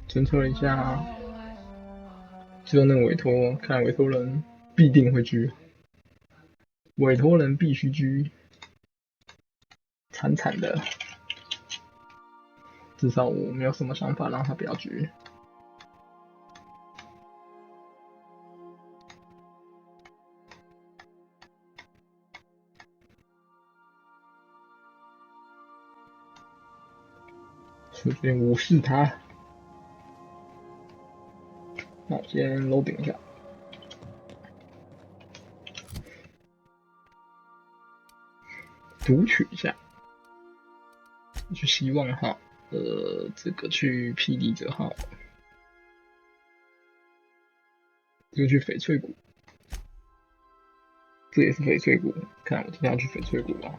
侦测了一下，只有那个委托，看来委托人必定会狙，委托人必须狙，惨惨的。至少我没有什么想法让他不要狙。顺便无视他。那我先 loading 一下。读取一下。去希望号，这个去霹雳者号，这个去翡翠谷，这也是翡翠谷。看我今天要去翡翠谷啊。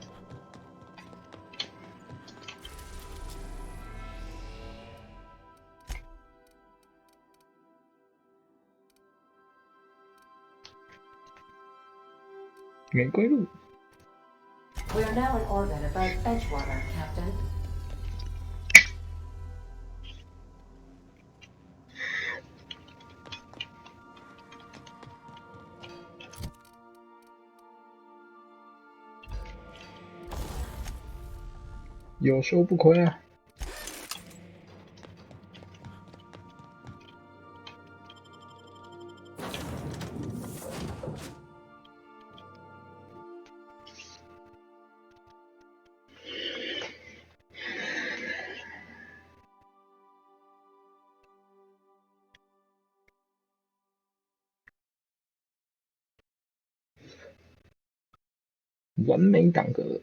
玫瑰路。We are now in orbit above Edgewater, Captain. 有收不亏啊！完美挡格。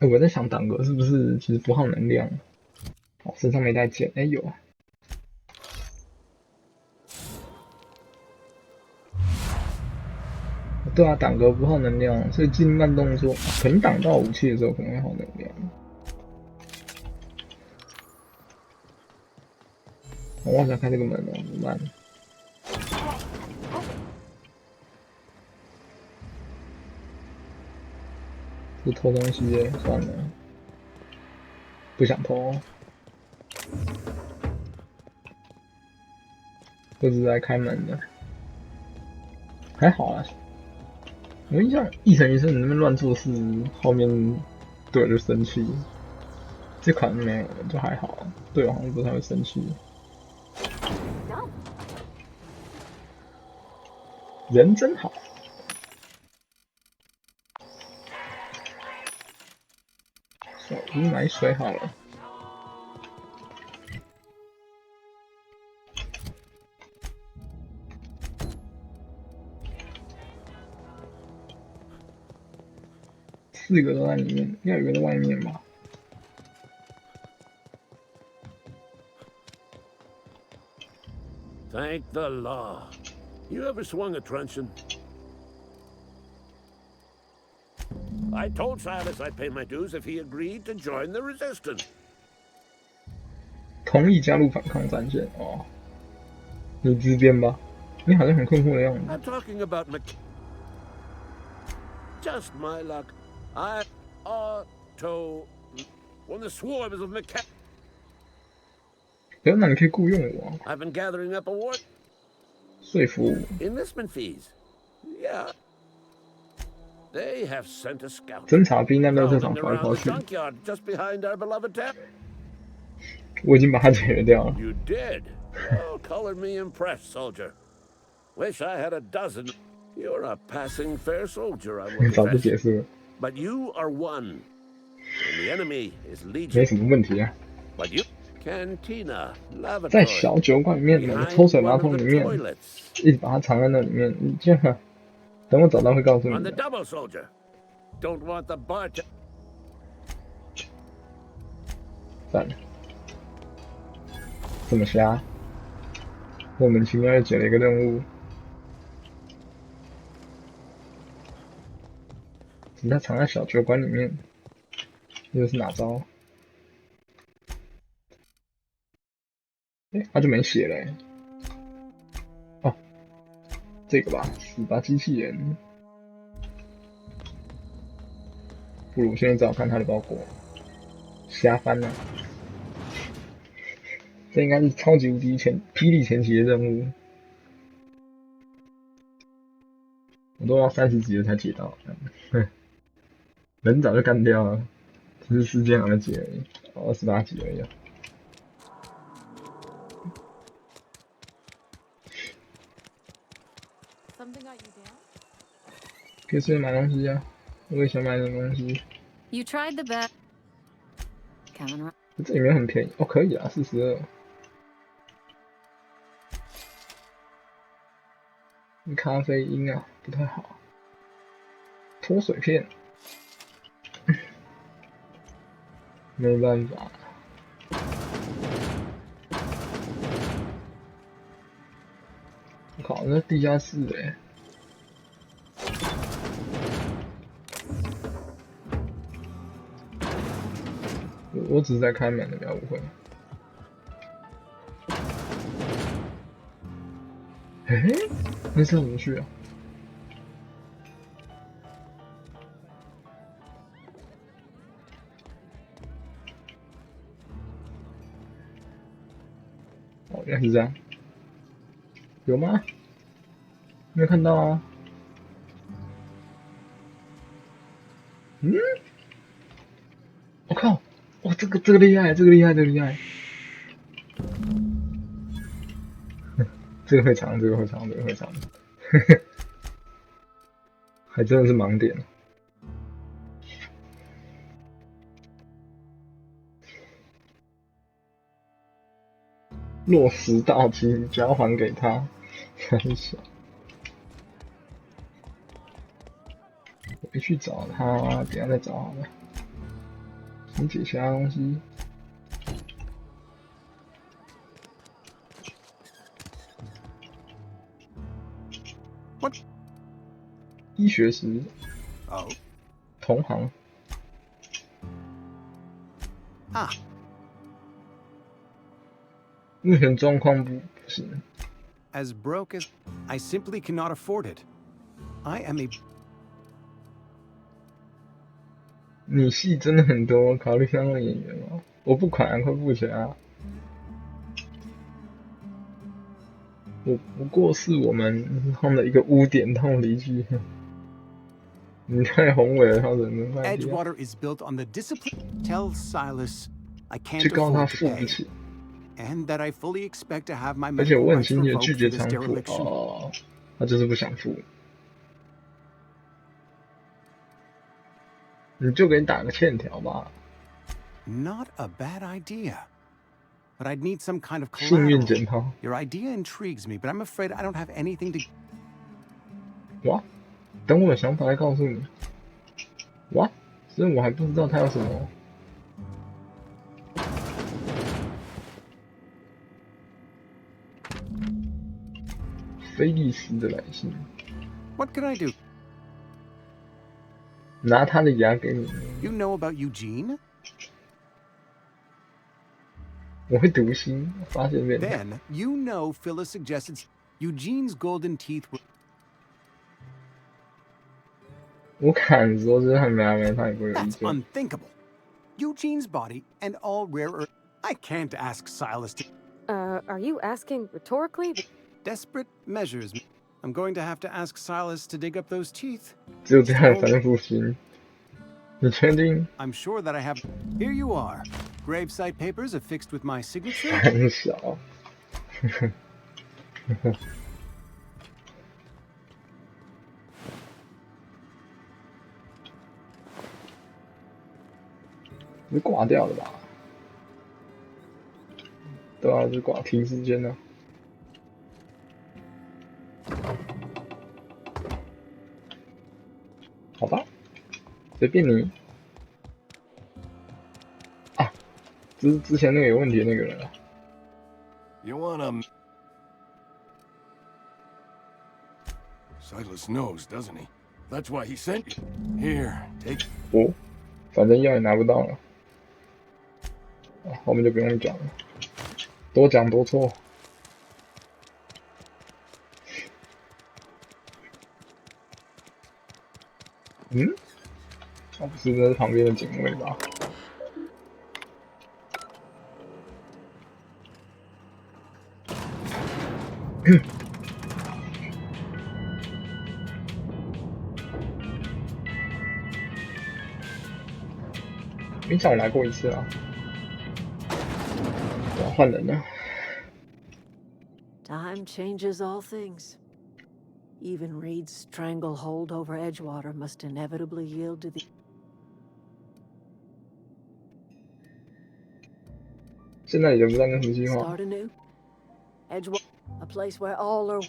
我在想挡格是不是其实不耗能量？哦，身上没带剑，有啊。对啊，挡格不耗能量，所以进慢动作，可能挡到武器的时候可能会耗能量。我忘记开这个门了，怎么办？不偷东西耶，算了，不想偷。不是来开门的，还好啊。我印象一城一生你那边乱做事，后面队友就生气。这款没有，就还好，队友好像不太会生气。人真好。手机买水好了。4个都在里面，应该有一个在外面吧。Thank the law. You ever swung a truncheon? I told Silas I'd pay my dues if he agreed to join the resistance. 同意加入反抗战线哦。你自编吧，你好像很困惑的样子。I'm talking about just my luck. I when the swarms of mechanics. 那你可以雇佣我。I've been gathering up awards. 说服 Enlistment fees. Yeah. They have sent a scout. 侦察兵在垃圾场跑来跑去。 junkyard just behind our beloved town. 我已经把它解决掉了。 You did? Oh, color me impressed, soldier. Wish I had a dozen. You're a passing fair soldier, I will 早就 confess. 解释了。 But you are one. And the enemy is 没 legion. 什么问题啊。 But you cantina, 在 lavatory. 小酒馆里面，那个抽水马桶里面，一直把它藏在那里面。你这样，等我找到会告诉你 On the 的。 double, soldier. Don't want the bar to. 算了，这么瞎，莫名其妙又解了一个任务。只是它藏在小酒馆里面，又是哪招？他就没写嘞。哦，这个吧，死吧机器人。不如现在找看他的包裹，瞎翻了。这应该是超级无敌霹雳前期的任务，我都要30级了才解到，人早就干掉了，只是时间还没解而已，28级而已啊。可以顺便买东西啊，我也想买点东西。You tried the best. Coming right. 这里面很便宜哦，可以啊，42。咖啡因啊，不太好。脱水片，没办法。我靠，那地下室欸。我只是在开门的，不要误会。嘿，那是怎么去啊？哦，原来是这样。有吗？没有看到啊。嗯？我靠！哇，这个厉害，这个厉害，这个厉害。这个会长，这个会长，这个会长。还真的是盲点。落实到期，交还给他。很小。我别去找他，等一下再找好了。先解其他东西。医学时，同行。啊。目前状况不行。As broke as I simply cannot afford it. I am a. 你戏真的很多，考虑当个演员吗？我不款，快付钱啊！我不过是我们上的一个污点，让我离去。你太宏伟了，他忍了半天。Edgewater is built on the discipline. Tell Silas I 去 can't 告他 afford 付 to 不 pay, 起， and that I fully expect to have my 而且 medical 我很 rights 清晰的 revoked 拒 for 绝 this 偿付。 dereliction. 哦，他就是不想付。你就给你打个欠条吧。Not a bad idea. But I'd need some kind of 幸运 collateral. 检讨。 Your idea intrigues me, but I'm afraid I don't have anything to. 哇，等我有想法再告诉你。哇，所以我还不知道他有什么。菲利斯的来信。What can I do? 拿他的牙给你。 You know about Eugene? 我会读心，发现变态。 Then you know Phyllis suggested Eugene's golden teeth were. 我敢说，这还没他也不会有意 That's 见。 unthinkable. Eugene's body and all rare earth. I can't ask Silas to. Are you asking rhetorically? Desperate measures. I'm going to have to ask Silas to dig up those teeth. 只有这样才能复兴。你确定？ I'm sure that I have. Here you are. Gravesite papers affixed with my signature. 很小。是挂掉了吧？对啊，是挂停时间呢。好吧，随便你。啊，这是之前那个有问题的那个人啊。 You wanna... Silas knows, doesn't he? That's why he sent you. Here, take... 哦，反正药也拿不到了。后面就不用讲了，多讲多错。嗯？哦，不是，那是旁边的警卫吧？冰场我来过一次啊，我要换人了。Time changes all things. Even Reed's stranglehold over Edgewater must inevitably yield to the. 现在已经不在那什么计划。 Start anew. Edgewater, a place where all are.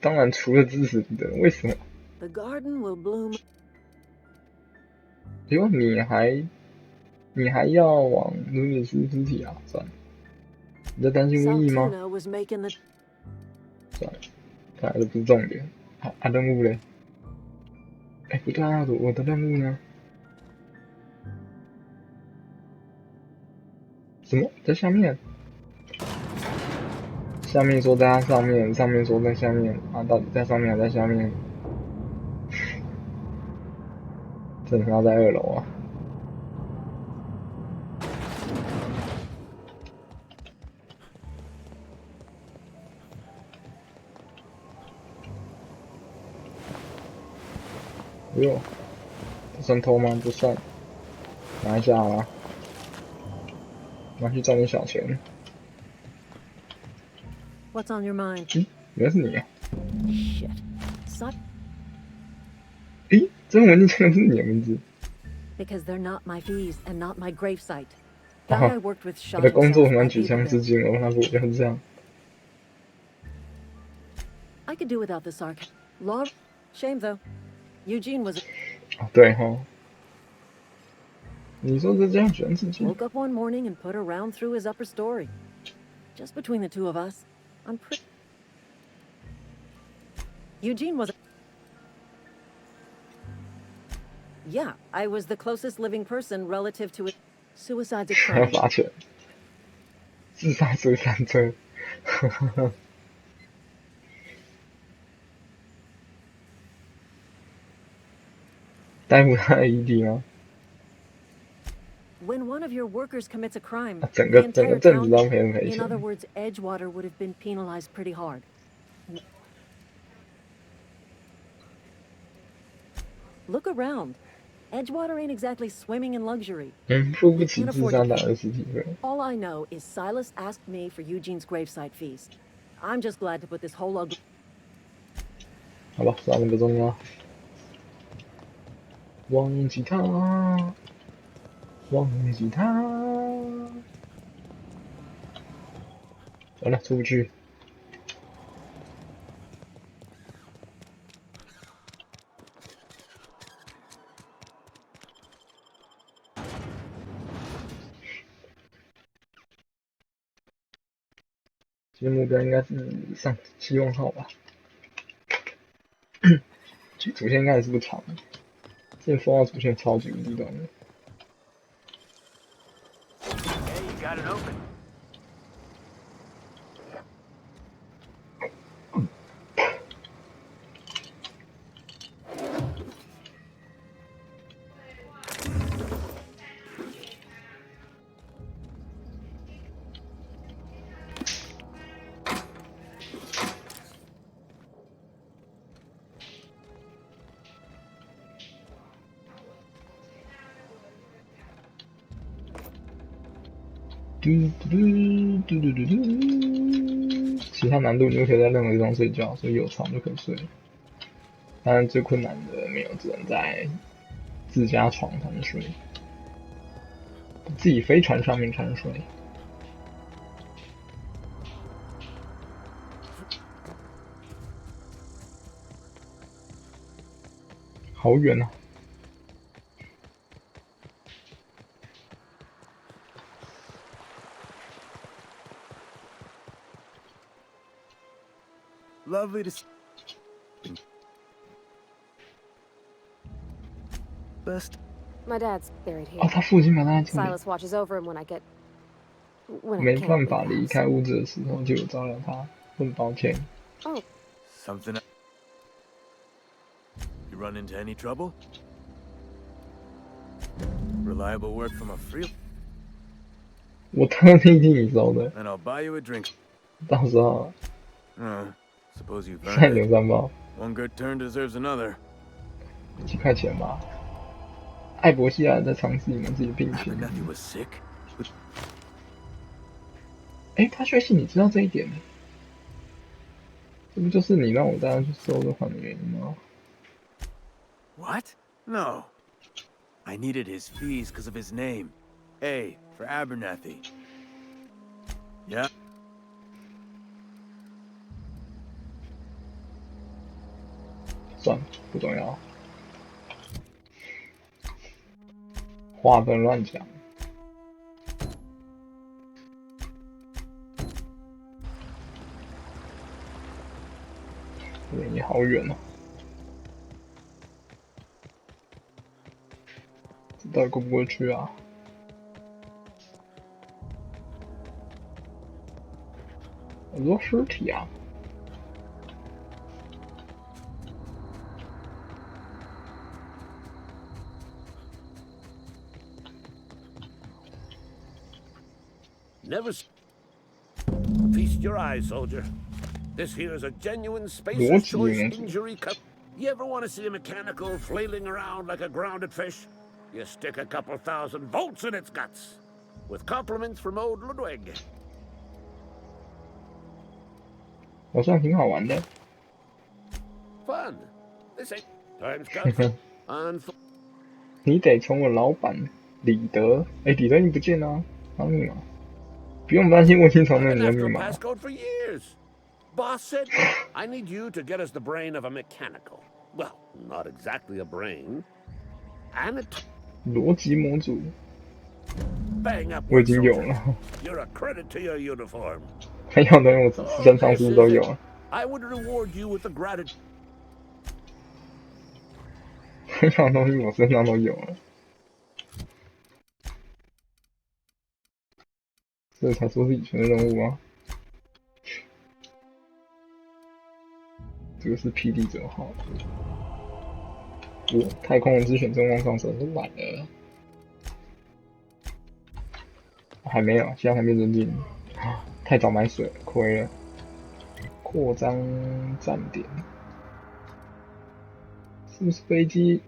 当然除了支持的，为什么？ The garden will bloom. 哎呦，你还要往努米斯肢体啊？算了，你在担心瘟疫吗？ Saltuna was making the. 算了，看来这不是重点。任务嘞？哎，不对啊，我的任务呢？什么在下面？下面说在它上面，上面说在下面啊？到底在上面还在下面？真的要在2楼啊？哎呦，这算偷吗？不算，拿一下好了，拿去赚点小钱。 What's on your mind? 原来是你啊！ Shit. Suck. 诶，真文件签的是你的名字。 Because they're not my fees and not my gravesite. 哦 Guy I worked with 我 shot 的工作 himself 很蛮 at 举枪 Beaverville. 致敬，我那不就是这样？ I could do without the sarcasm. Law. Shame though. Eugene was. 哦，对哈。你说这样举枪致敬？ Woke up one morning and put a round through his upper story. Just between the two of us, I'm pretty. Eugene was. Yeah, I was the closest living person relative to it. Suicide's a 还要 crime. 罚钱，自杀水伞车。逮捕他的遗体吗？ When one of your workers commits a crime, 整 the 个 entire 镇子 town. 都赔人赔 In other 钱。 words, Edgewater would have been penalized pretty hard. Look around. Edgewater ain't exactly swimming in luxury. 付不起自杀打的实体费。 All I know is Silas asked me for Eugene's gravesite fees. I'm just glad to put this whole ugly. 好吧，算了，不重要。忘记他，忘记他。完了，出不去。 其实目标应该是上希望号吧。其实主线应该也是不长的，这封号主线超级无敌短的。 Hey, you got it open. .其他难度你就可以在任何地方睡觉，所以有床就可以睡。当然最困难的没有，只能在自家床才能睡，自己飞船上面才能睡。好远啊！ Lovely to see. Best. My dad's buried 哦， here. 他父亲把他救了， Silas watches over him when I can't 没 leave 办 the 法离 house. 开屋子的时候就有照料他，很抱歉。 Oh, Something. You run into any trouble? Reliable work from a free, 我特地替你收的， and I'll buy you a drink. 到时候 Oh, suppose you've 3 earned 点 it. 3包， One good turn deserves another. 几块钱吧。艾博西亚在尝试你们自己的病情。 Abernathy was sick? 哎，他确信你知道这一点，这不就是你让我带他去收这款的原因吗？ What? No. I needed his fees because of his name. A for Abernathy. Yeah. 算了，不重要。话不能乱讲。离你好远哦，这到底过不过去啊？很多尸体啊！ Never feast your eyes, soldier. This here is a genuine Spacer's 逻辑 Choice 原则。 injury cut. You ever want to see a mechanical flailing around like a grounded fish? You stick a couple thousand volts in its guts. With compliments from old Ludwig. 好像挺好玩的。 Fun. This ain't time's cut. Unfortunately. 你得从我老板李德，哎，李德你不见了、啊，他密码。不用担心，我已经从那 I've 你 been 的 after 密 a 码。 passcode for years. Boss said, I need you to get us the brain of a mechanical. Well, not exactly a brain. And a 逻辑模组 bang up 我已 one 经有 soldier. 了， You're a credit to your uniform. 他要的东西我身上是不是都有了？ I would reward you with the gratitude. 他要的东西我身上都有了，所以才说是以前的任务啊。这个是霹雳者号。我太空人之选正往上升，都晚了。还没有，现在还没扔进。太早买水了，亏了。扩张站点，是不是飞机？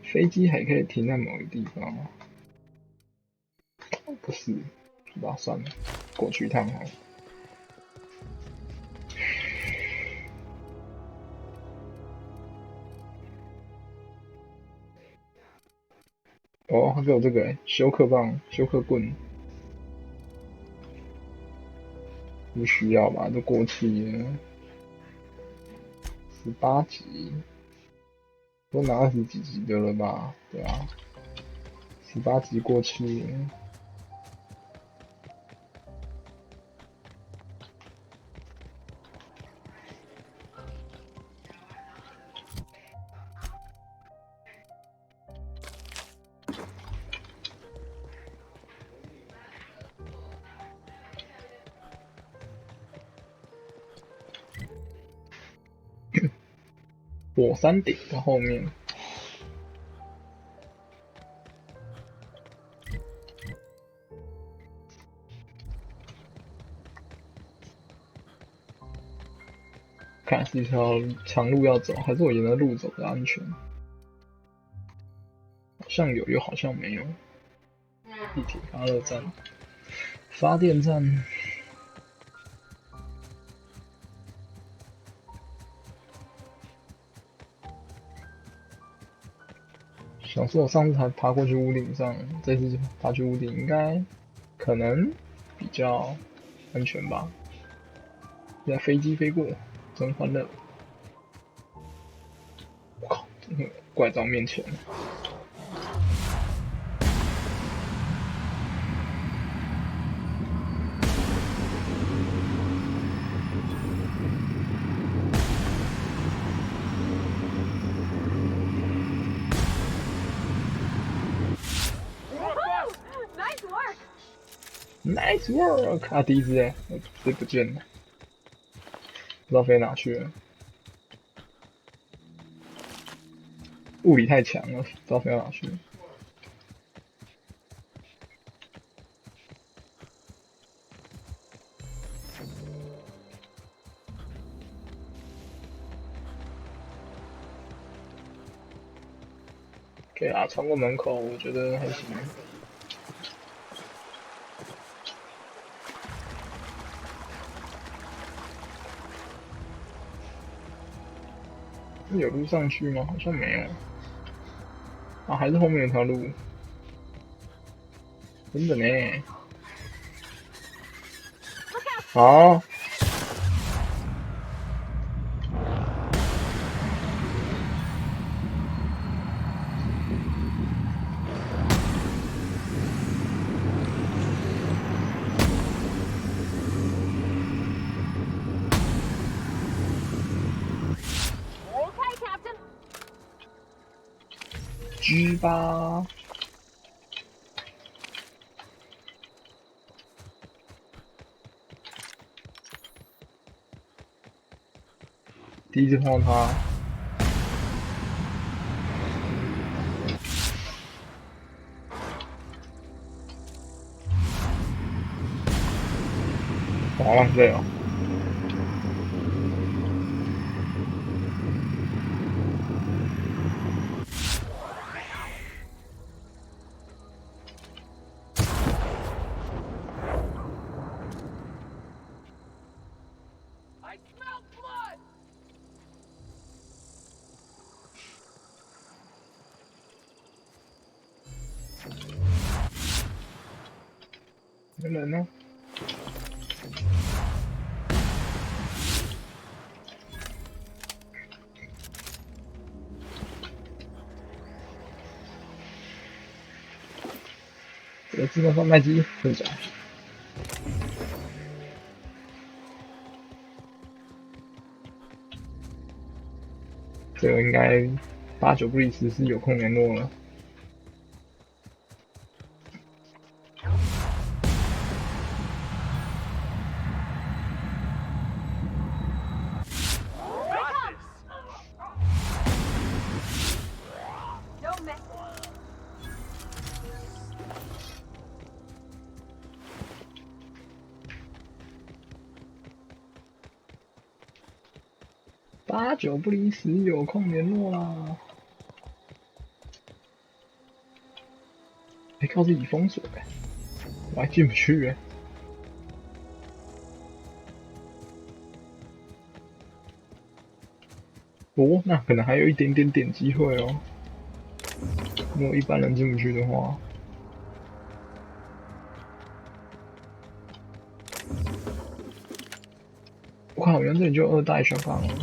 飞机还可以停在某个地方吗？不是，是吧？算了，过去一趟好了。哦，他给我这个休克棒、休克棍，不需要吧？都过期了。18级，都拿20几级的了吧？对啊，18级过期了。火山顶的后面，看是一条长路要走，还是我沿着路走的安全？好像有，又好像没有。地铁发热站、发电站。想说我上次才爬过去屋顶上，这次爬去屋顶应该可能比较安全吧。现在飞机飞过，真欢乐！我靠，这个怪招面前。Nice work！ 啊，第一只哎，这不见了，不知道飞哪去了。物理太强了，不知道飞到哪去了。可以啊，穿过门口，我觉得还行。有路上去吗？好像没有。啊，还是后面有条路。真的呢。好。G 吧。第一次碰到他。好浪费哦。没人呢。这个自动贩卖机真假？这个应该8、9不离10是有空联络了。8、9不离10，有空联络啦。靠自己封锁我还进不去哦，那可能还有一点点机会哦。如果一般人进不去的话，我靠，原来这里就2代小杠了。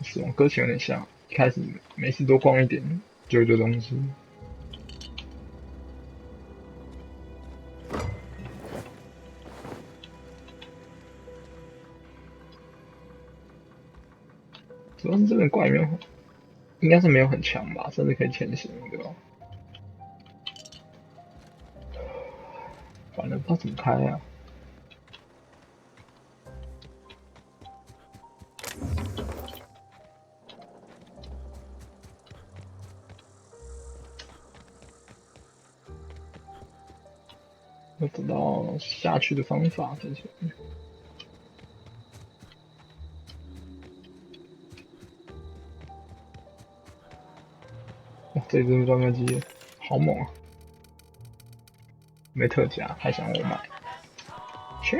死亡搁浅有点像，一开始没事多逛一点，就一堆东西。主要是这边怪没有，应该是没有很强吧，甚至可以潜行，对吧？反正不知道怎么开啊。要找到下去的方法才行。哇，这只专卖机好猛啊！没特价，还想我买？去。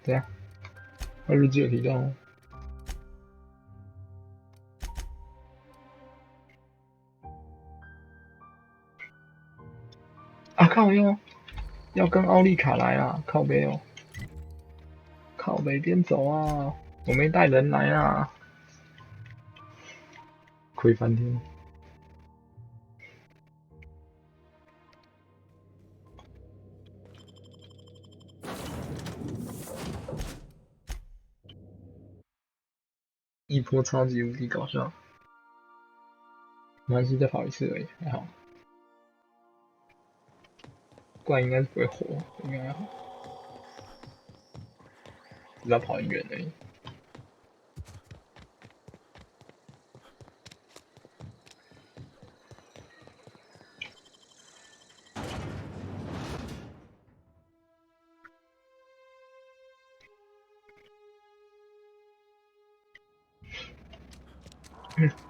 怎样？他日记有提到吗？啊靠要跟奥利卡来啊！靠北哦，靠北边走啊！我没带人来啊，亏翻天！一波超级无敌搞笑，没关系，再跑一次而已，还好。怪应该是不会活，应该还好，只要跑很远而已。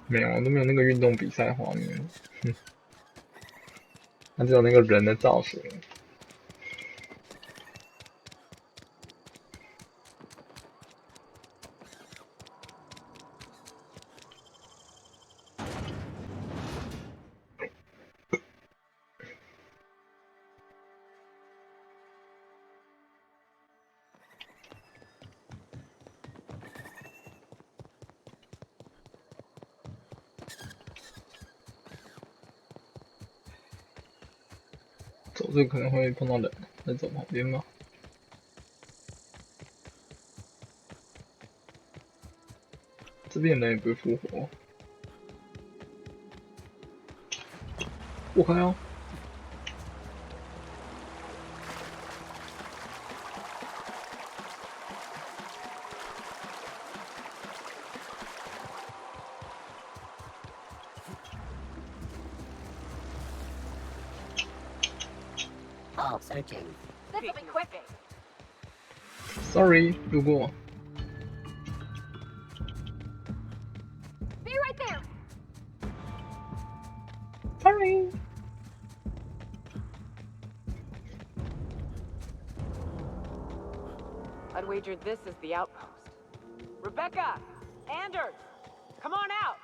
没有，都没有那个运动比赛画面。它只有那个人的造型。走这可能会碰到人，再走旁边吧。这边人也不会复活。我靠哦！Sorry， 路过。Be right there. Sorry。I'd wager this is the outpost. Rebecca! Anders! Come on out!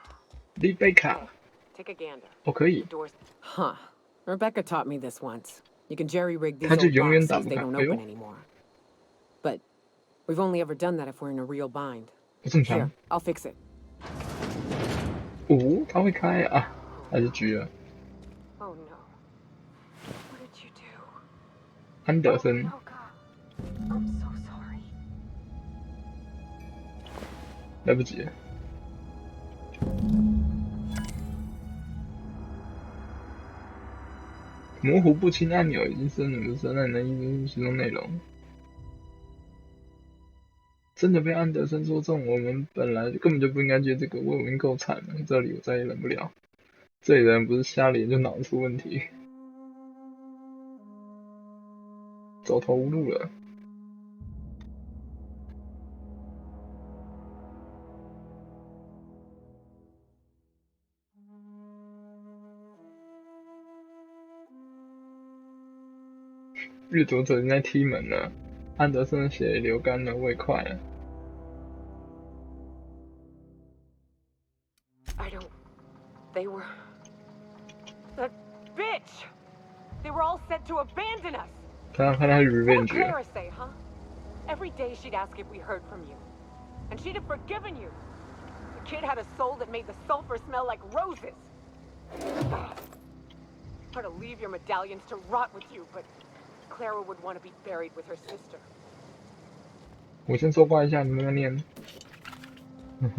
丽贝卡， Take a gander. 我可以。 Doors. Huh. Rebecca taught me this once. You can jerry-rig these 他就 old 永远 locks 打 so 不 they 开。 don't 哎呦， open anymore. But we've only ever done that if we're in a real bind. 这么 Here, 强？ I'll fix it. 哦，他会开啊，还是狙了。 Oh no. What did you do? 安德森， Oh god. I'm so sorry. 来不及了。模糊不清按钮已经是你的生人的意思其中内容。真的被安德森说中，我们本来根本就不应该接这个，我已经够惨了，这里我再也忍不了。这里的人不是瞎脸就脑子出问题，走投无路了。阅读者正在踢门了，安德森的血流干了，胃快了。 I don't... They were... That bitch! They were all set to abandon us! 看他 What would revenge Clara say, huh? Every day she'd ask if we heard from you. And she'd have forgiven you. The kid had a soul that made the sulfur smell like roses. Or to leave your medallions to rot with you, but Clara would want to be buried with her sister. 我先搜刮一下，你们要念。嗯，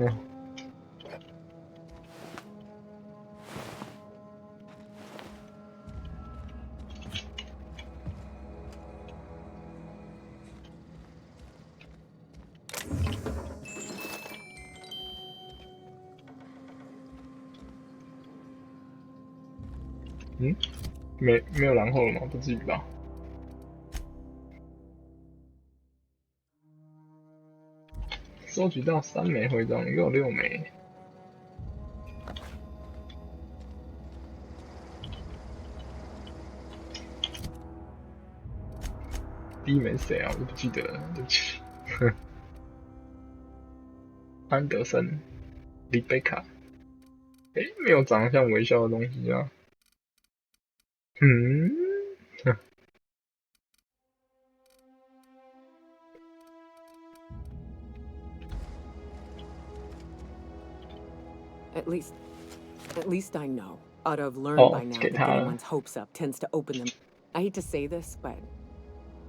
没有然后了吗？不至于吧？收集到3枚徽章，一共有6枚。第一枚是谁啊？我都不记得了，对不起。安德森、丽贝卡，没有长得像微笑的东西啊。At least I know. Ought to have learned by now that getting one's hopes up tends to open them. I hate to say this, but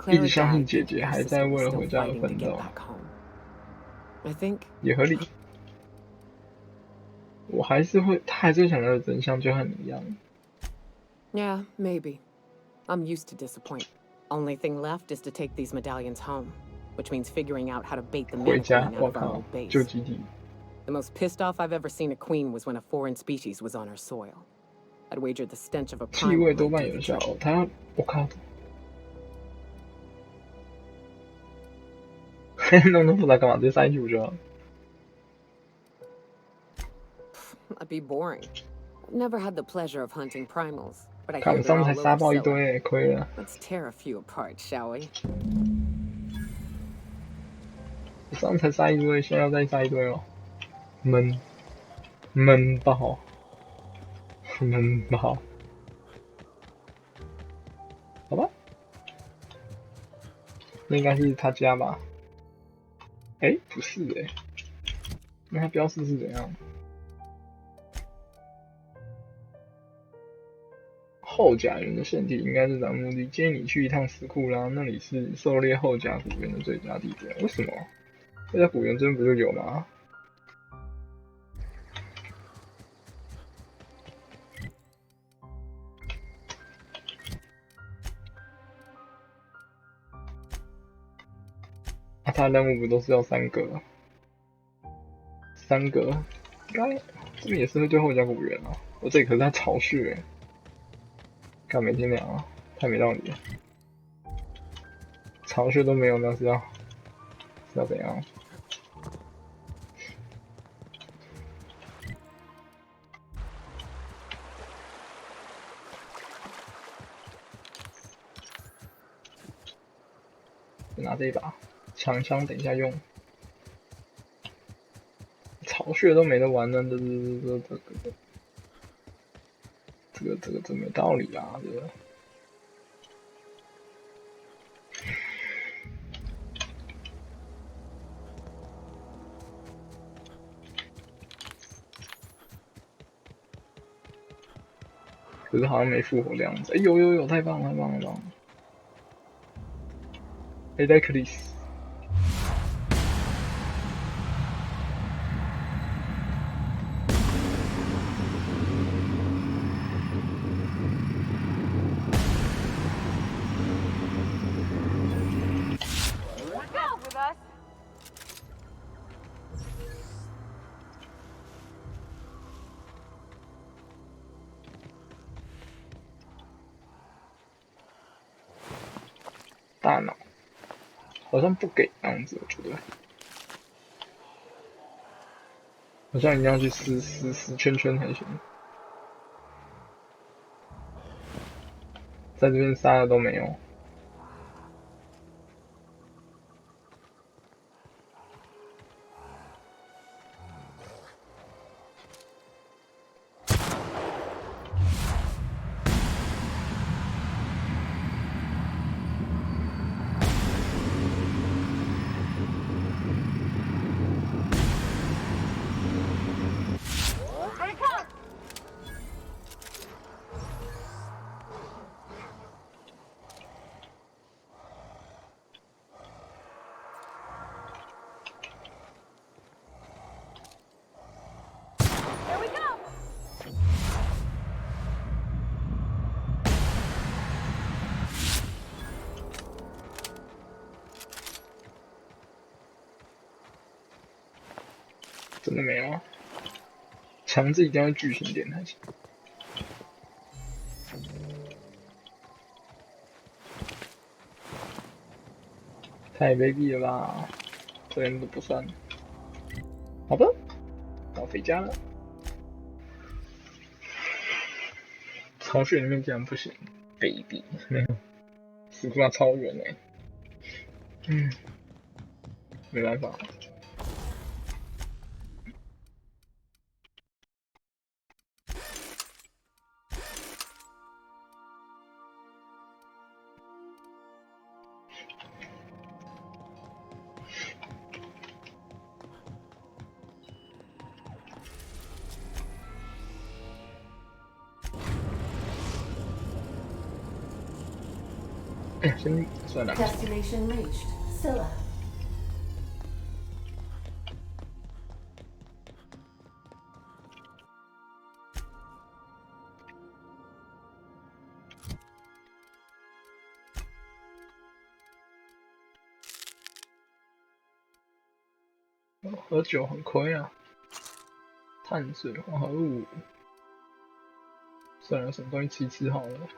一直 Clara 相信 died 姐 thinking 姐 her 还在 sister 为 was 了 still 回家而 fighting to 奋 get 斗， back home. I think 也合理。我还是会，他还是会想要的真相，就和你一样。Yeah, maybe. I'm used to disappointment. Only thing left is to take these medallions home, which means figuring out how to bait the 回 mana 家， queen out 我 of our 靠 old， base. 救基地。 The most pissed off I've ever seen a queen was when a foreign species was on her soil. I'd wager the stench of a 气 primal 味多 might 半 do 有 the 效 trick. 哦，他要，我靠，弄那么复杂干嘛？直接塞进去不就好？ That'd be boring. I've never had the pleasure of hunting primals, but I 看 hear 我 they're 上次才 all 杀 over 爆一 Scylla. 堆，亏了。 Let's tear a few apart, shall we? 我上次才杀一堆，现在要再杀一堆哦。闷爆，闷爆。好吧，那应该是他家吧？哎，不是哎，那他标示是怎样？后甲园的圣地应该是咱目的，建议你去一趟石库拉，那里是狩猎后甲古猿的最佳地点。为什么？后甲古猿这边不就有吗？啊，他的任务不都是要3个？应该这边也是会对后甲古猿啊。我这里可是他巢穴欸，干没天亮啊，太没道理了。巢穴都没有，那是要怎样？就拿这一把长枪，等一下用。巢穴都没得玩呢，这没道理啊，这个。可是好像没复活的样子。哎，有，太棒了！哎，在克里斯。大脑好像不给样子，我觉得好像一定要去撕圈圈才行。在这边杀的都没有。真的没有啊，强制一定要剧情点才行。太卑鄙了吧，这边都不算。好的，到回家了。巢穴里面竟然不行，卑鄙！没有，石库拉超远哎。没办法。先算了。Destination reached. Scylla. 喝酒很亏啊，碳水化合物，算了，什么东西吃一吃好了。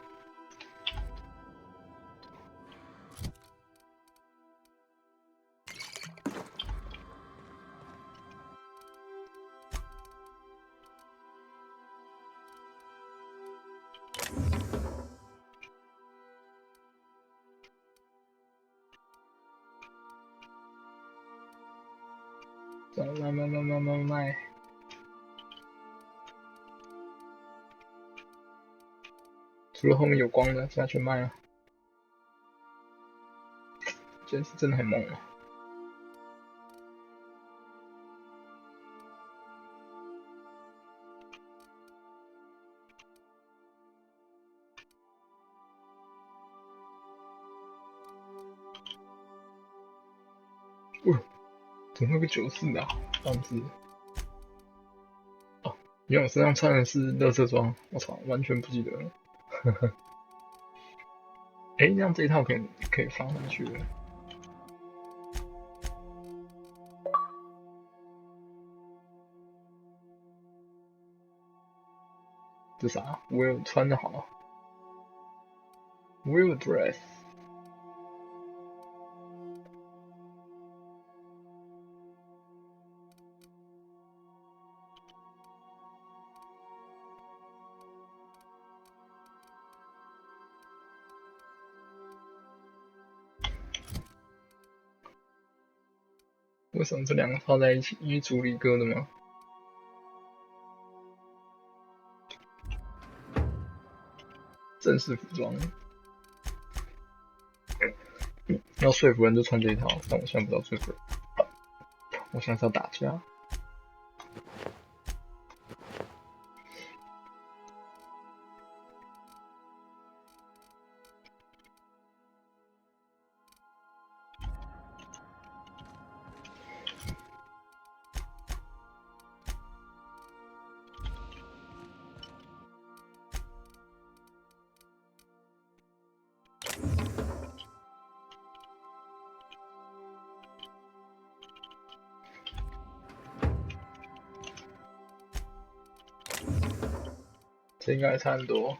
卖。除了后面有光的，其他全卖了。今天是真的很猛啊！怎么会被94啊？这样子。哦，原来我身上穿的是垃圾装，我操，完全不记得了。呵呵。哎，这样这一套可以放上去了。这啥 ？Will 穿的好 ，Will dress。为什么这两个套在一起？因为主理哥的吗？正式服装，要说服人就穿这一套，但我现在不知道说服人，我现在是要打架。这应该差很多，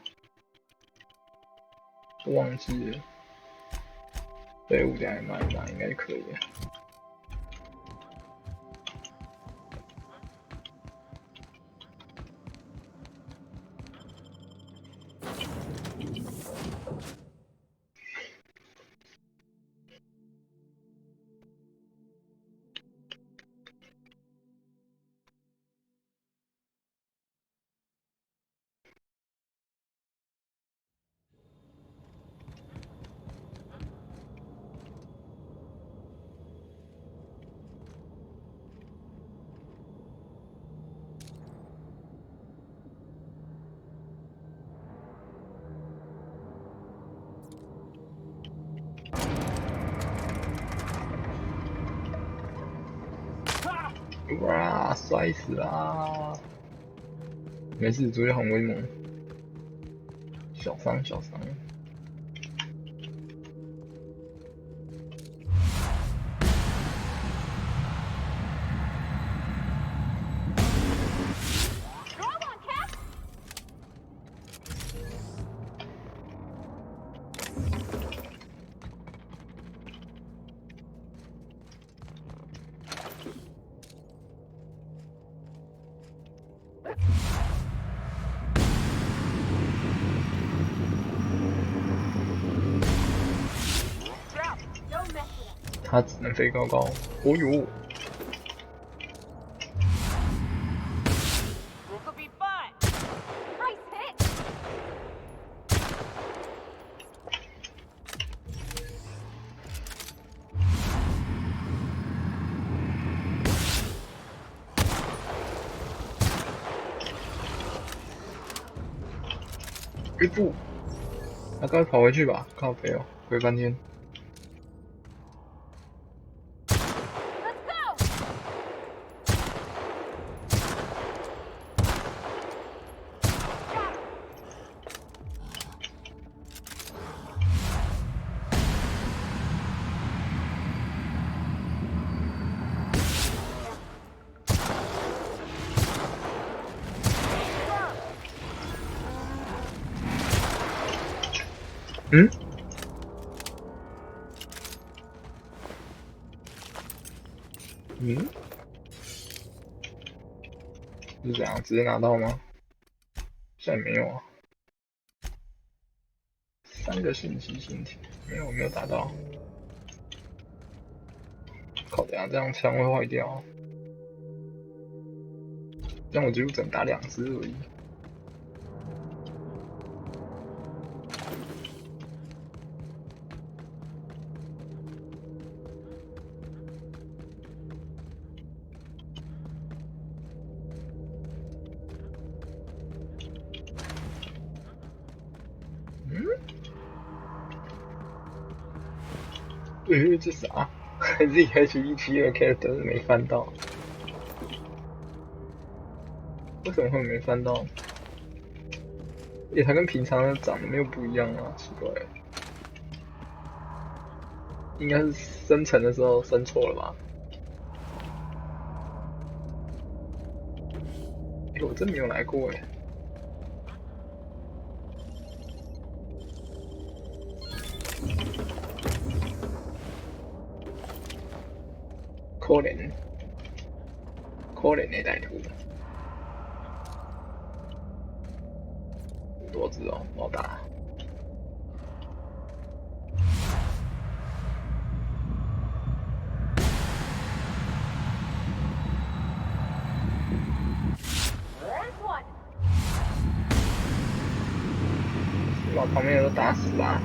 我忘记了。废物点买吧，应该可以。哇，摔死啦！没事，主角很威猛，小伤小伤。它只能飞高高。哦呦！不，他刚才跑回去吧？靠北哦，回半天。嗯？嗯？是这样直接拿到吗？现在没有啊。3个信息星体，没有打到。靠，等下这样枪会坏掉。但我几乎只能打2只而已。这啥？ZH172 character 没翻到，为什么会没翻到？它跟平常的长得没有不一样啊，奇怪。应该是生成的时候生错了吧？我真没有来过哎。可怜的歹徒，多只哦，好大。把旁边的都打死吧。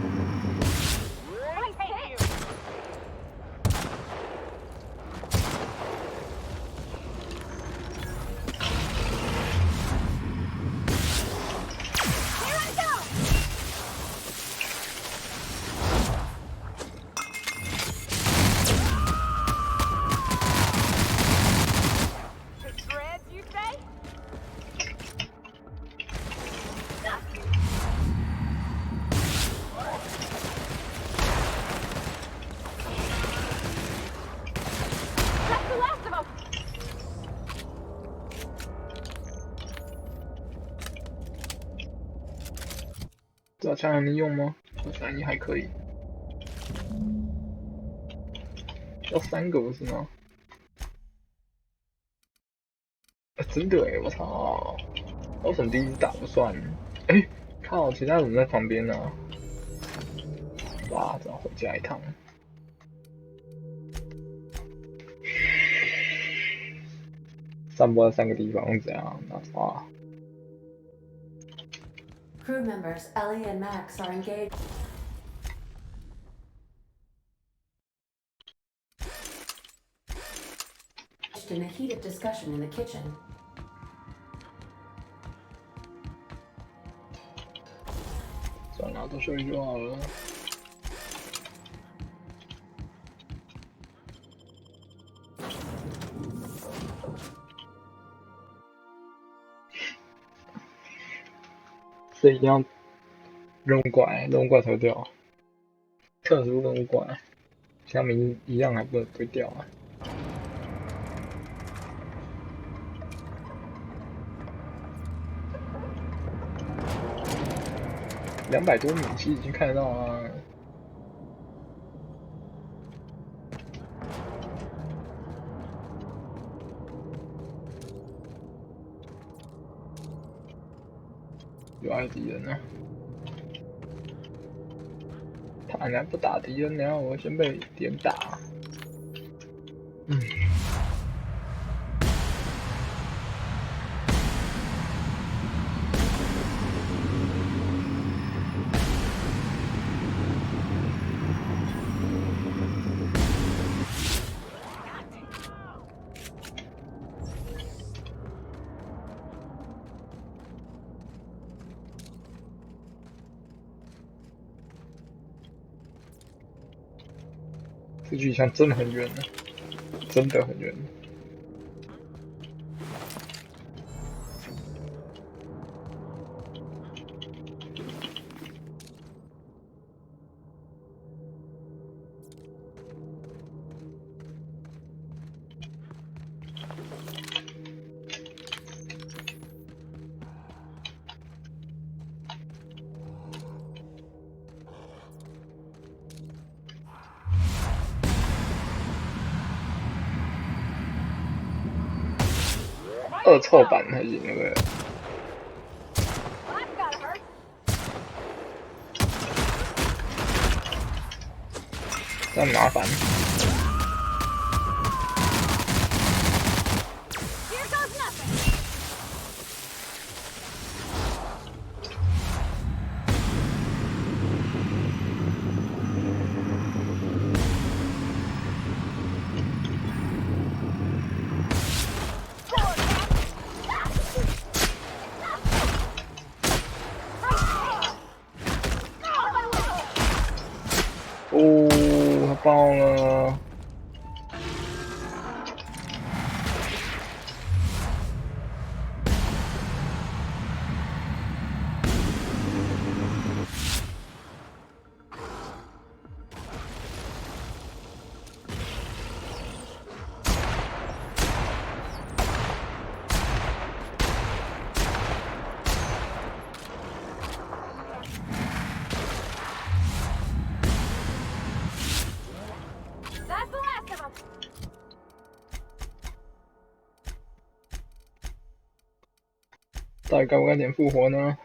这枪还能用吗？这反应还可以。要3个不是吗？真的我操！为什么第一次打不算？靠，其他人在旁边呢、啊。哇，只要回家一趟。散播在3个地方这样，那哇。Crew members Ellie and Max are engaged in a heated discussion in the kitchen. 算了，都休息就好了。所以一样任务怪才会掉，特殊任务怪，其他名一样还不会掉啊。200多米其实已经看得到啊。有爱敌人啊！他还不打敌人，然后我先被点打。这距离枪真的很远了，真的很远。恶臭版还是那个？这样麻烦。爆了！到底该不该点复活呢？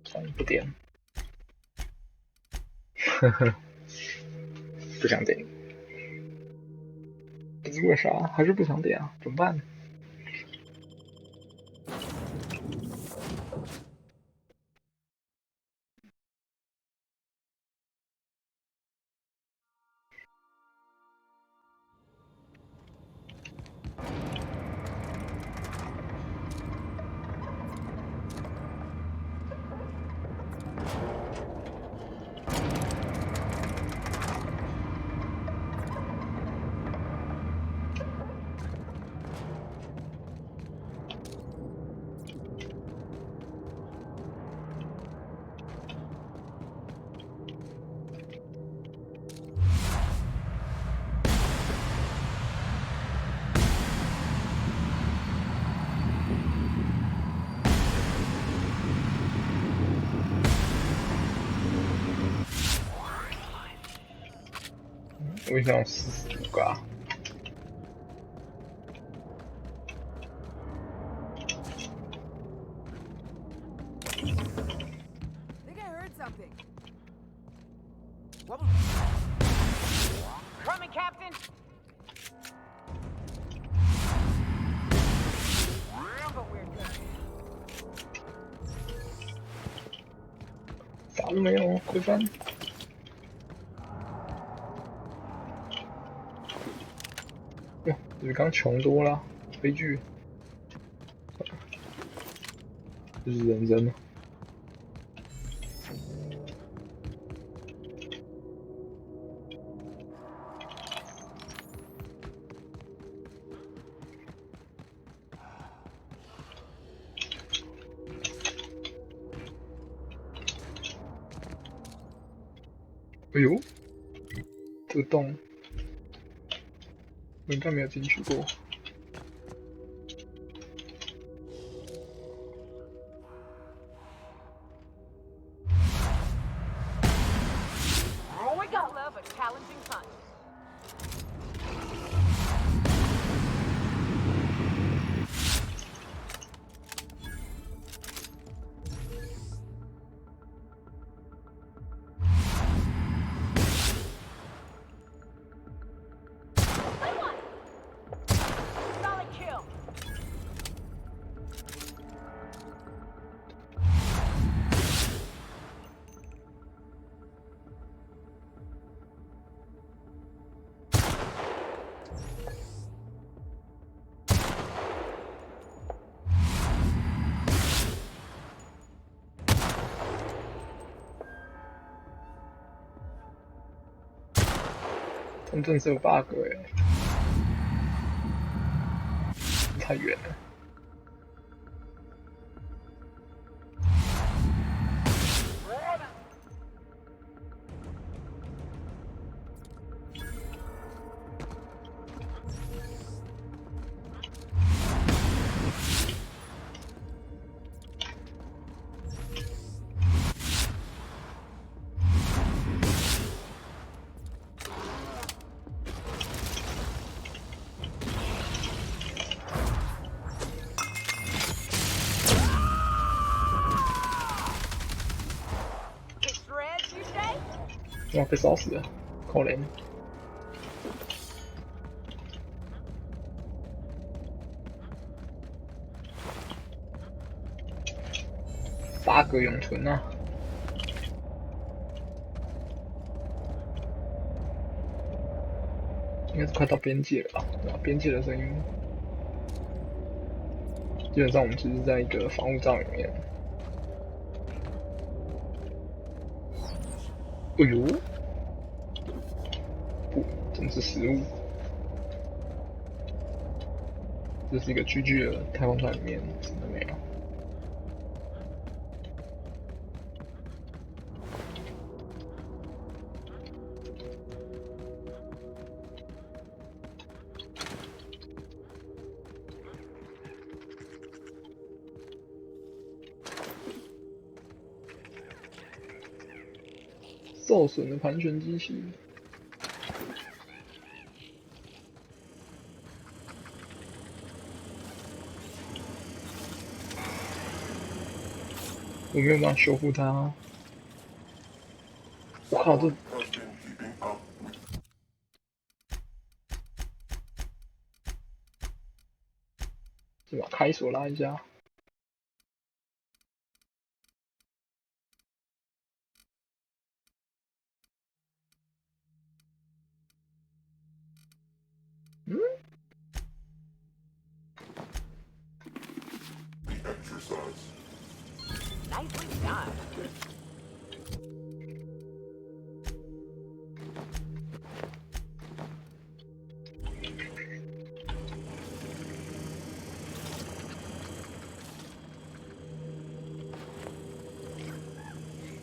算了，不点。呵呵，不想点。不知为啥，还是不想点啊？怎么办？我想45个啊。Coming, Captain. 啥都没有，快翻！哇，比刚穷多了，悲剧。这是人生吗？哎呦，这个洞我应该没有进去过。Oh, we got love a challenging hunt. Solid kill. 真正是有 bug 哎，太远了。哇，被烧死了，可怜。8个永存啊！应该是快到边界了吧？对吧？边界的声音，基本上我们其实在一个防护罩里面。哎呦，不，真是食物。这是一个居居的太空船里面，什么都没有。受损的盘旋机器。我没有办法修复它。我靠，这把开锁拉一下。嗯？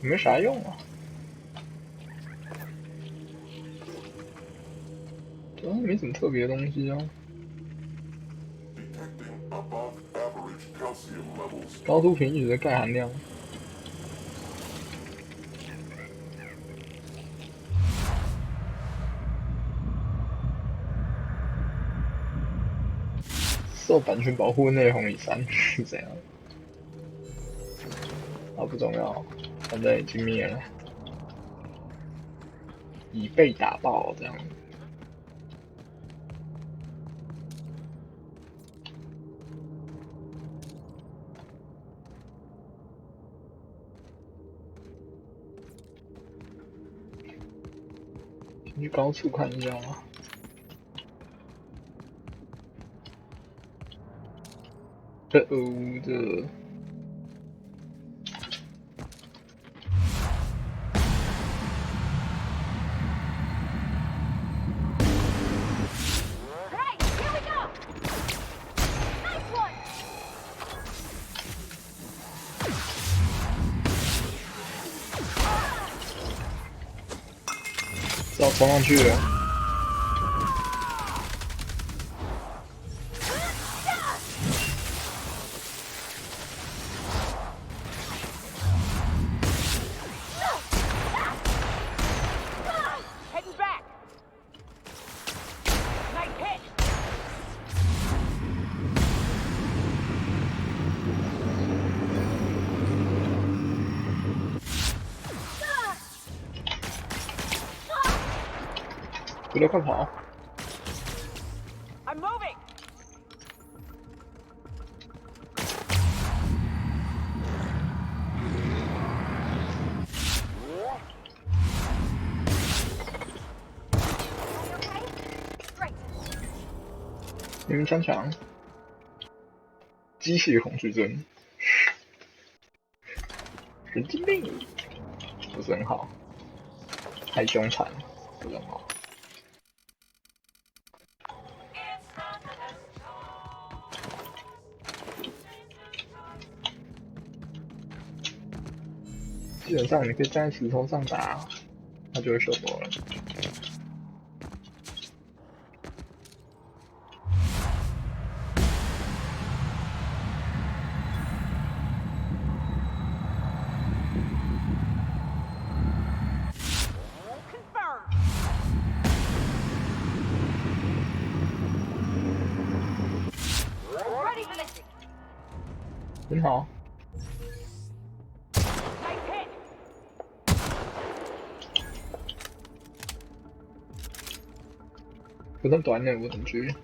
没啥用啊。主要没什么特别的东西啊。高度平均的钙含量。受版权保护内容以3是怎样？啊，不重要，反正已经灭了，已被打爆这样。先去高处看一下啊。这要冲上去了。回来，快跑！ I'm moving. 明明枪强，机械恐惧症，神经病，不是很好，太凶残，不是很好。基本上你可以站在石头上打，它就会收活了。 很好。有点短呢，我感觉。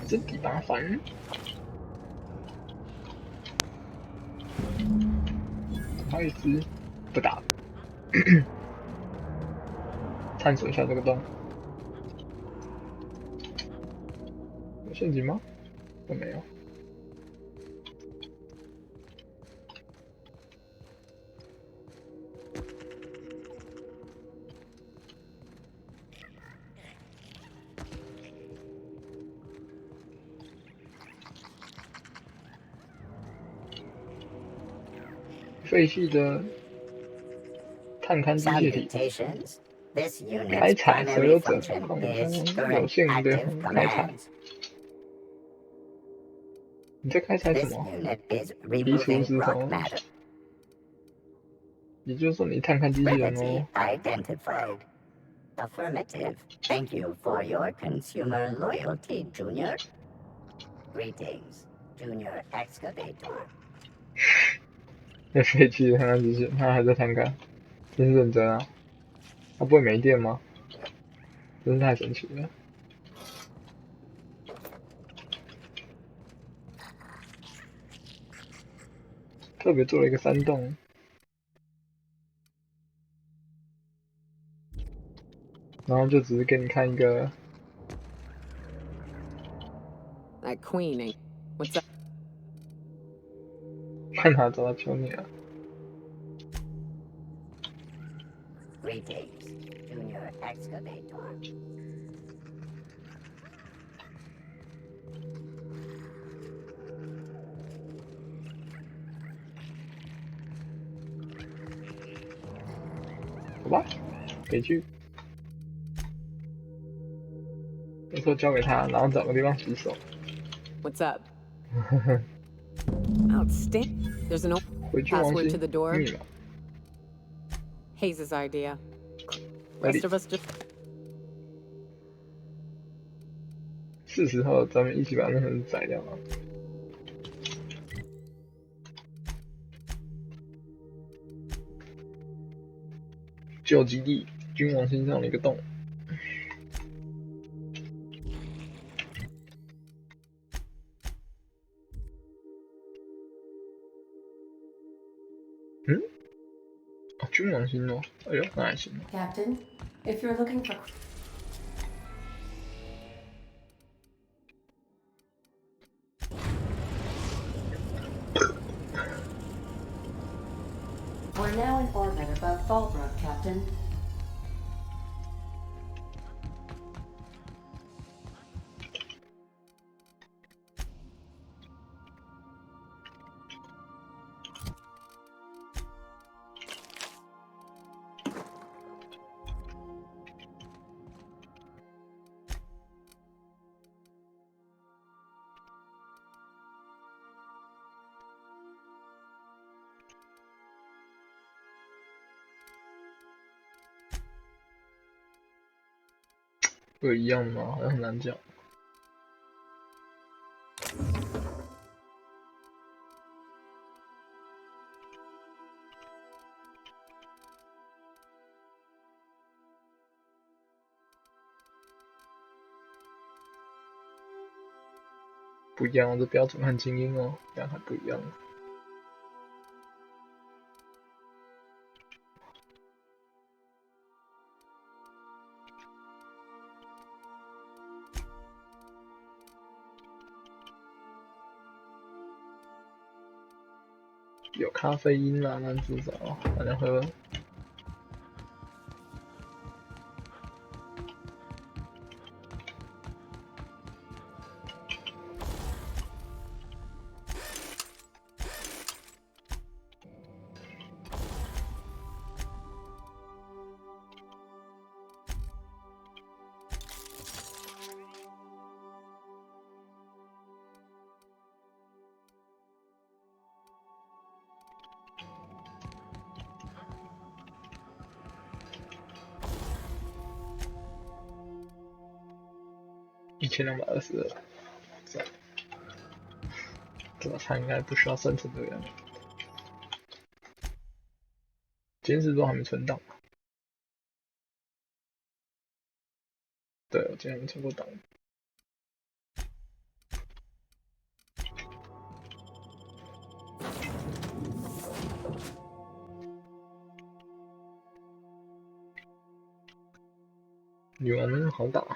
真比麻烦。还有一只不打，探索一下这个洞。有陷阱吗？都没有。废弃的探勘机械体，开采所有者矿中有限的开采。你在开采什么？移除石头。也就是说，你探勘机器人哦。Affirmative. Thank you for your consumer loyalty, Junior. Greetings, Junior Excavator. 那废弃的探勘机器人，他还在探勘，真是认真啊！他不会没电吗？真是太神奇了。特别做了一个山洞，然后就只是给你看一个。That queen, what's up? 看他找到求你了。Greetings, Junior Excavator. 好吧，可以去。没错，交给他，然后找个地方洗手。What's up? Outstanding. There's an password to the door. 密码。Hayes' idea. Rest of us just. 是时候咱们一起把那人宰掉了。旧基地，君王星上的一个洞。嗯？哦，君王星哦，哎呦，那还行。Captain, if you're looking for... We're now in orbit above Fallbrook, Captain.不一样吗？好像很难讲。不一样，这标准和精英哦，这样还不一样。有咖啡因啦，那至少大家喝。1222，这个餐应该不需要生成这个样子。今天是不是都还没存档？对，我今天还没存过档。女王没那么好打。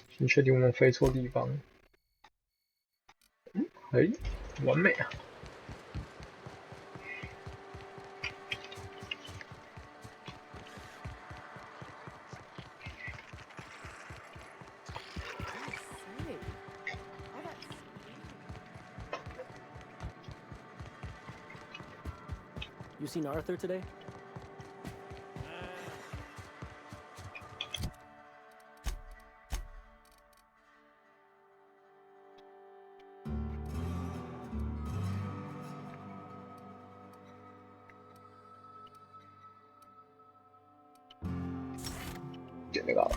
先确定我们飞错地方。哎，完美啊！You seen Arthur today? Get it out.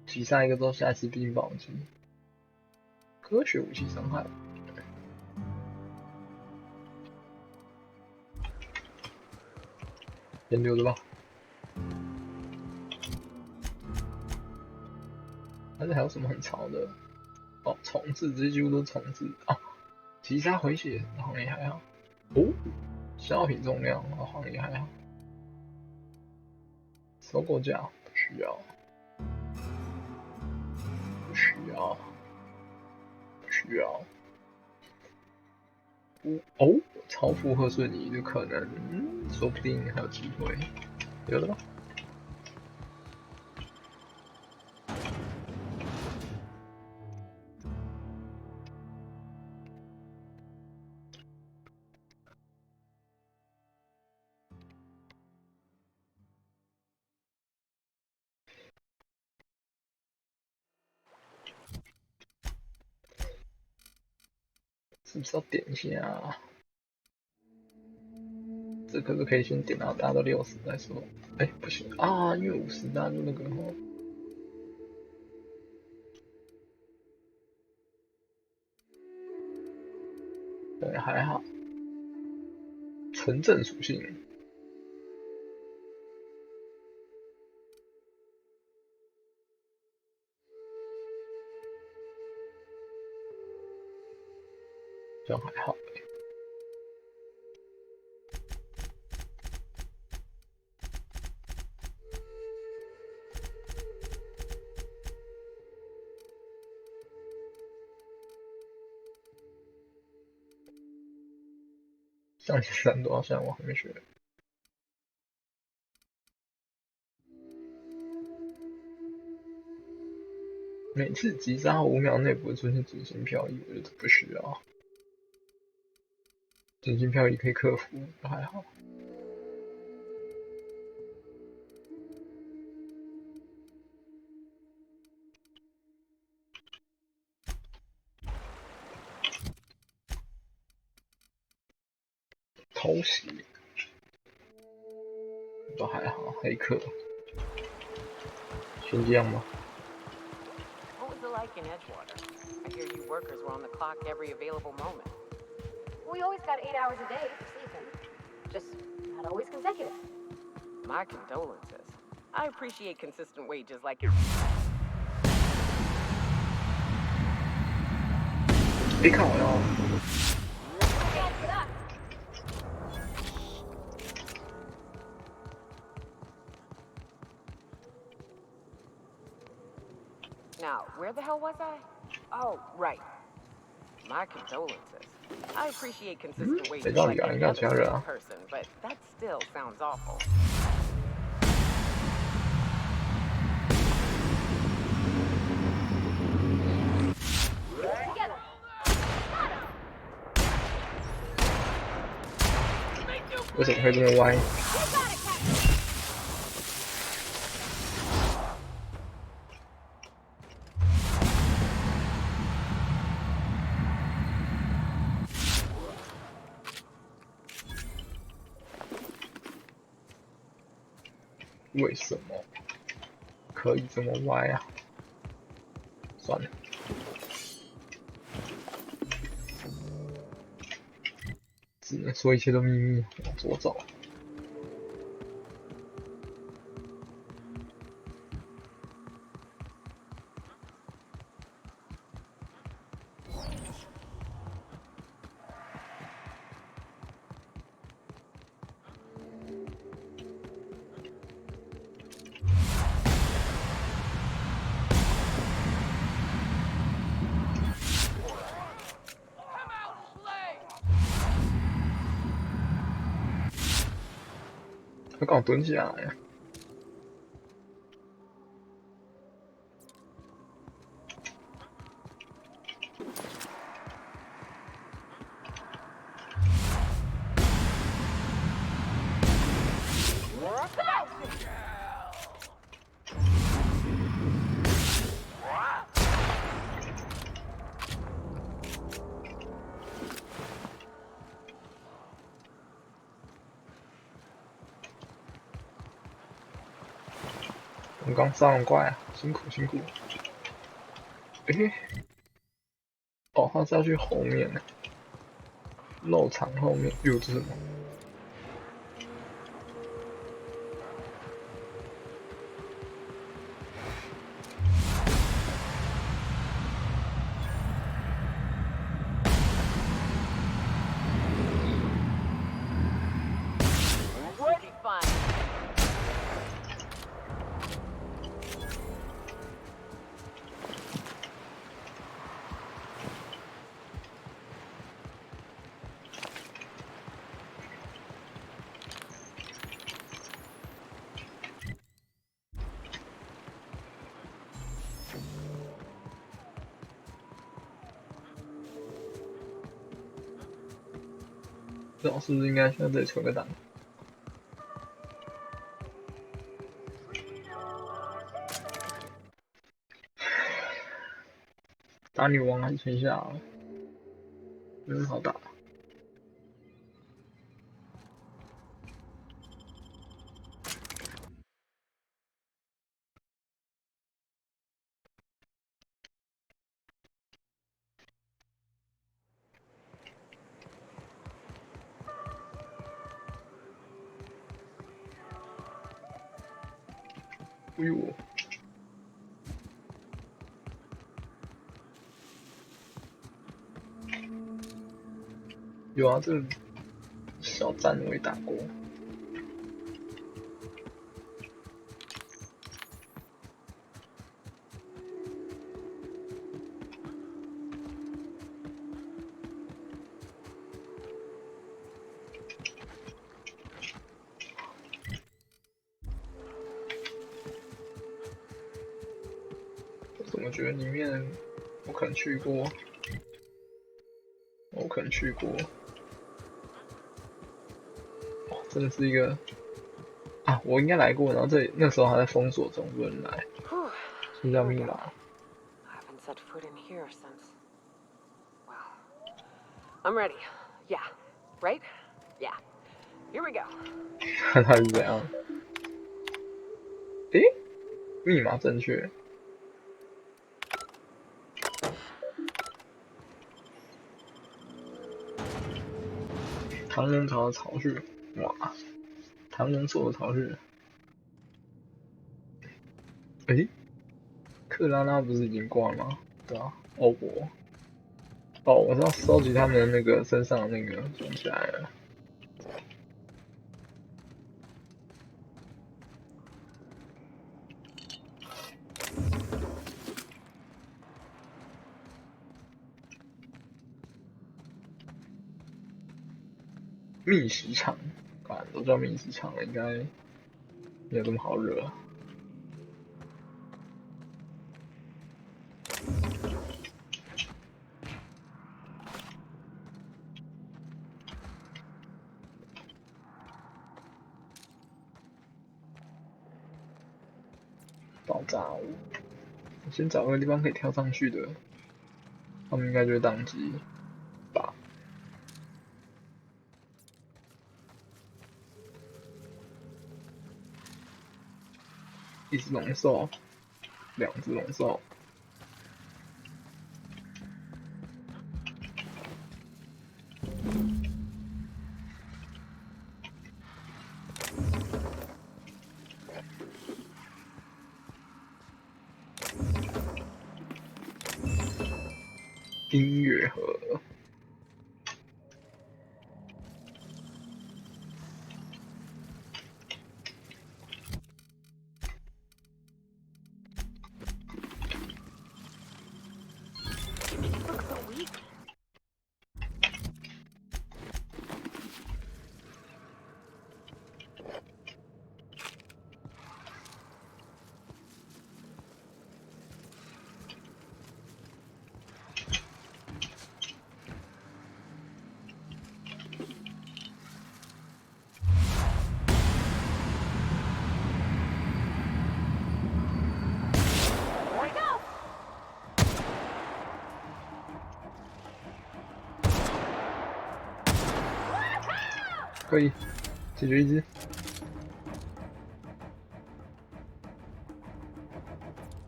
击杀一个之后，下一次冰雹击。科学武器伤害。先留着吧。但是还有什么很潮的？哦，重置，这些几乎都是重置啊。击杀回血，好像也还好。哦，消耗品重量，好像也还好。收购价不需要。不需要。不需要。哦，超负荷瞬移的可能，说不定还有机会。有的吧？是不是要点一下啊？这可是可以先点到达到60再说。哎，不行啊，因为50大就那个哦。对，还好。纯正属性。这样还好。象棋3多少现在我还没学。每次击杀5秒内不会出现准星漂移，我觉得不需要。准星漂移可以克服，还好。偷袭都还好，黑客。先这样吧。What was it like in Edgewater? I hear you workers were on the clock every available moment. We always got 8 hours a day for sleeping. Just not always consecutive. My condolences. I appreciate consistent wages like your. 别看我哟。Now, where the hell was I? Oh, right. My condolences. I appreciate consistent wages like any other person, but that still sounds awful. 为什么会这么歪？为什么可以这么歪啊？算了。只能说一切都秘密，往左走。他刚好蹲下来呀。我们刚杀完怪啊，辛苦辛苦。诶，哦，他是要去后面呢，肉场后面。哟，这是什么？不知道是不是应该在这里存个档？打女王还是存下啊？没什么好打。哎呦！有啊，这个小站我也打过。我怎么觉得里面我可能去过，我可能去过。哦，真的是一个啊，我应该来过，然后这那时候还在封锁中，不能来。新叫密码。Haven't set foot in here since. Well, I'm ready. Yeah. Right? Yeah. Here we go. 看他是怎样？诶，密码正确。唐人朝的巢穴，哇！唐人做的巢穴。诶，克拉拉不是已经挂了吗？对啊，欧博。哦，我知道收集他们的那个身上的那个，想起来了。觅食场，都叫觅食场了，应该没有这么好惹。爆炸物，我先找个地方可以跳上去的，他们应该就会宕机吧。一只龙兽，两只龙兽。音乐盒。可以解决一只。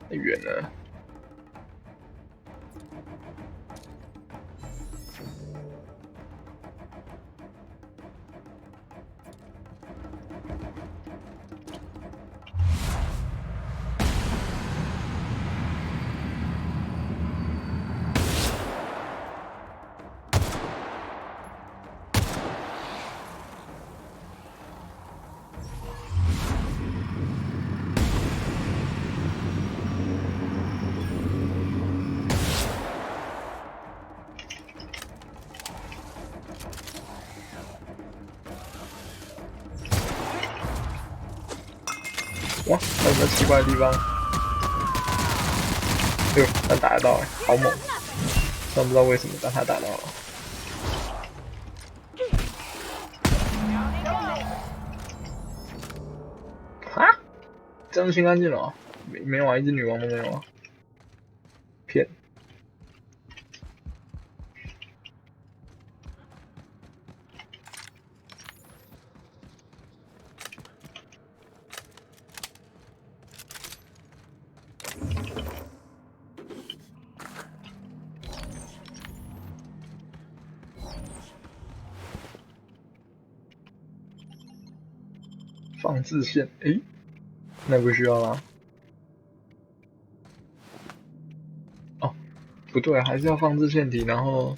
太远了。哇，还有没有奇怪的地方？哎呦，他打得到哎，好猛！虽然不知道为什么，但他打到了。哈？这样清干净了哦？没有啊，一只女王都没有啊。骗。放置线，诶，那不需要啦。哦，不对，还是要放置线体，然后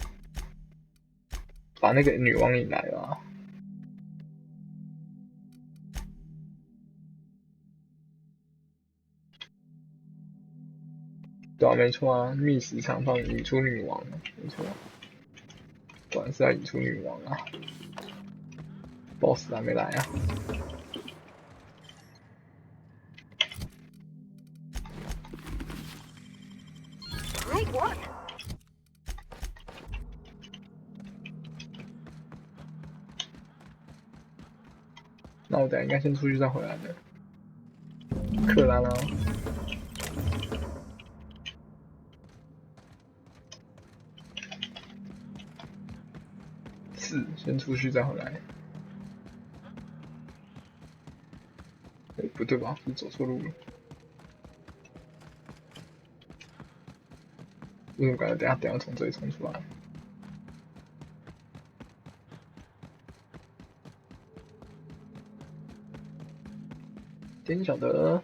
把那个女王引来啦。对啊，没错啊，觅食长放引出女王，没错。果然是要引出女王啊 ！BOSS 还没来啊！那我等下应该先出去再回来的。克兰啊！是，先出去再回来。哎，不对吧？是走错路了。为什么感觉等下从这里冲出来？天晓得。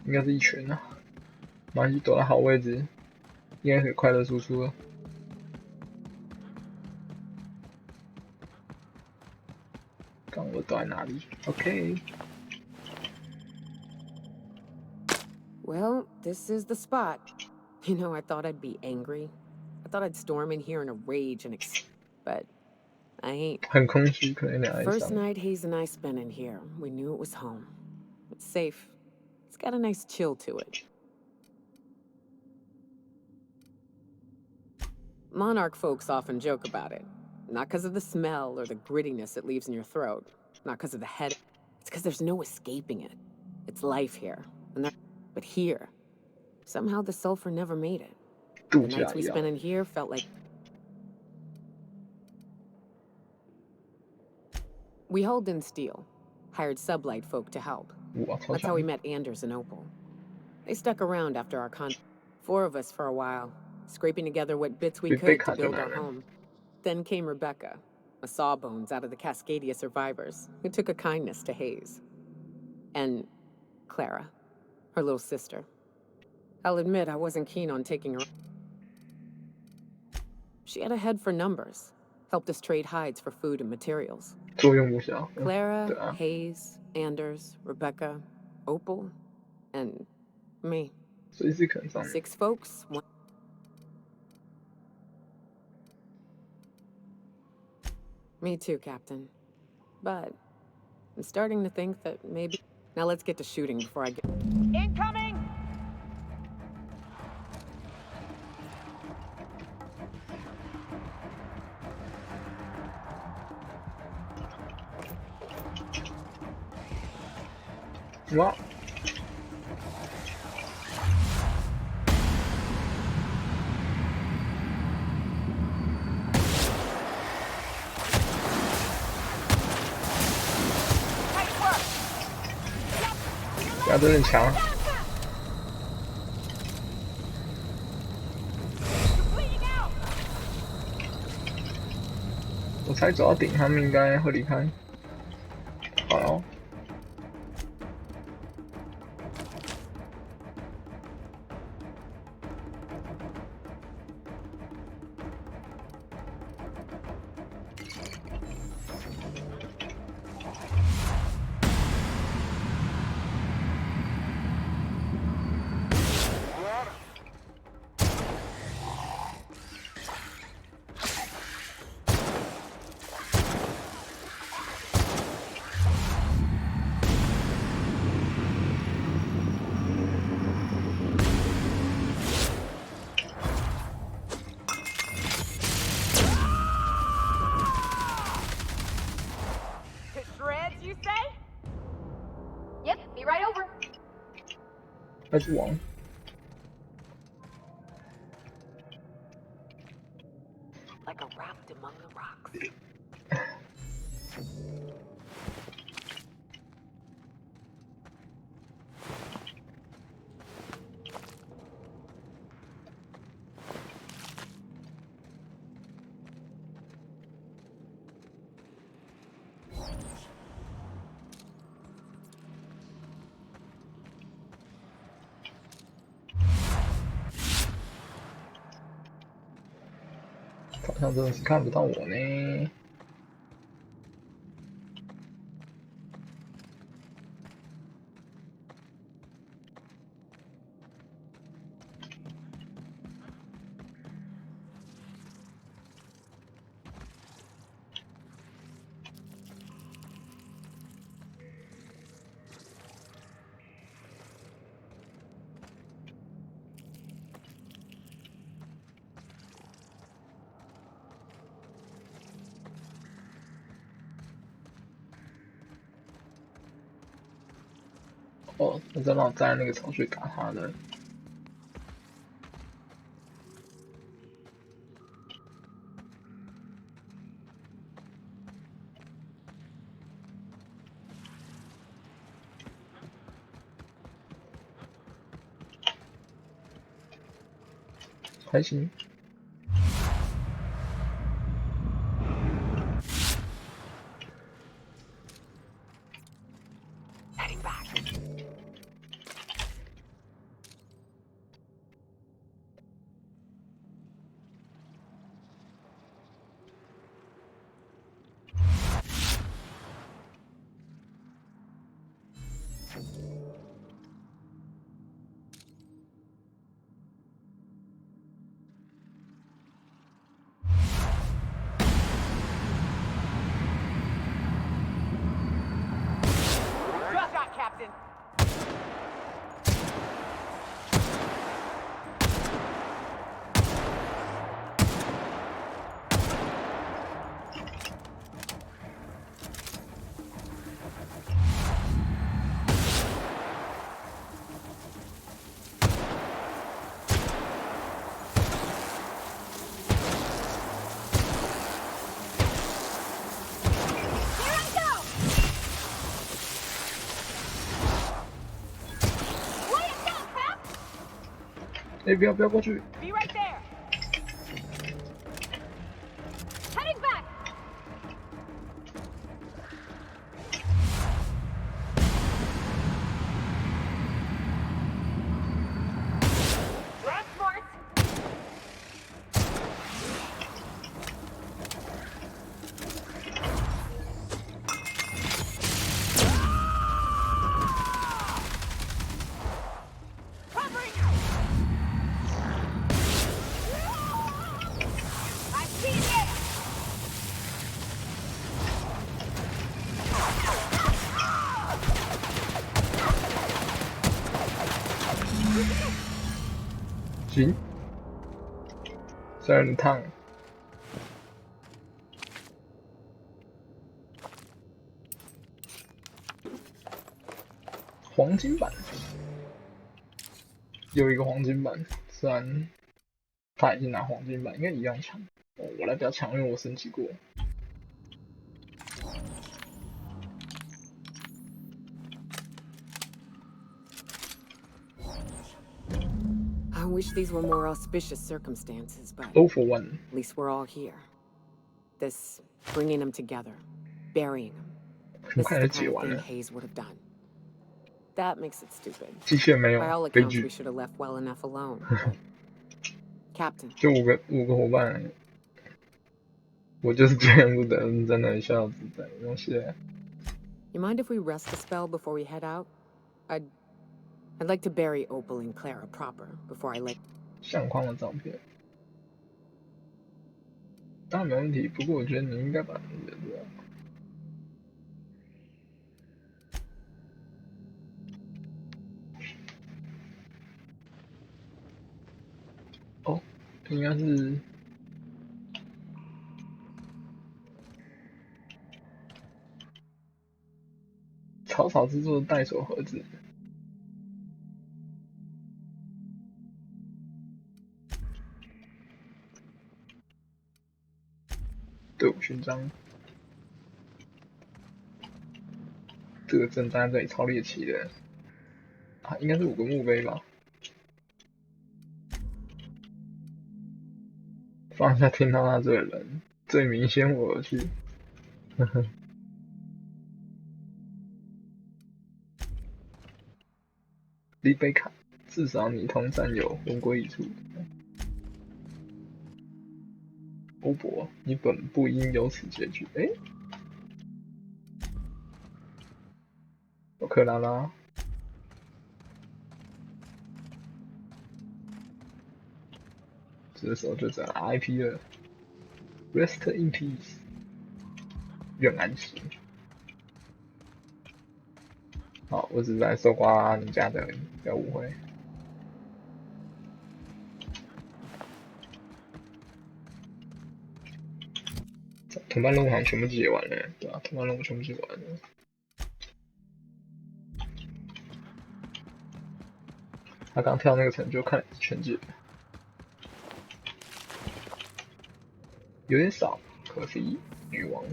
应该是一拳啊，马上躲到好位置，应该可以快乐输出了。刚我躲在哪里 ？OK。Well, this is the spot. You know, I thought I'd be angry. I thought I'd storm in here in a rage and but I ain't. 很空虚，可能两人 First night Hayes and I spent in here, we knew it was home. It's safe. It's got a nice chill to it. Monarch folks often joke about it. Not because of the smell or the grittiness it leaves in your throat. Not because of the head. It's because there's no escaping it. It's life here. But here, somehow the sulfur never made it. The nights we spent in here felt like... We hauled in steel, hired sublight folk to help. That's how we met Anders and Opal. They stuck around after our 4 of us for a while, scraping together what bits we could to build our home. Then came Rebecca, a sawbones out of the Cascadia survivors, who took a kindness to Hayes. And Clara, her little sister. I'll admit I wasn't keen on taking her. She had a head for numbers, helped us trade hides for food and materials. Clara, Hayes, Anders, Rebecca, Opal, and me. 6 folks, 1... Me too, Captain. But I'm starting to think that maybe... Now let's get to shooting before I get... Incoming! What? Ja, 真的强。我猜走到顶，他们应该会离开。好。That's one. Like a raft among the rocks. 好像真的是看不到我呢。哦，我知道我在那个程序打他的。还行。哎，不要过去！ Be right there. Heading back. Transport. 行，虽然很烫。黄金版，有一个黄金版，虽然他已经拿黄金版，应该一样强。哦，我来比较强，因为我升级过。I wish these were more auspicious circumstances, but All for one. at least we're all here. This bringing them together, burying them. This is the kind of thing Hayes would have done. That makes it stupid. By all accounts, we should have left well enough alone. Captain. 就五个伙伴，我就是见不得在那里笑死在东西。You mind if we rest a spell before we head out? I'd like to bury Opal and Clara proper before I let. 相框的照片，当然没问题。不过我觉得你应该把你的这样。哦，应该是草草制作的带手盒子。队伍勋章，这个阵站在这里超猎奇的啊，应该是5个墓碑吧。放下听到他这个人，罪名先我而去。呵呵。丽贝卡，至少你同战友魂归一处。欧博，你本不应有此结局。哎，有克拉拉。这时候就只能 RIP 了 ，Rest in peace， 愿安息。好，我只是来搜刮你家的，不要误会。同伴任务好像全部解完了，对吧？同伴任务全部解完了。他刚跳那个成就，看来是全解。有点少，可惜女王。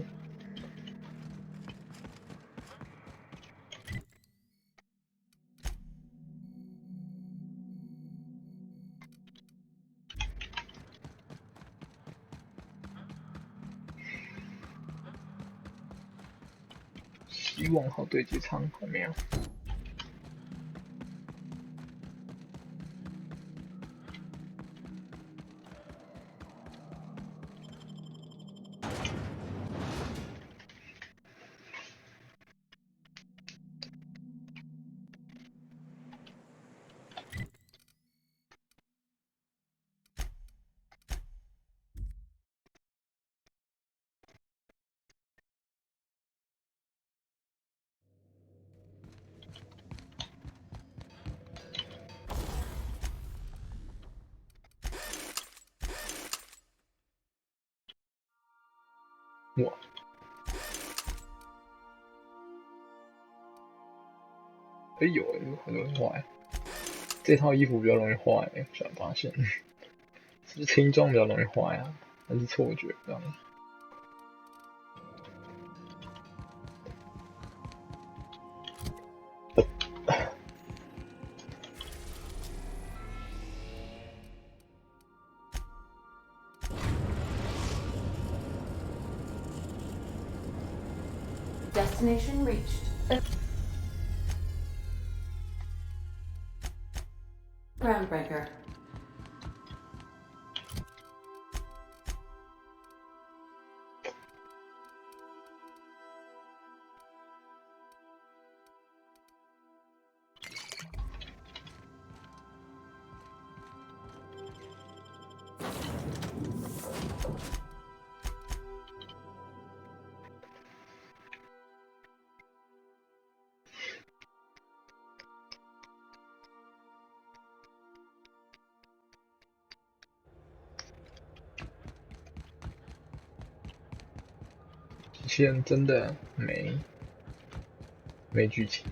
希望号对接舱还没有。哇！哎有很容易坏，这套衣服比较容易坏，突然发现，是不是轻装比较容易坏啊？还是错觉这样？ Destination reached. Groundbreaker.机器人真的没剧情。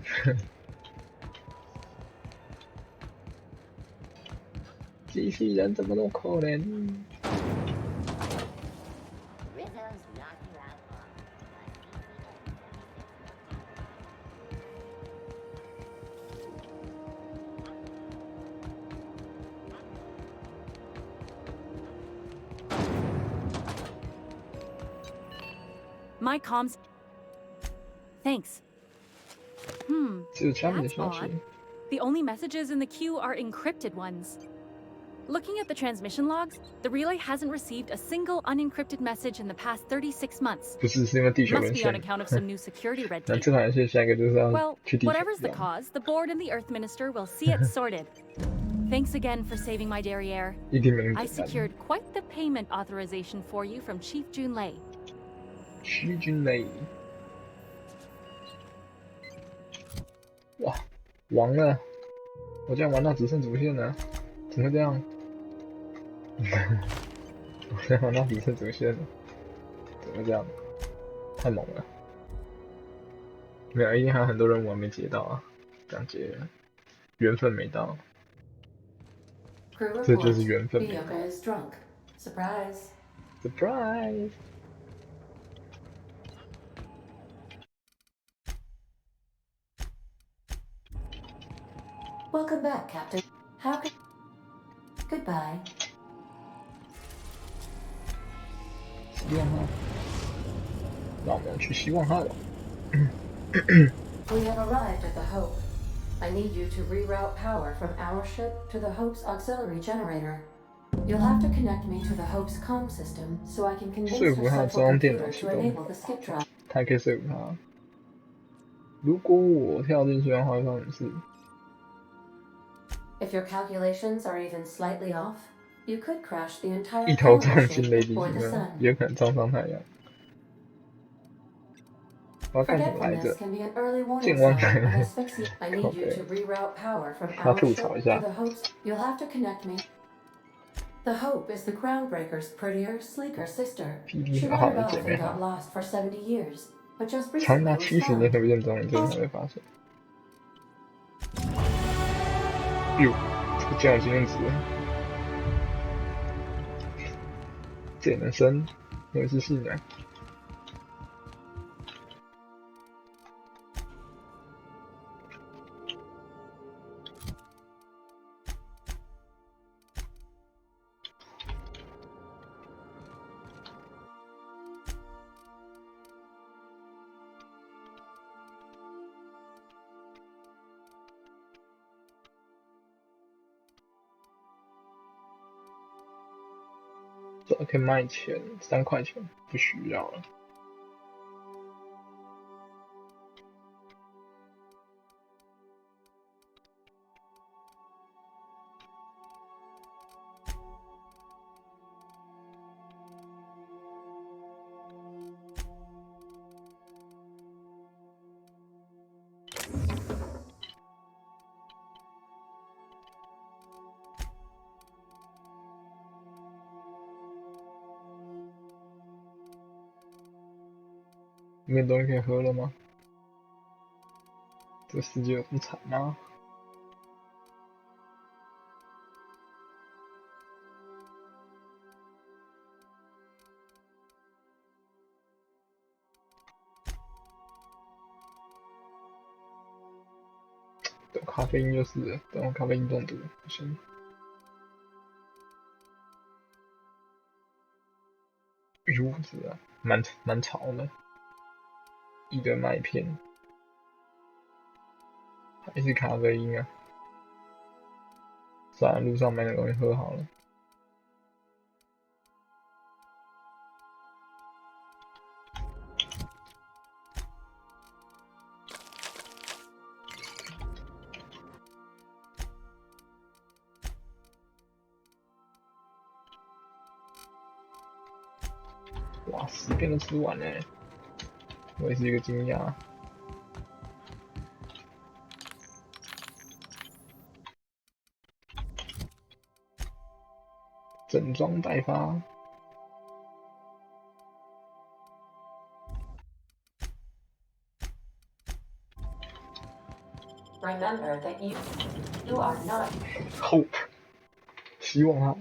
机器人怎么那么可怜？ My comms. Thanks. 只有家里的 That's 消息。 odd. The only messages in the queue are encrypted ones. Looking at the transmission logs, the relay hasn't received a single unencrypted message in the past 36 months. 不是，是因为地球 Must 连 be 线 on。account of some new security red 那 tape. 这款游戏下一个就是要 Well, 去地球。 whatever's the cause, the board and the Earth Minister will see it sorted. Thanks again for saving my derriere. 一定没那么 I 简单。 secured quite the payment authorization for you from Chief Junlei. 虚君雷。哇，完了！我竟然玩到只剩主线了，怎么会这样？我竟然玩到只剩主线了，怎么会这样？太猛了！没有，一定还有很多任务还没接到啊，感觉缘分没到。 这就是缘分没到。 Bioka is drunk. Surprise. Surprise! Welcome back, Captain. How can... Goodbye. 希望号，让我们去希望号吧。 We have arrived at the Hope. I need you to reroute power from our ship to the Hope's auxiliary generator. You'll have to connect me to the Hope's comm system so I can convince 说 her 服他 central 中央电脑 computer 启 to 动， enable the skip drive. 他还可以说服他。如果我跳进去的话，会发生什么事？ If your calculations are even slightly off, you could crash the entire 一头 colony 撞进 ship 雷迪 or 里 the 面， sun. 也可能撞上太阳。我要干什么来 Forgetfulness 着？ can be an early warning 健忘 sign 来 of 了。 asphyxia. I need you to reroute power from 要 our 吐 ship 槽一 to 下。 the Hope's. You'll have to connect me. The Hope is the Groundbreaker's prettier, sleeker sister. She PD 好 wandered 的 off 姐妹 and 号 got， lost for 70 years, but just 长 recently 达 was 70年 found. 的不见踪影，最近才会发现。哟，这个竟然有经验值，这也能升，我也是信的。这可以卖钱，3块钱，不需要了。没有东西可以喝了吗？这个世界有这么惨吗？等咖啡因就是了，等我咖啡因中毒不行。哟，是啊，蛮吵的。一堆麦片，还是咖啡因啊？算了，路上买点东西喝好了。哇，10片都吃完嘞！我也是一个惊讶。整装待发。Remember that you are not. Hope， 希望啊。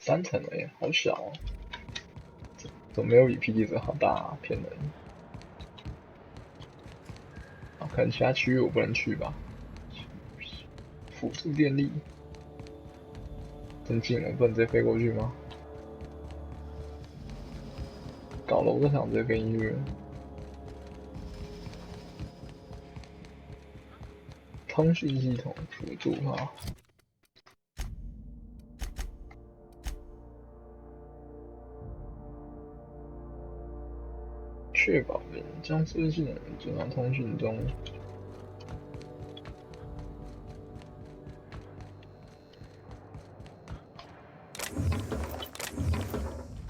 3层而已，好小哦。怎么没有比 P 子好大啊？骗人！啊，可能其他区域我不能去吧。辅助电力，真近，我不能直接飞过去吗？搞了我都想直接飞进去。通讯系统辅助哈。确保人将设置系统转到通讯中。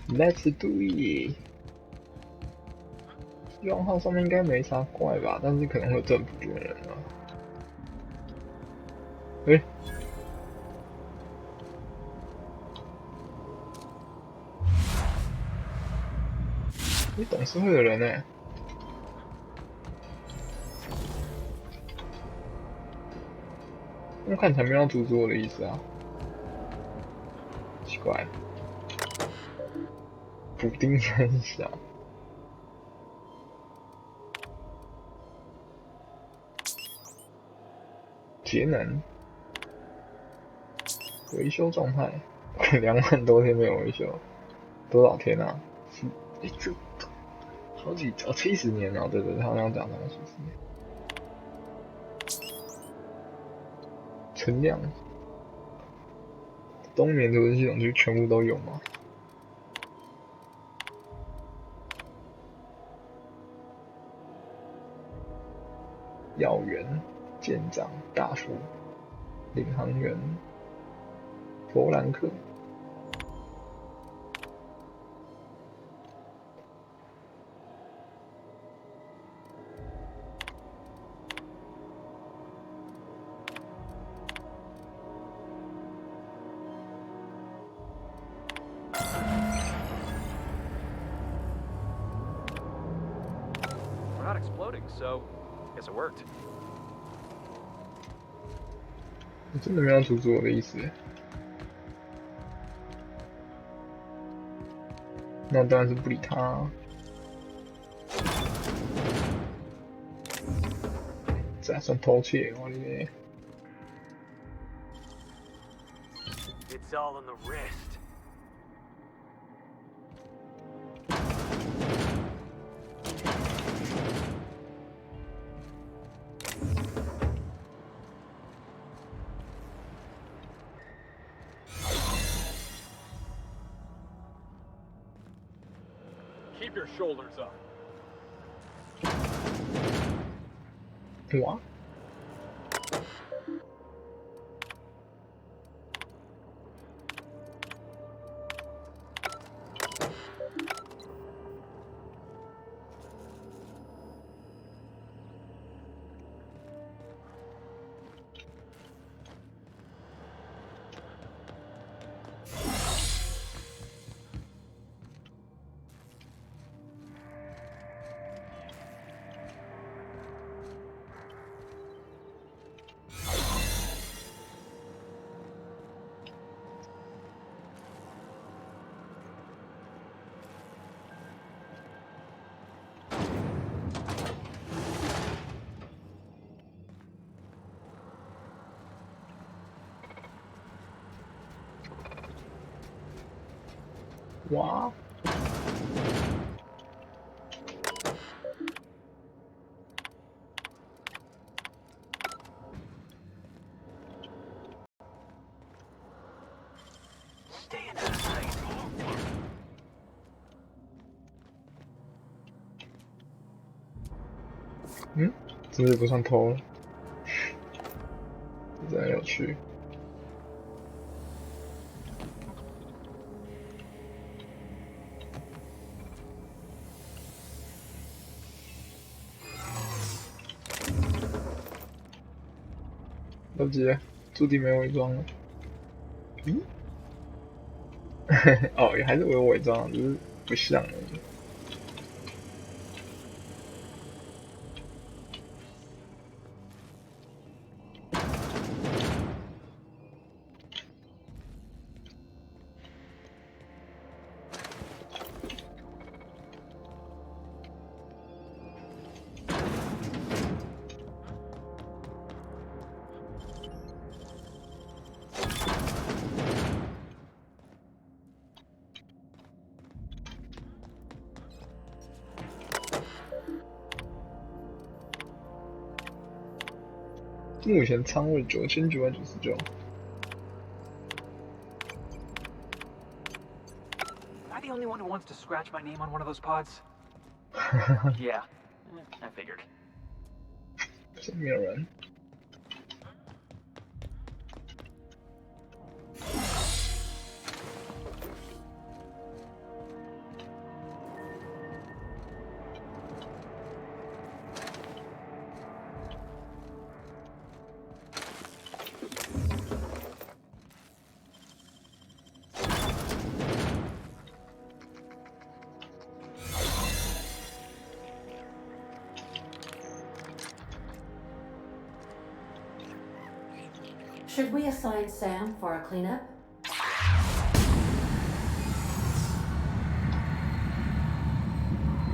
Let's do it！ 希望号上面应该没啥怪吧，但是可能会有政府军人啊。欸，你董事会的人欸，我看起来没有要阻止我的意思啊，奇怪。补丁很小。节能维修状态，2万多天没有维修，多少天啊？这好几70年了，对，他好像讲到70年。存量，冬眠图系统就全部都有吗？要员、舰长、大副、领航员、弗兰克。We're not exploding, so I guess it worked. 我真的没有阻止我的意思。那当然是不理他啊。这还算偷窃？我的嘞！ It's all in the wrist. Keep your shoulders up. 哇！哇！嗯，这是不算偷了，这真有趣。了解，注定没伪装了。咦？哦，也还是有伪装，只是不像而已。目前仓位9999。Am I the only one who wants to scratch my name on one of those pods? Yeah, I figured. 这没有人。Should we assign Sam for a cleanup?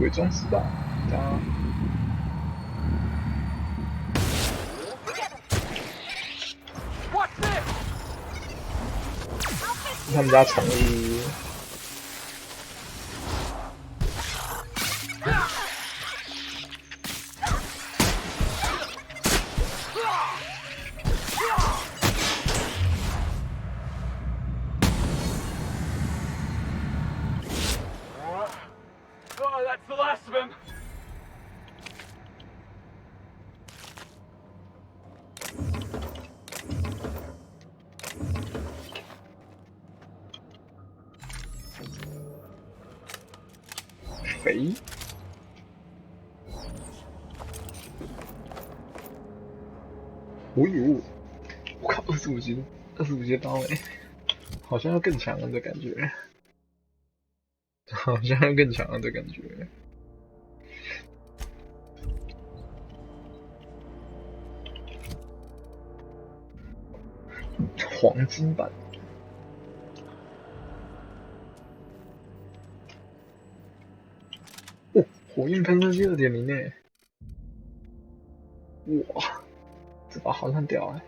伪装失败，他他们家宠物。Oh, that's the last of him. 肥。哦呦！我靠，25阶刀哎，好像要更强了的感觉，好像要更强了的感觉。黄金版。哦，火焰喷射器2.0诶！哇，这把好像屌哎！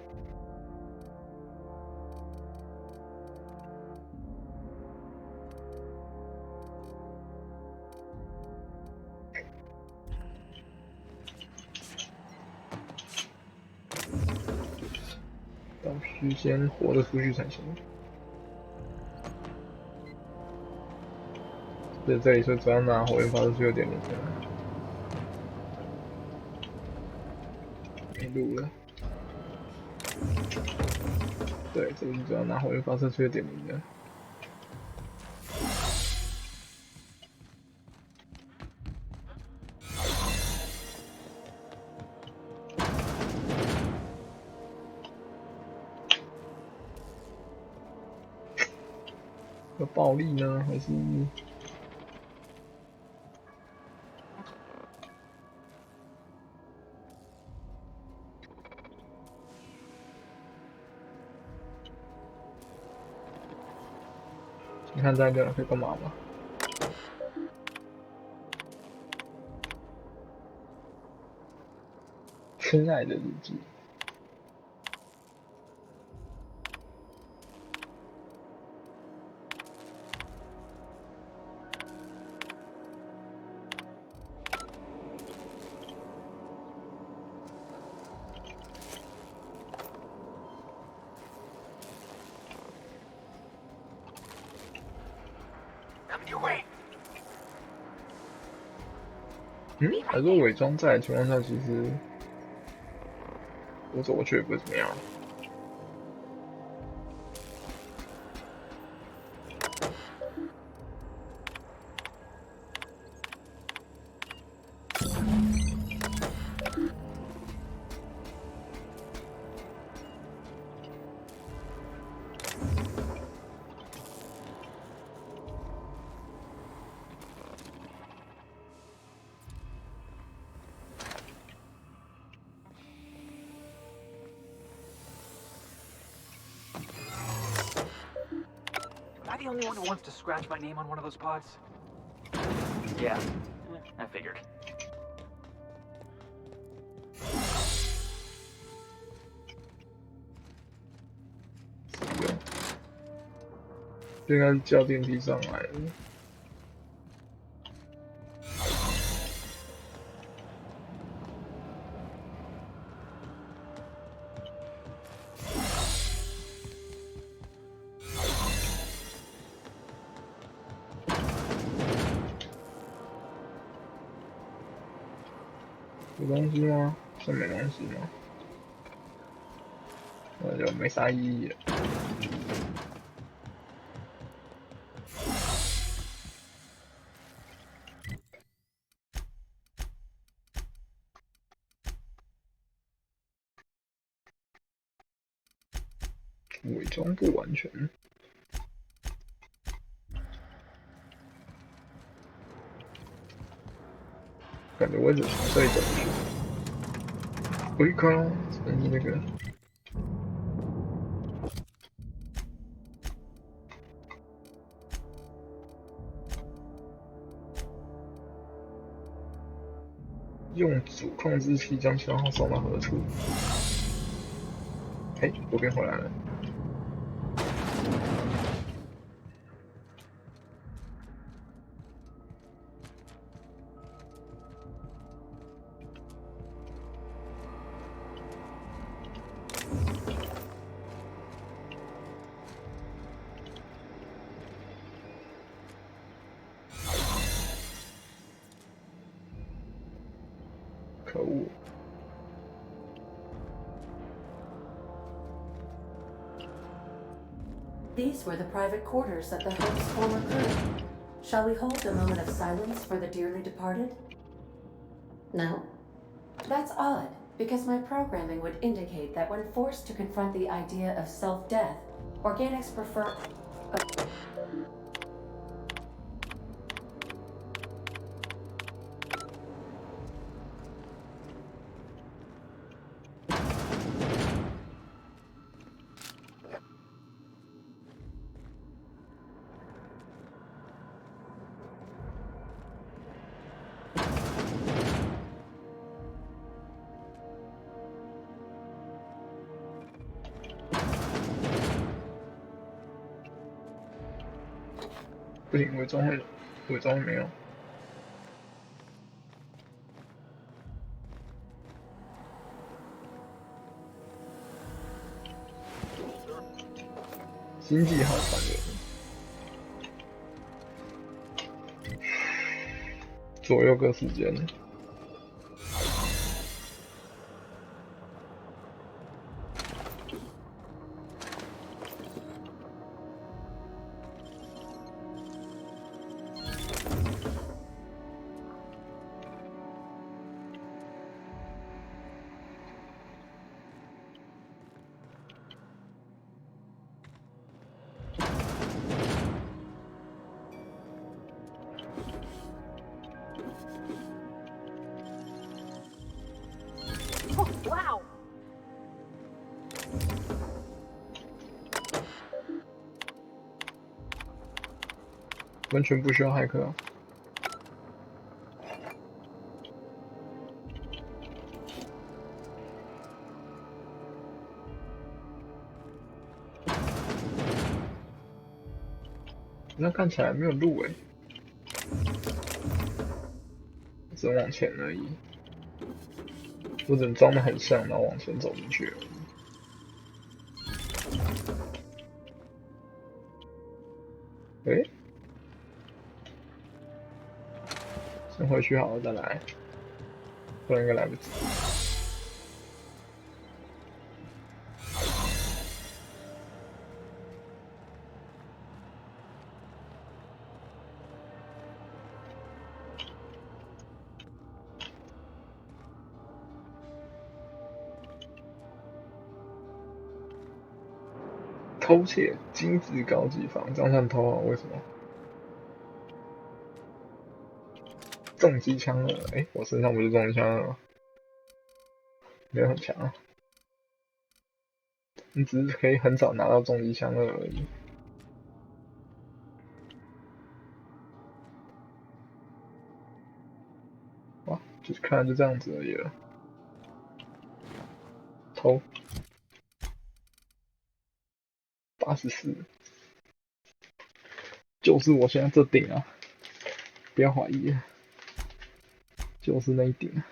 必须先活得出去才行。对，这里是只要拿火焰发射器2.0的，没路了。对，这里是只要拿火焰发射器2.0的。要暴力呢，还是？你看这样可以干嘛吗？亲爱的日记。还说伪装在的情况下，其实我走过去也不会怎么样。Am I the only one who wants to scratch my name on one of those pods? Yeah, I figured. 这应该是叫电梯上来的。有东西吗？是没东西吗？那就没啥意义了。伪装不完全，感觉位置从这里走过去。我一看，你那个。用主控制器将消耗送到何处？哎，右边回来了。可恶！ These were the private quarters of the Hope's former crew. Shall we hold a moment of silence for the dearly departed? No? That's odd, because my programming would indicate that when forced to confront the idea of self-death, organics prefer...不行，伪装没有。星际号船员，左右各时间。Wow! 完全不需要骇客啊。那看起来没有路欸，只能往前而已。我只能装得很像，然后往前走进去而已。诶，先回去好了再来，不然应该来不及。偷窃精致高级房，这样算偷啊？为什么？重机枪了，哎，我身上不是重机枪了吗？没有很强啊，你只是可以很早拿到重机枪了而已。哇，就是看就这样子而已了。偷84，就是我现在这顶啊，不要怀疑，就是那一顶啊。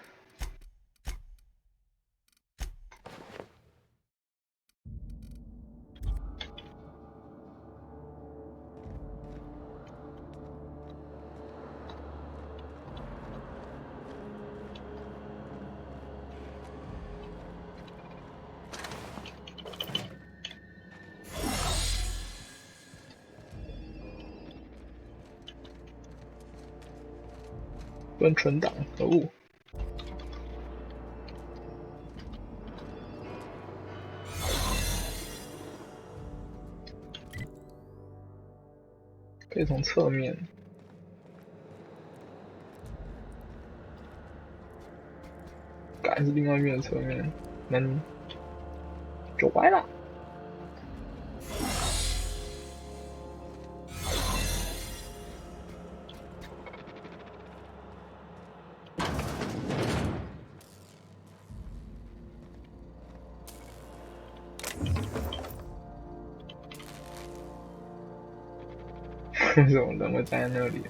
跟存档，可恶！可以从侧面，还是另外一面的侧面，能走歪了。为什么人会站在那里？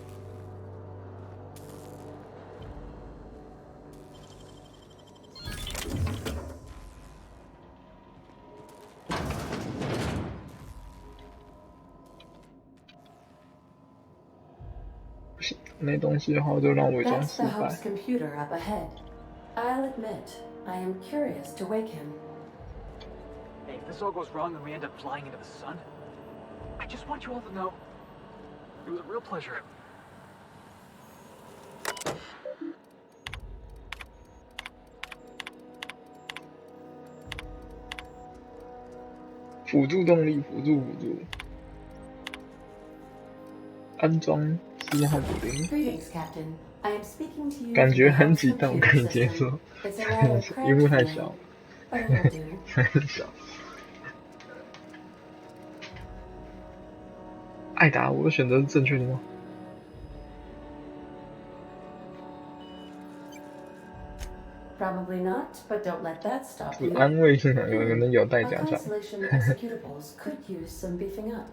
不行，没东西的话就让伪装失败。 That's the Hope's computer up ahead. I'll admit, I am curious to wake him. Hey, if this all goes wrong and we end up flying into the sun, I just want you all to know it was a real pleasure. 辅助动力，辅助，安装4号补丁。 Greetings, Captain. I am speaking to you. 感觉很挤，但我可以接受。荧幕太小，太小。艾达，我的选择是正确的吗？ Probably not, but don't let that stop you. 安慰性的，有可能有待加强。Constellation executables could use some beefing up.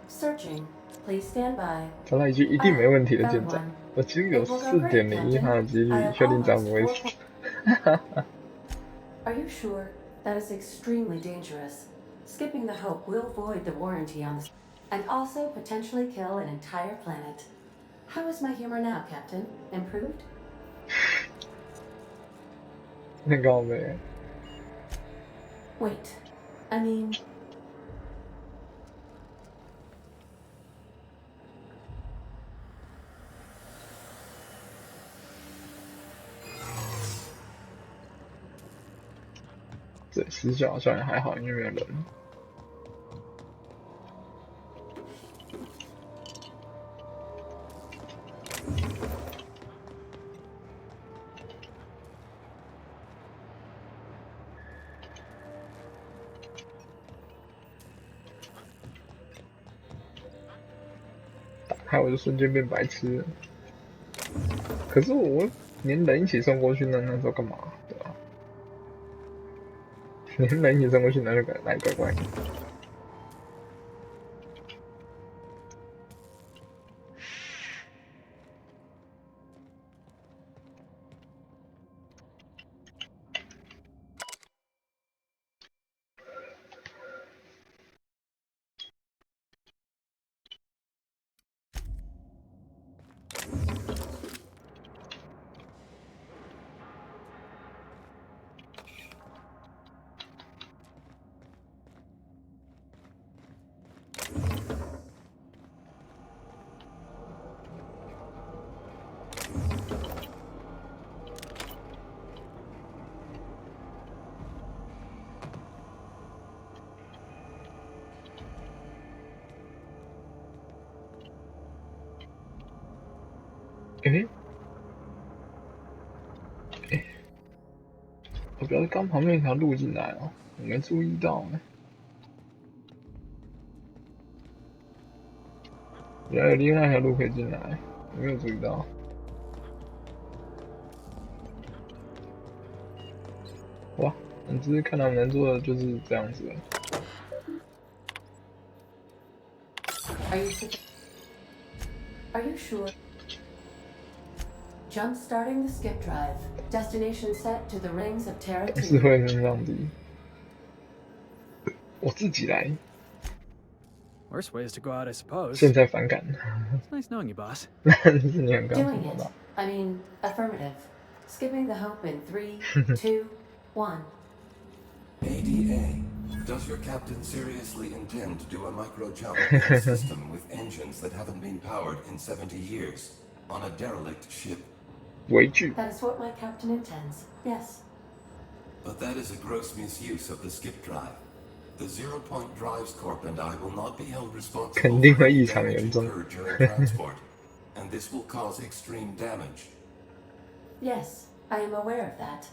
Searching. Please stand by. 找到一句一定没问题的舰长，我几乎有4.01%的几率确定咱不会死。Are you sure? That is extremely dangerous. Skipping the Hope will void the warranty on this, and also potentially kill an entire planet. How is my humor now, Captain? Improved? 那个没。 Wait, I mean... 对，死角好像也还好，因为没有人。打开我就瞬间变白痴了。可是我连人一起送过去，那时候干嘛？对吧？连人一起送过去，那就怪怪的。我表示刚旁边一条路进来哦，我没注意到呢。原来有另外一条路可以进来，我没有注意到。哇，总之看他们能做的就是这样子了。Are you sure? Jump starting the skip drive. Destination set to the rings of Terra 2. 是会能让你，我自己来。Worst ways to go out, I suppose. 现在反感。It's nice knowing you, boss. 但是你很刚 Doing 说 it. 到。I mean, affirmative. Skipping the hope in 3, 2, 1. ADA. Does your captain seriously intend to do a micro jump in a system with engines that haven't been powered in 70 years on a derelict ship? 微距。 That is what my captain intends. Yes. But that is a gross misuse of the skip drive. The Zero Point Drives Corp and I will not be held responsible for any damage incurred during transport, and this will cause extreme damage. Yes, I am aware of that.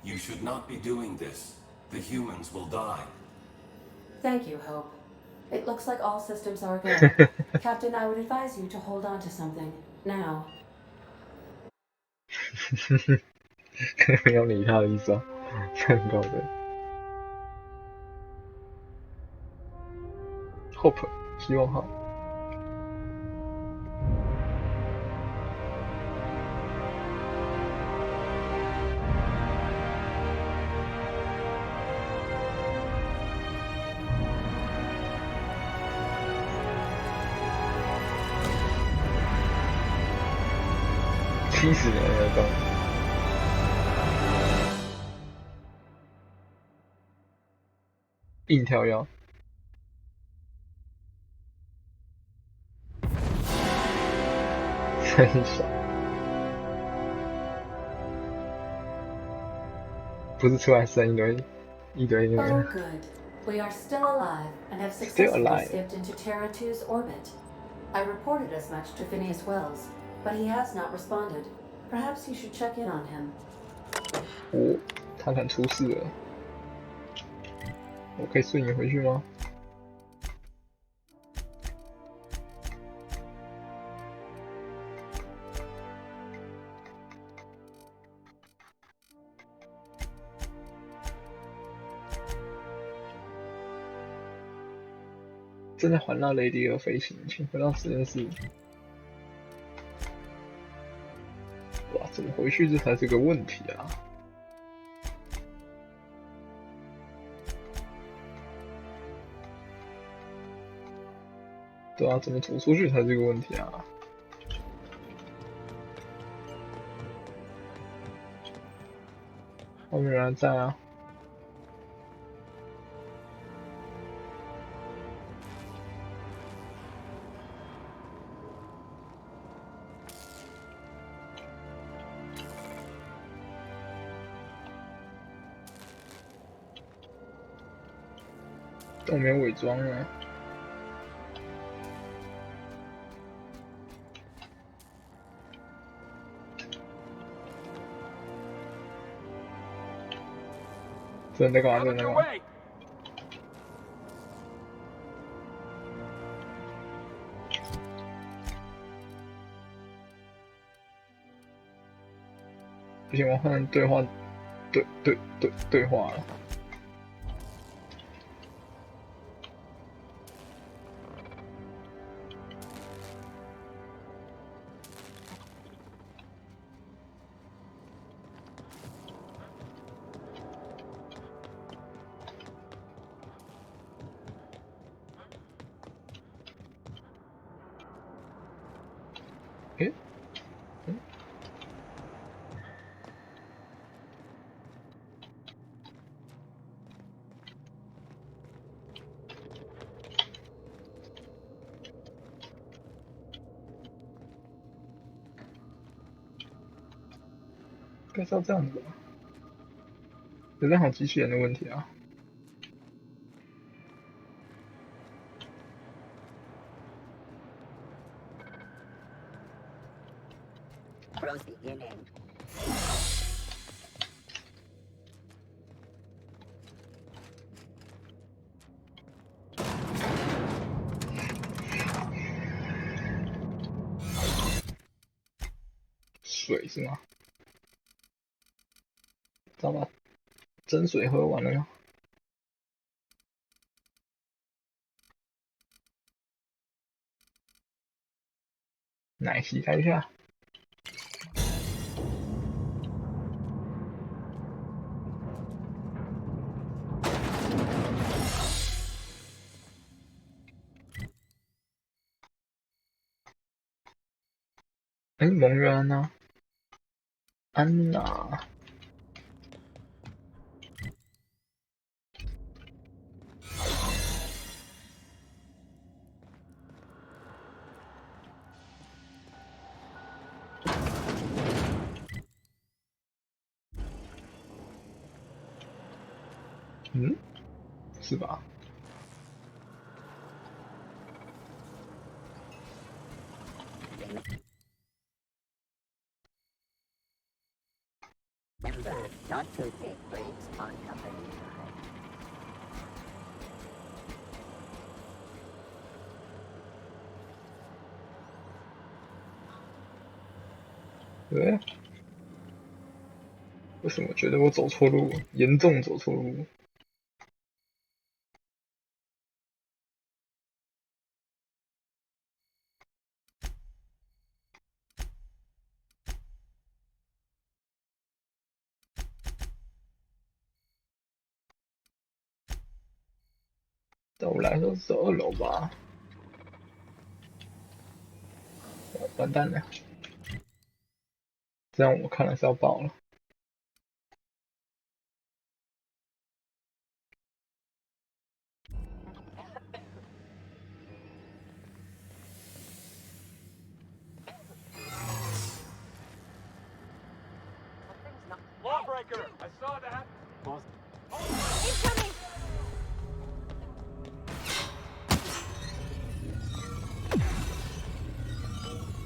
You should not be doing this. The humans will die. Thank you, Hope. It looks like all systems are go. Captain, I would advise you to hold on to something. Now. 没有理他的意思啊，很高的。Hope， 希望号。70年的动。硬跳跃。真爽。不是出来生一堆那个。Oh, good. We are still alive and have successfully skipped into Terra 2's orbit. I reported as much to Phineas Wells, but he has not responded. Perhaps you should check in on him. 哦，他敢出事了。我可以顺你回去吗？正在环绕雷迪尔飞行，请回到实验室。哇，怎么回去这才是个问题啊！对啊，怎么走出去才是个问题啊！后面人在啊。都没有伪装啊。这在干嘛？这在干嘛？不行，我换对话，对话了。诶？嗯？该是要这样子吧？有正好机器人的问题啊。水是吗？知道把真水喝完了吗？奶昔开一下。哎，蒙约安娜，安娜。嗯，是吧？Not to take breaks on company time. 对。为什么觉得我走错路？严重走错路。对我来说是2楼吧。完蛋了，这样我看来是要爆了。Lawbreaker! I saw that! Incoming!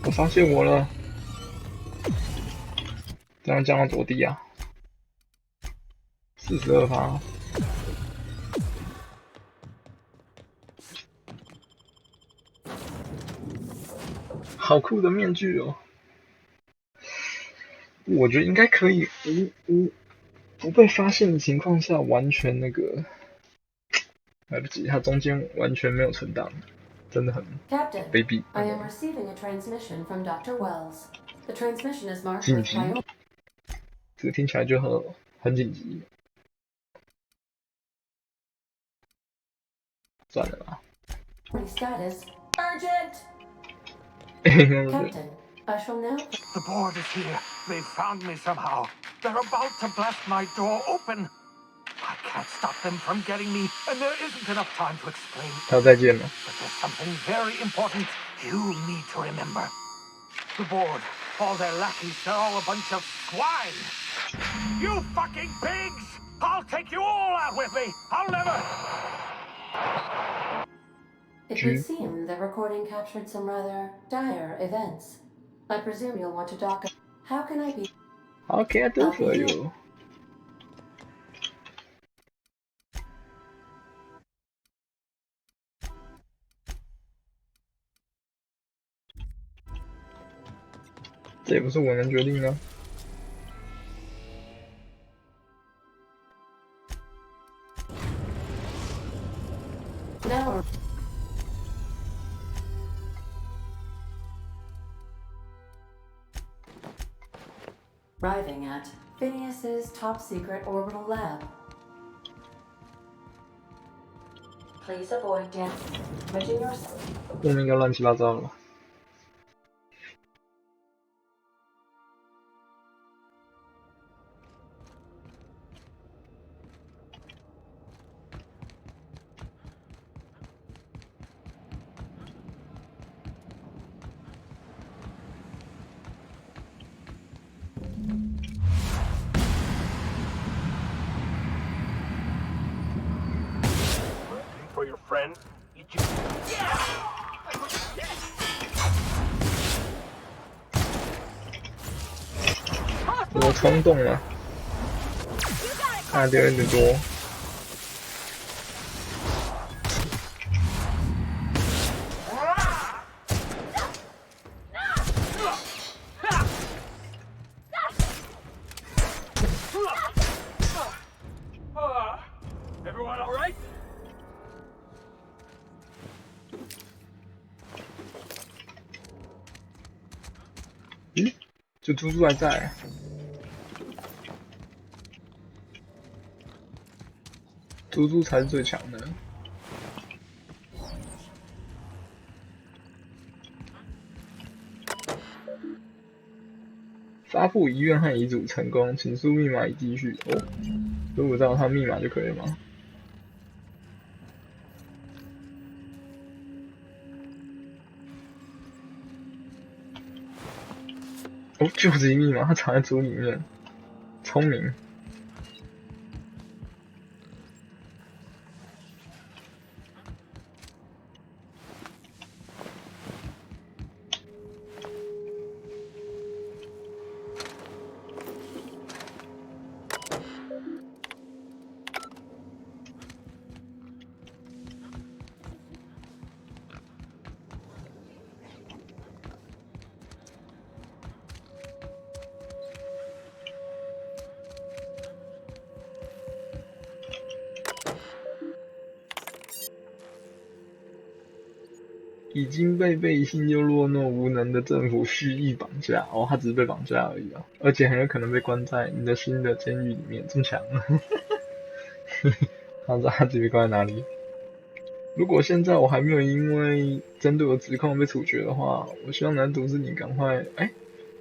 我发现我了，这样降到多低啊？42%。好酷的面具哦！我觉得应该可以不被发现的情况下，完全那个来不及，它中间完全没有存档，真的很卑鄙。I am receiving a transmission from Dr. Wells. The transmission is marked 紧 with 急， priority 这个听起来就很紧急。算了吧。status. Urgent! Captain, I shall now. The board is here. They've found me somehow. They're about to blast my door open. I can't stop them from getting me, and there isn't enough time to explain. 还有再见了。 But there's something very important you need to remember. The board, all their lackeys, they're all a bunch of swine. You fucking pigs! I'll take you all out with me. I'll never. It would seem the recording captured some rather dire events. I presume you'll want to dock. How can I be? How can I do for you? 这也不是我能决定的。Now. Arriving at Phineas's top secret orbital lab. Please avoid damaging yourself. 后面应该乱七八糟了。For your friend, you just. 我冲动了，看的有点多。就猪猪还在。猪猪才是最强的。发布遗愿和遗嘱成功，请输密码以继续。哦，如果知道他密码就可以了吗？哦，救急密码，它藏在猪里面，聪明。已经被背信又懦弱无能的政府蓄意绑架。哦，他只是被绑架而已啊，而且很有可能被关在你的新的监狱里面，这么强。他知道他自己被关在哪里。如果现在我还没有因为针对我指控被处决的话，我希望男主是你赶快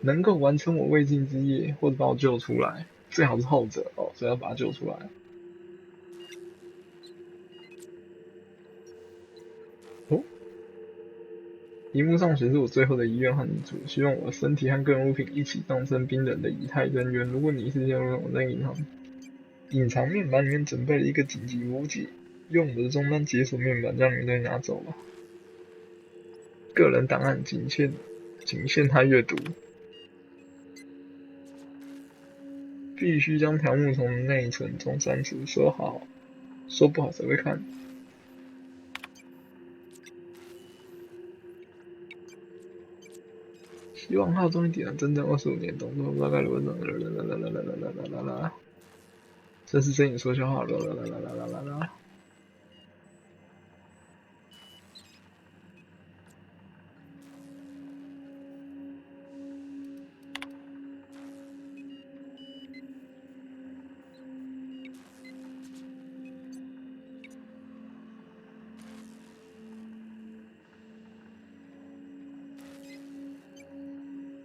能够完成我未尽之业，或者把我救出来，最好是后者哦，所以要把他救出来。哦，荧幕上显示我最后的遗愿和遗嘱，希望我的身体和个人物品一起当成冰冷的以太人员。如果你是这样，我在隐藏面板里面准备了一个紧急武器，用我的终端解锁面板将你们都拿走吧。个人档案仅限他阅读，必须将条目从内存中删除，说不好谁会看？希望号终于点了整整25年，动作大概如啦，这是真影说笑话啦。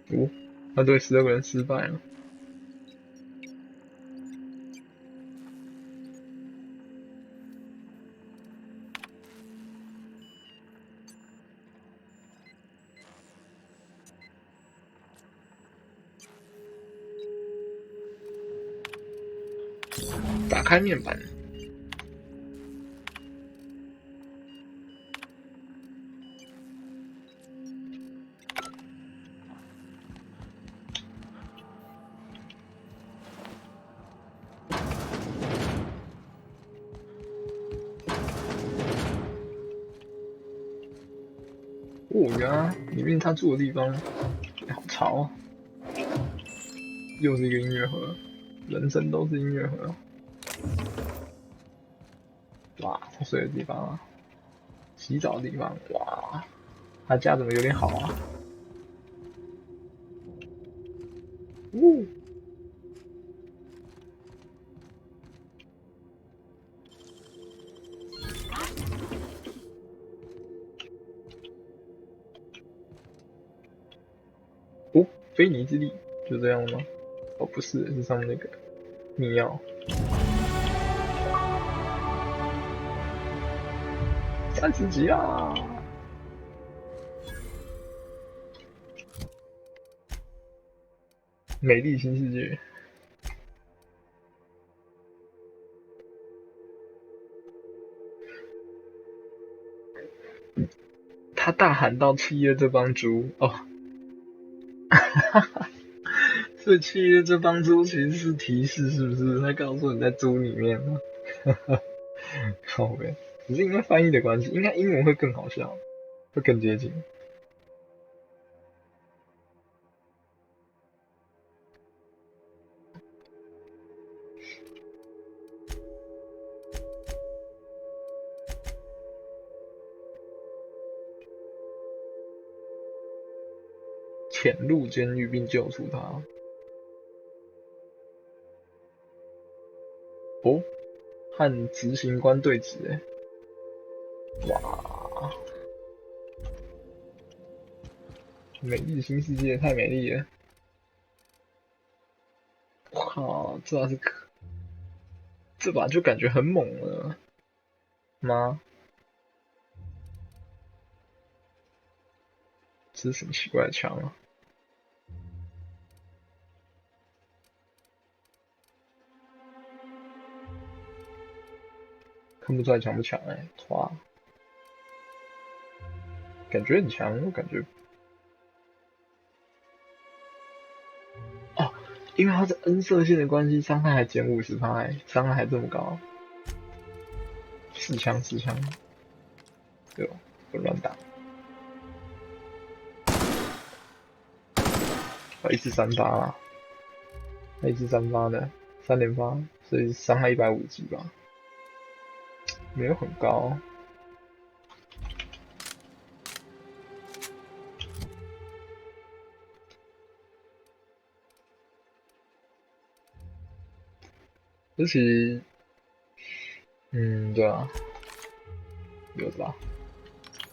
哦，他对12个人失败了。打开面板。哦，原来里面他住的地方，好潮啊！又是一个音乐盒，人生都是音乐盒。哇，他睡的地方啊，洗澡的地方，哇，他家怎么有点好啊？呜。哦，菲尼之力就这样吗？哦，不是，是上面那个密钥。30级啦！美丽新世界。他大喊到契约这帮猪哦，所以契约这帮猪其实是提示，是不是？他告诉你在猪里面吗？靠北，只是因为翻译的关系，应该英文会更好笑，会更接近。潜入监狱并救出他。哦，和执行官对峙哎，哇！美丽的新世界太美丽了！哇，这把就感觉很猛了吗？这是什么奇怪的枪啊？看不出来强不强哎，哇，感觉很强，我感觉。哦，因为它是 N 射线的关系，伤害还减50%，伤害还这么高。四枪，对吧？不乱打。一次3发啊，一次3发的3连发，所以伤害150级吧，没有很高。尤其，对啊，有的吧，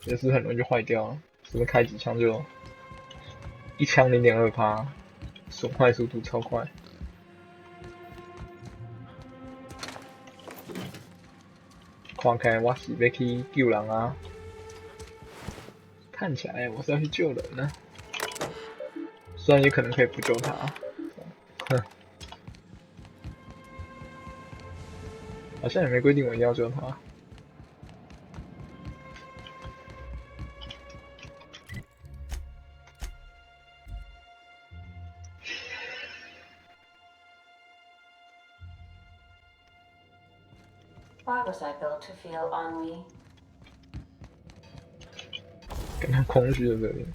也是很容易就坏掉了，随便开几枪就一枪0.2%，损坏速度超快。看起来我是要去救人啊！看起来我是要去救人呢，虽然也可能可以不救他，哼，好像也没规定我一定要救他。Why was I built to feel ennui? 感到空虚的这里。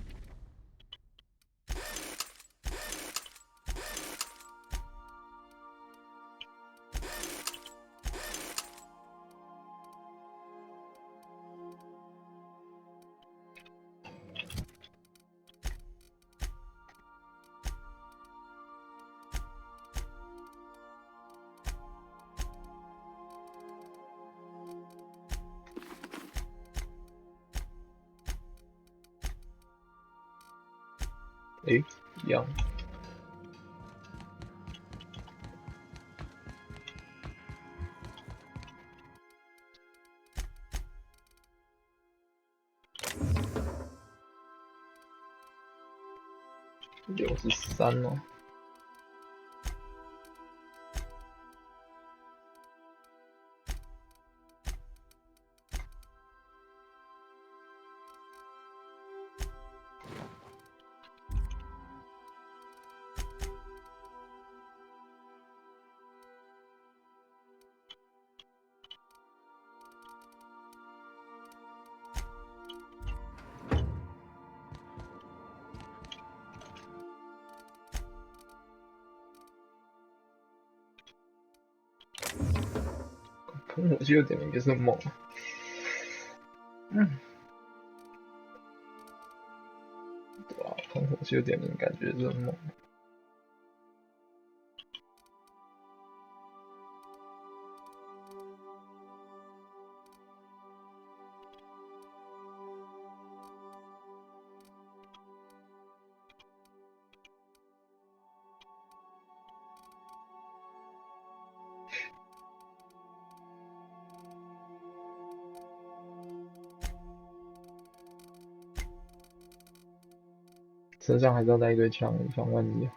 诶，一样。63哦。喷火器2.0也是很猛，对吧？喷火器2.0感觉是很猛。身上还是要带一堆枪，以防万一。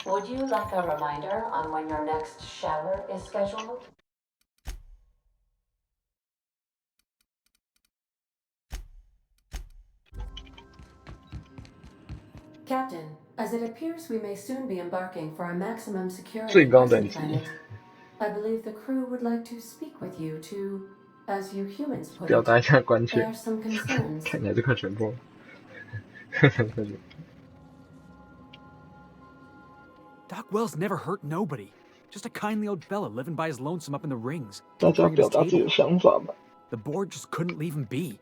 Would you like a reminder on when your next shower is scheduled? Captain, as it appears we may soon be embarking for a maximum security mission planet, I believe the crew would like to speak with you to, as you humans put it, 表达一下关切。air some concerns. 看起来就快全破。Doc Wells never hurt nobody. Just a kindly old fella living by his lonesome up in the rings. 大家表达自己的想法吧。The board just couldn't leave him be.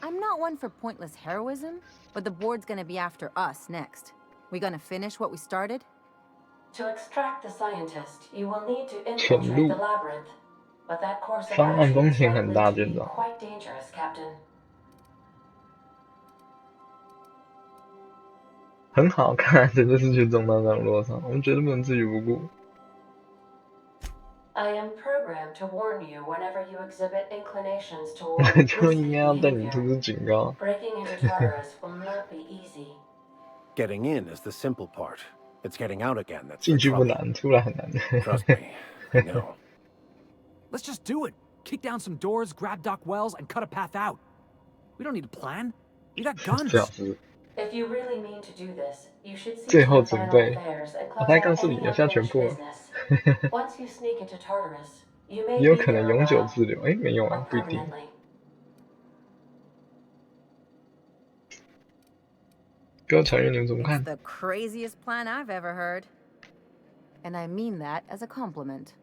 I'm not one for pointless heroism, but the board's gonna be after us next. We gonna finish what we started? To extract the scientist, you will need to infiltrate the labyrinth. But that course of action is likely to be quite dangerous, Captain. 很好看，这就是去中到网络上，我们绝对不能自取不顾。I am programmed to warn you whenever you exhibit inclinations toward 就应该要对你提出警告。Breaking into Tartarus will not be easy. Getting in is the simple part. It's getting out again that's 进去不难，出来很难。Trust me, I know. Let's just do it. Kick down some doors, grab Doc Wells, and cut a path out. We don't need a plan. We got guns. 最好是 If you really mean to do this, you should see 最后 to the 准 final 备。 affairs and 我 close 才告 out 诉你， any 有现在全 unfinished 破了。 business. Once you sneak into Tartarus, you may 也有 be 可能 there 永久 now, 滞留，哎，没用啊， but 不一定。 permanently. 各位成员，你们怎么看？ The craziest plan I've ever heard. And I mean that as a compliment.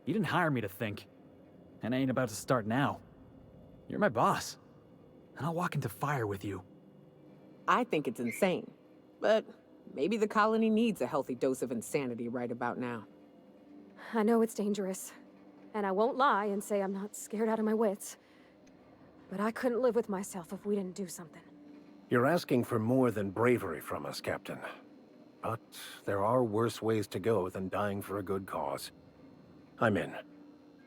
You didn't hire me to think. And I ain't about to start now. You're my boss. And I'll walk into fire with you. I think it's insane. But maybe the colony needs a healthy dose of insanity right about now. I know it's dangerous. And I won't lie and say I'm not scared out of my wits. But I couldn't live with myself if we didn't do something. You're asking for more than bravery from us, Captain. But there are worse ways to go than dying for a good cause. I'm in.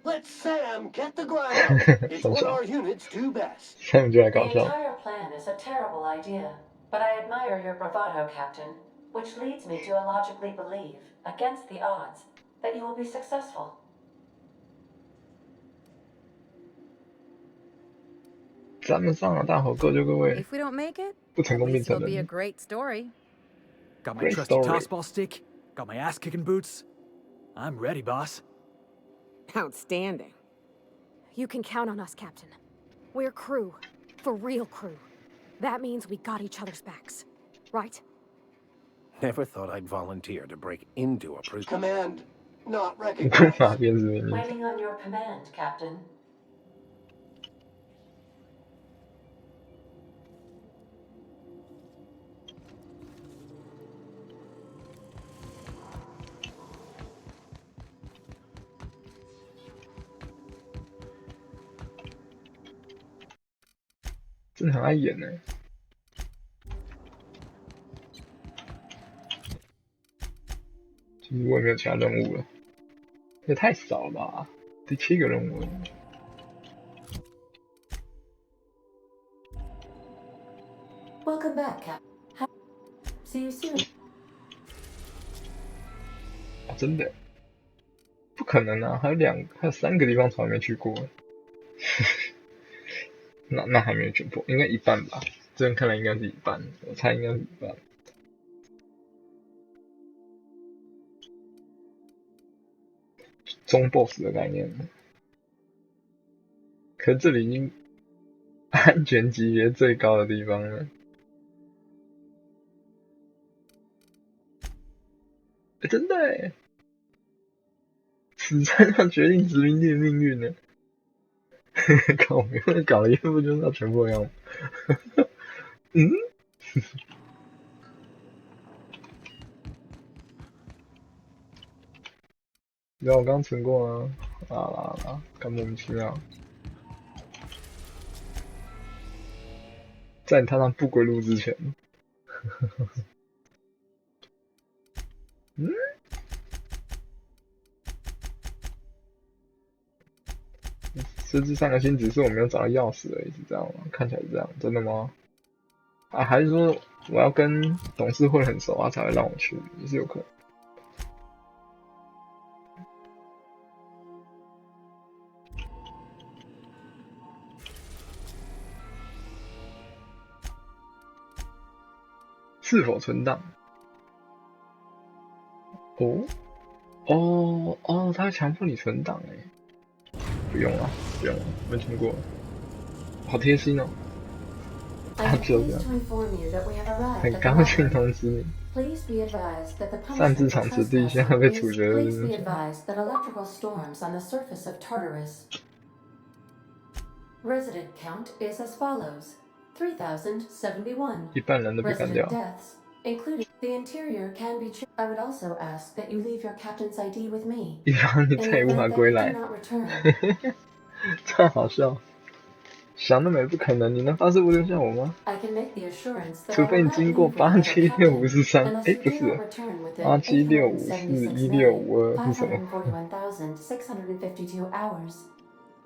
Let Sam get the grind out. It's what our units do best. Sam 就来 The 搞笑。 entire plan is a terrible idea, but I admire your bravado, Captain, which leads me to illogically believe, against the odds, that you will be successful. 咱们上了，大伙各就各位。 If we don't make it, 不成 at 功便 least 成 it'll be a 仁。 great story. Got my Great trusty story. tossball stick. Got my ass-kicking boots. I'm ready, boss. Outstanding. You can count on us, Captain. We're crew. For real crew. That means we got each other's backs. Right? Never thought I'd volunteer to break into a prison. Command not 无 recognized. 法辨识命令。 Waiting on your command, Captain. 真的很爱演呢。其实我也没有其他任务了，也太少了吧？第7个任务了。 Welcome back, Captain. See you soon. 啊，真的？不可能啊！还有3个地方从来没去过。那还没有全破，应该一半吧？这样看来应该是一半，我猜应该是一半。中 BOSS 的概念，可是这里已经安全级别最高的地方了。真的耶！此战要决定殖民地的命运呢。搞没有搞了一步就是要全破样。嗯？你知道我刚存过啊？啦，干莫名其妙。在你踏上不归路之前。嗯？这3个星只是我没有找到钥匙而已，是这样吗？看起来是这样，真的吗？啊，还是说我要跟董事会很熟啊，才会让我去，也是有可能。是否存档？他会强迫你存档哎。不用了，没听过，好贴心哦。他就这样，很高兴通知你。Please be advised that the 擅自 punishment 场 for 此地现在 trespassing 被 is. 处决的 Please 是 be advised that electrical storms on the surface of Tartarus. Resident count is as follows: 3,071. 一半人都被干 Resident 掉。 deaths, including the interior, can be. I would also ask that you leave your captain's ID with me. 以防你 In 再 the 也无法 event that 归 you do 来。 not return. 这样好笑。想得美，不可能！你能发射不留下我吗？ I can make the assurance that 除 I 非 will 你 not 经过 leave without a 87653， captain 哎， unless 不 you 是 do not return within 876541652是什么？ 541,652 hours.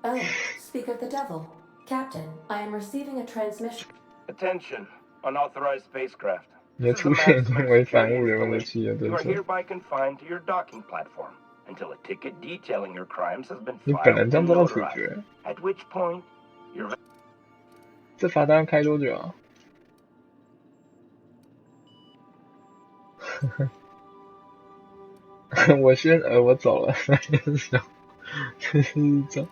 Oh, speak of the devil. Captain, I am receiving a transmission. Attention, unauthorized spacecraft. 你的出现已经违反物流的企业 You 对 are 策。 hereby confined to your docking platform until a ticket detailing your crimes has been 你本 filed 人将 and 遭到处 notarized. 决。 At which point, your 这罚单开多久啊？我先我走了。这是一种。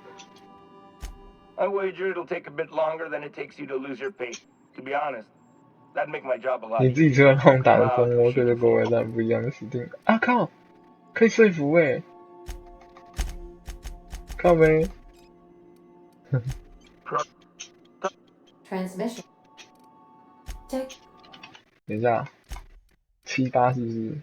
I wager it'll take a bit longer than it takes you to lose your pay. To be honest, that'd make my job a lot 你自己 easier. 出来帮我打个蜂窝，对着国外战不一样的死定了。啊靠！可以说服欸。靠呗。Transmission. Tick. 等一下，78是不是？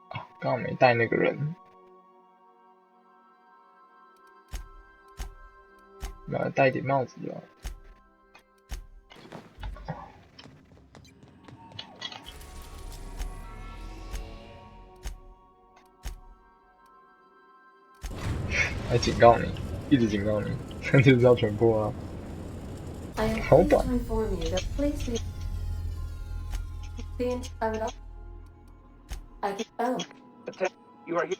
啊，刚好没带那个人。来戴顶帽子就好。还警告你，一直警告你，这就是要全破啊！ I am 好 pleased 短 to。inform you that please be. I would. I can. Oh. You are here.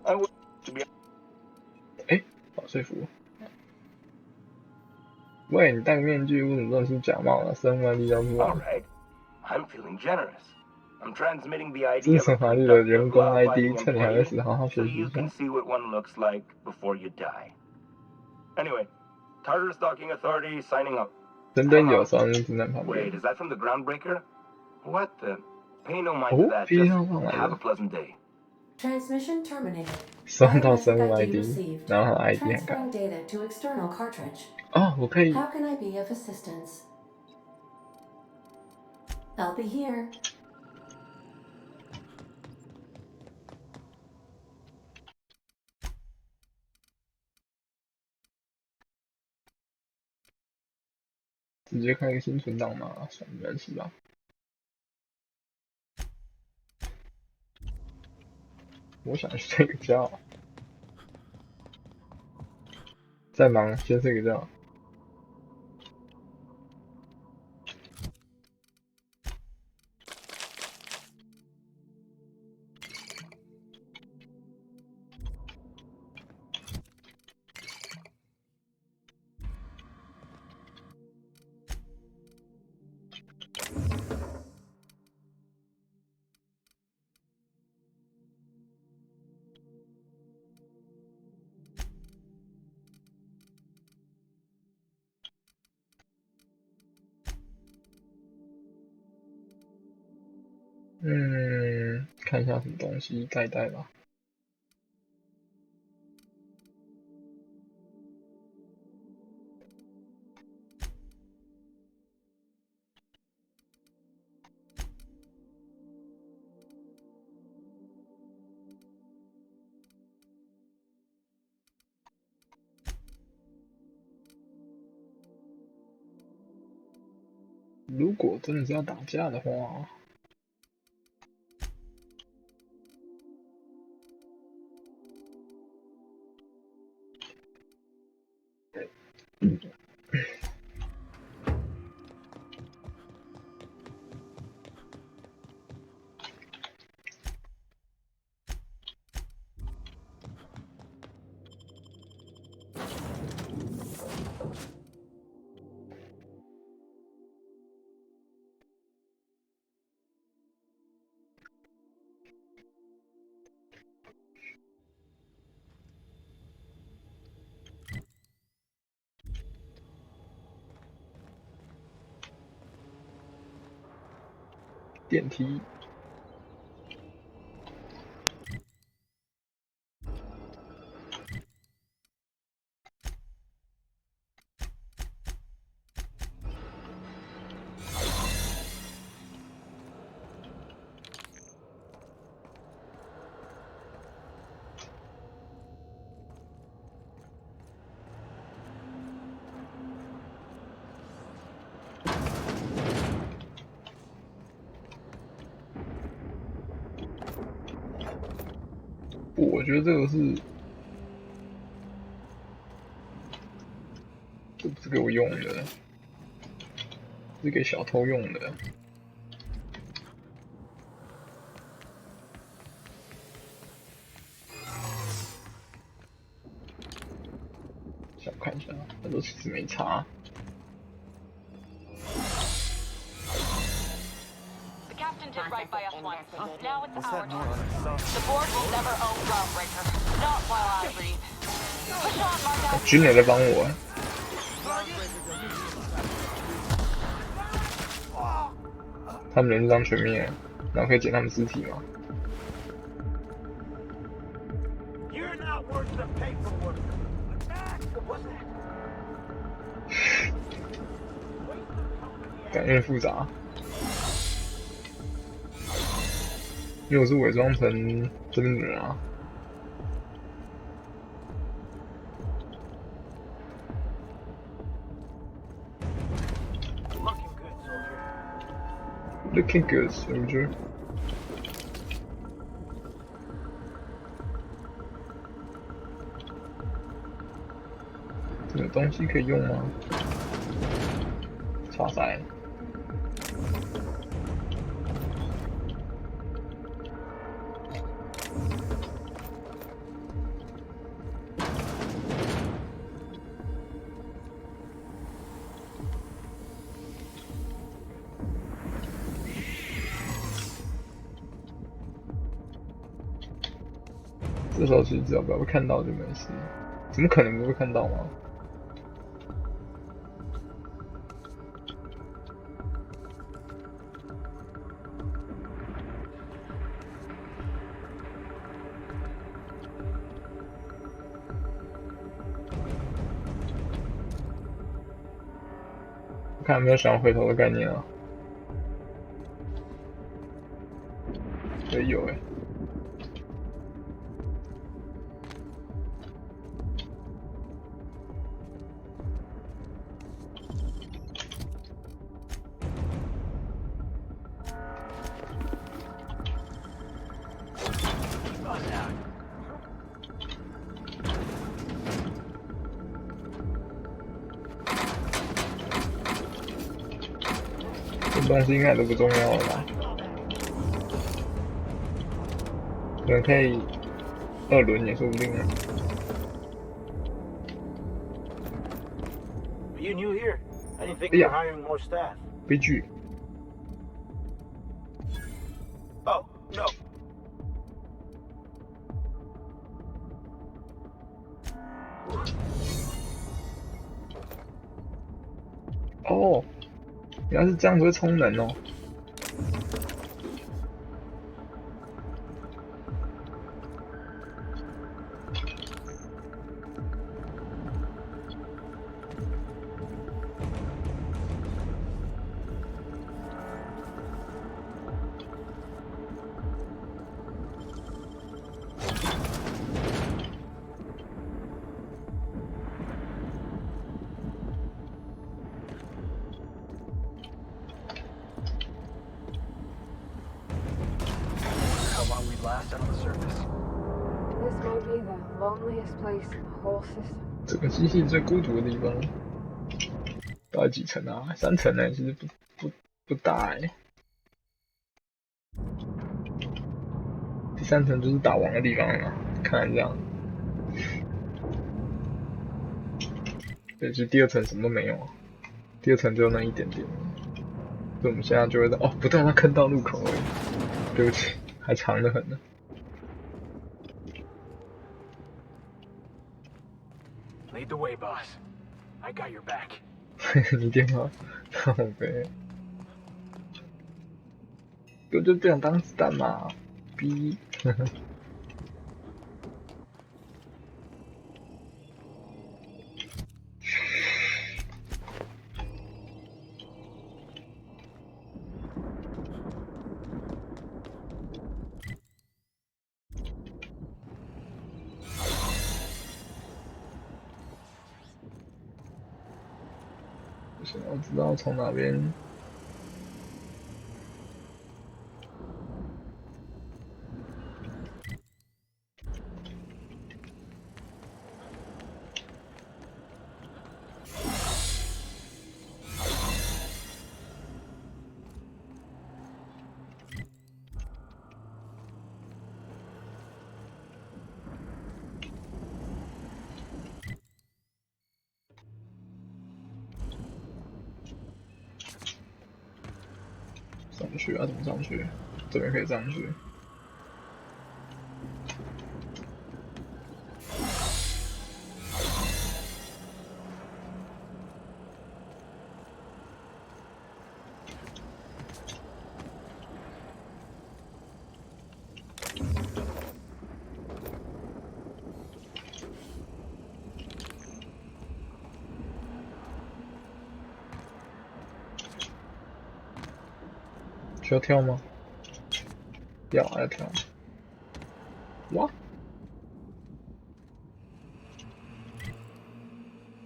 I would to be. 哎，好说服。喂，你戴个面具，为什么认出假冒了？身外力量出来。 All right. I'm feeling generous. I'm transmitting the 这 idea 是 of 惩 a 罚力的 productive, 人工 law-abiding ID，趁你还在 employee, 死，好好 so 学习 you 一下 can。see what one looks like before you die. Anyway, Tartarus Docking Authority signing up. 真的有双子在旁 Wait, 边。 is that from the groundbreaker? What the? Pay no mind 哦 to that. ，PPT Just 上来 have a 了。 pleasant day. Transmission terminated. 收到生物 Biometric ID， received. 然后他的 ID 很高。 Transferring data to external cartridge. 哦，我可以。 How can I be of assistance? I'll be here. 直接开一个新存档嘛，算没关系吧。我想睡个觉，再忙先睡个觉。看一下什么东西再带吧。如果真的是要打架的话，电梯。我觉得这个是，这不是给我用的，是给小偷用的。想看一下，他说其实没差。Did right by us once. Now it's our turn. The board will never own Groundbreaker. Not while I breathe. Push on, Margot. 军人在帮我。他们人赃全灭，然后可以捡他们尸体吗？ You're not worth the paperwork. What was that? 感觉复杂。 因为我是伪装成这边的人啊。Looking good, soldier. 这个东西可以用吗？插塞。 这时候其实只要不要被看到就没事，怎么可能不会看到吗？我看有没有想要回头的概念啊？对，有欸。 这东西应该都不重要了吧？可能可以2轮也说不定啊。You new here? I didn't think you were hiring more staff. 悲剧。Oh no. 哦，原来是这样子会充能哦。这个机器最孤独的地方，到底几层啊？3层呢，其实不大哎。第3层就是打王的地方了，看来这样。对，其实第2层什么都没有啊，第2层只有那一点点。所以我们现在就会哦，不对，那坑到入口而已。对不起，还长得很呢。 Lead the way, boss. I got your back. 你电话，靠北。我就不想当子弹嘛，逼。我想要知道从哪边。上去啊？怎么上去？这边可以上去。需要跳吗？要跳。哇！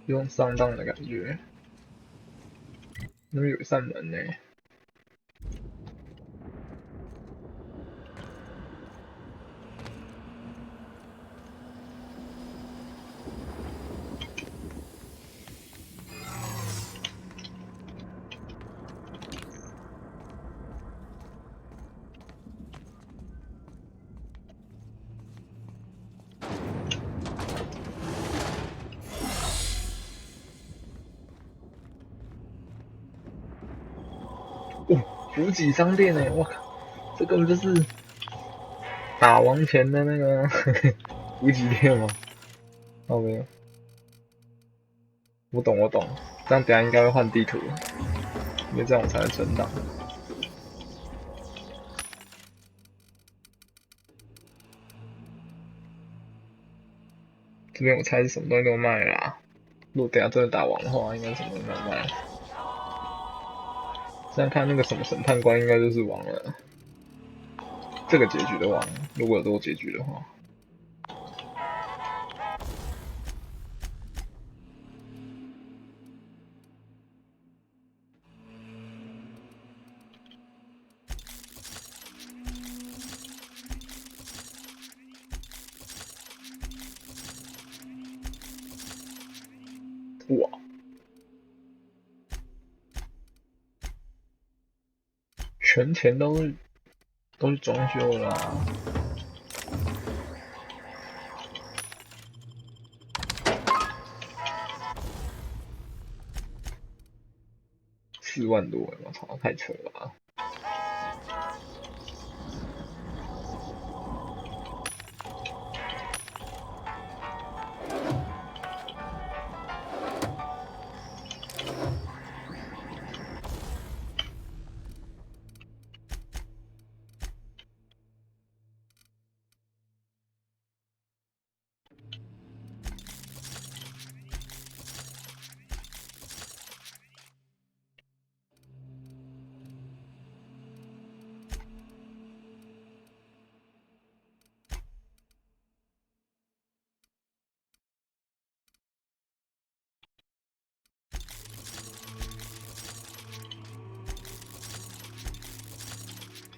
有种上当的感觉。那边有一扇门呢。补给商店哎，我靠，这根本就是打王前的那个补给店吗？哦没有，我懂，这样等下应该会换地图，因为这样我才能存档。这边我猜是什么东西都卖啦，如果等下真的打王的话，应该什么都没有卖。这样看那个什么审判官应该就是王了。这个结局的王，如果有这个结局的话。哇！全钱都是装修啦。4万多，我操，太扯了吧！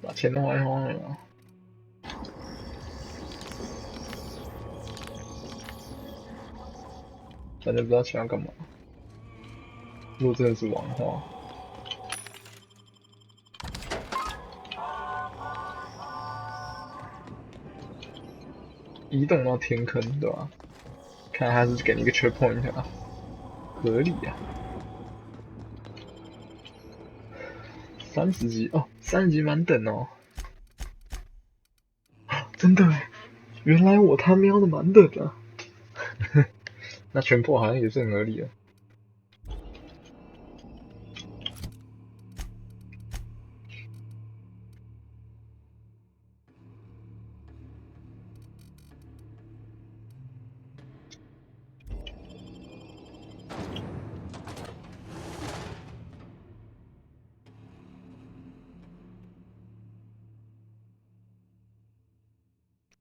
把钱都花光了。反正不知道钱要干嘛。如果真的是王的话，移动到天坑，对吧？看来他是给你一个缺 point 啊，合理啊。30级哦，30级满等哦。真的哎，原来我他喵的满等啊！那全破好像也是很合理的。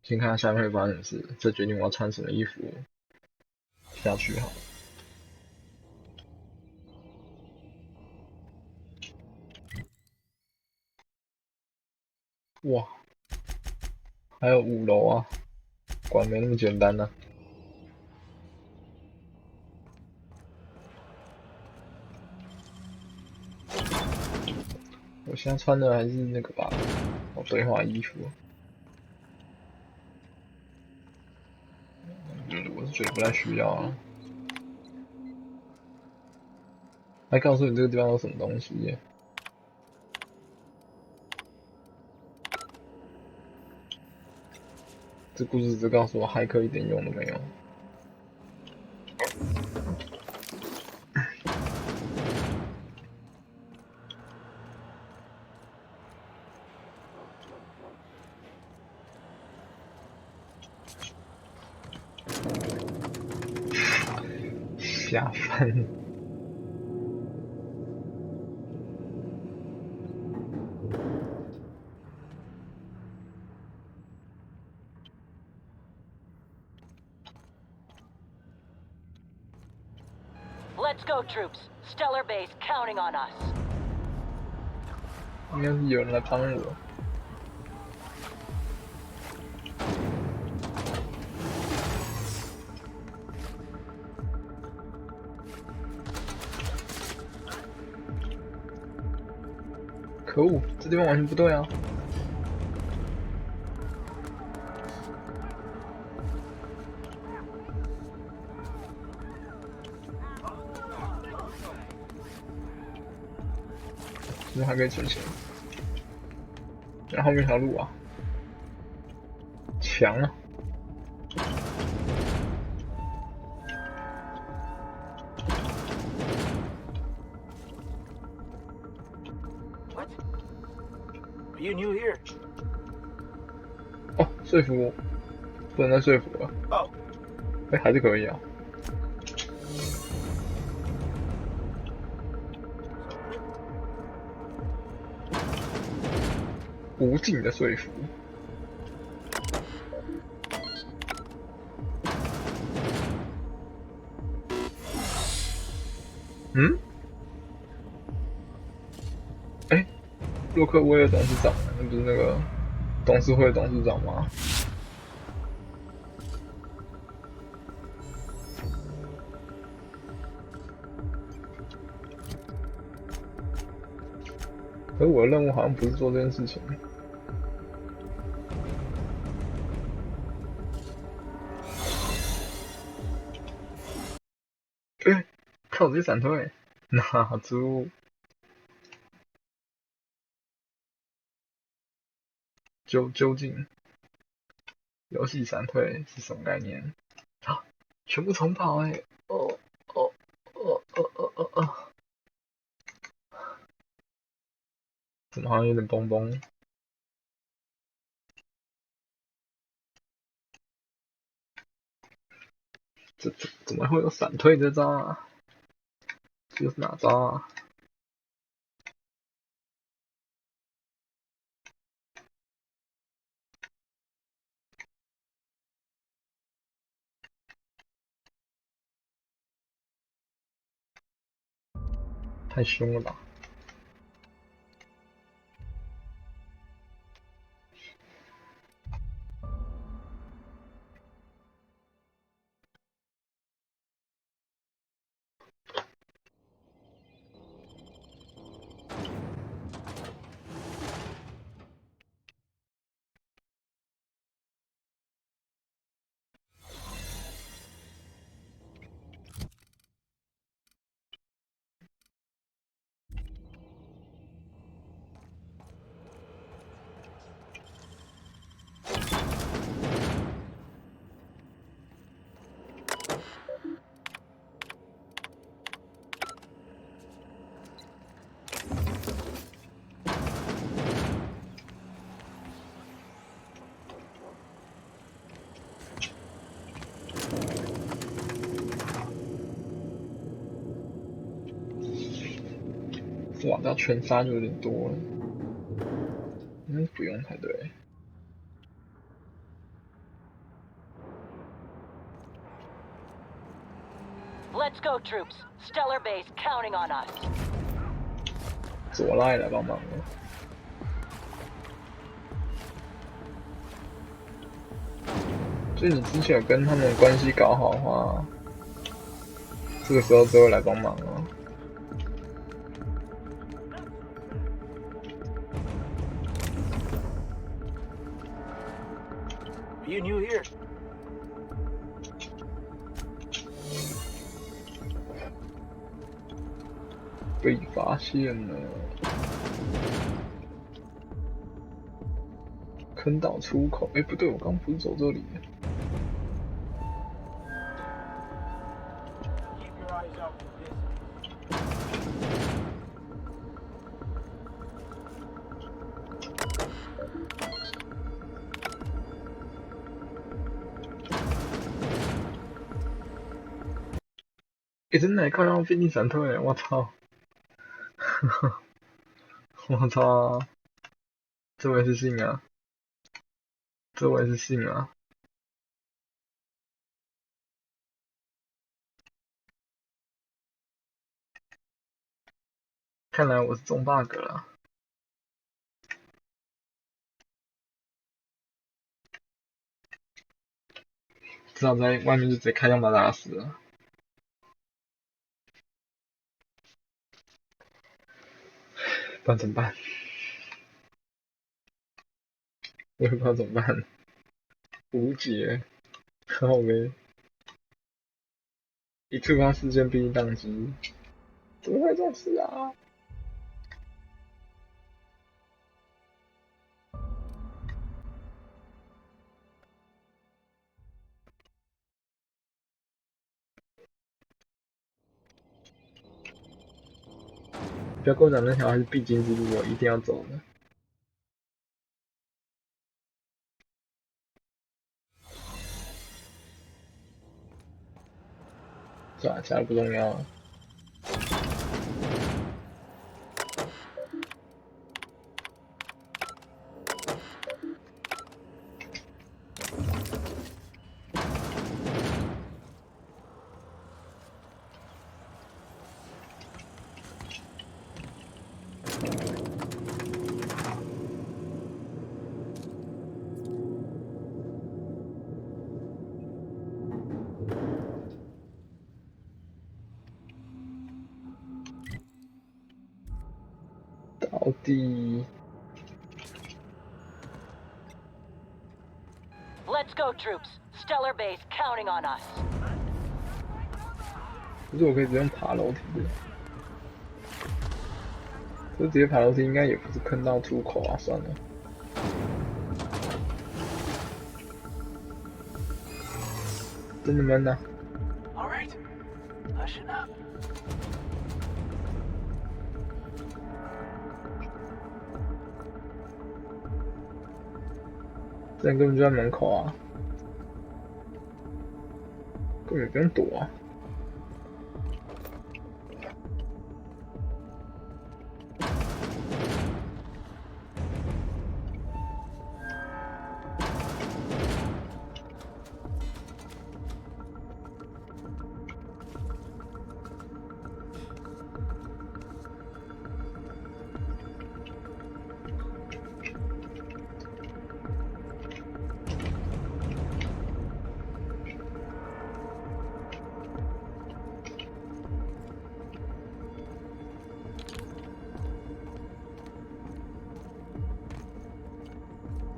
先看看下面会发生什么事，再决定我要穿什么衣服下去好了。哇，还有5楼啊，果然没那么简单呢、我现在穿的还是那个吧，对话衣服。我是觉得不太需要啊。还告诉你这个地方有什么东西耶。这故事只告诉我骇客一点用都没有。下饭。Let's go, troops. Stellar Base counting on us. 应该是有人来帮我。可恶，这地方完全不对啊！这边还可以存钱。然后后面一条路啊，墙啊！You new here? 哦，说服我，不能再说服了。哦，哎，还是可以啊。无尽的说服。嗯？哎，洛克威尔董事长，那不是那个董事会董事长吗？可是我的任务好像不是做这件事情。哎，靠！直接闪退，拿住。究竟游戏闪退是什么概念？啊，全部重跑哎！哦哦哦哦哦哦哦！怎么好像有点崩崩？这怎么会有闪退这招啊？这是哪招啊？太凶了吧！哇，这要全杀就有点多了，不用才对。Let's go, troops. Stellar base counting on us. 左拉也来帮忙了。所以你之前有跟他们关系搞好的话，这个时候就会来帮忙了。Are you new here? 被发现了，坑道出口。哎，不对，我刚不是走这里。哎，真的，看到飞机闪退，我操！我操！这位是信啊，这位是信啊。看来我是中 bug 了。至少在外面就直接开枪把他打死了。不然怎么办？我也不知道怎么办，无解，靠呗。一触发事件必须宕机，怎么会这样子啊？不要跟我讲那条还是必经之路，我一定要走的。算了，其他不重要了。到底 Let's go, troops. Stellar base counting on us. 可是我可以直接用爬楼梯的，可是直接爬楼梯应该也不是坑到出口啊，算了。真的闷啊！ All right, hushing up. 这人根本就在门口啊，根本不用躲啊。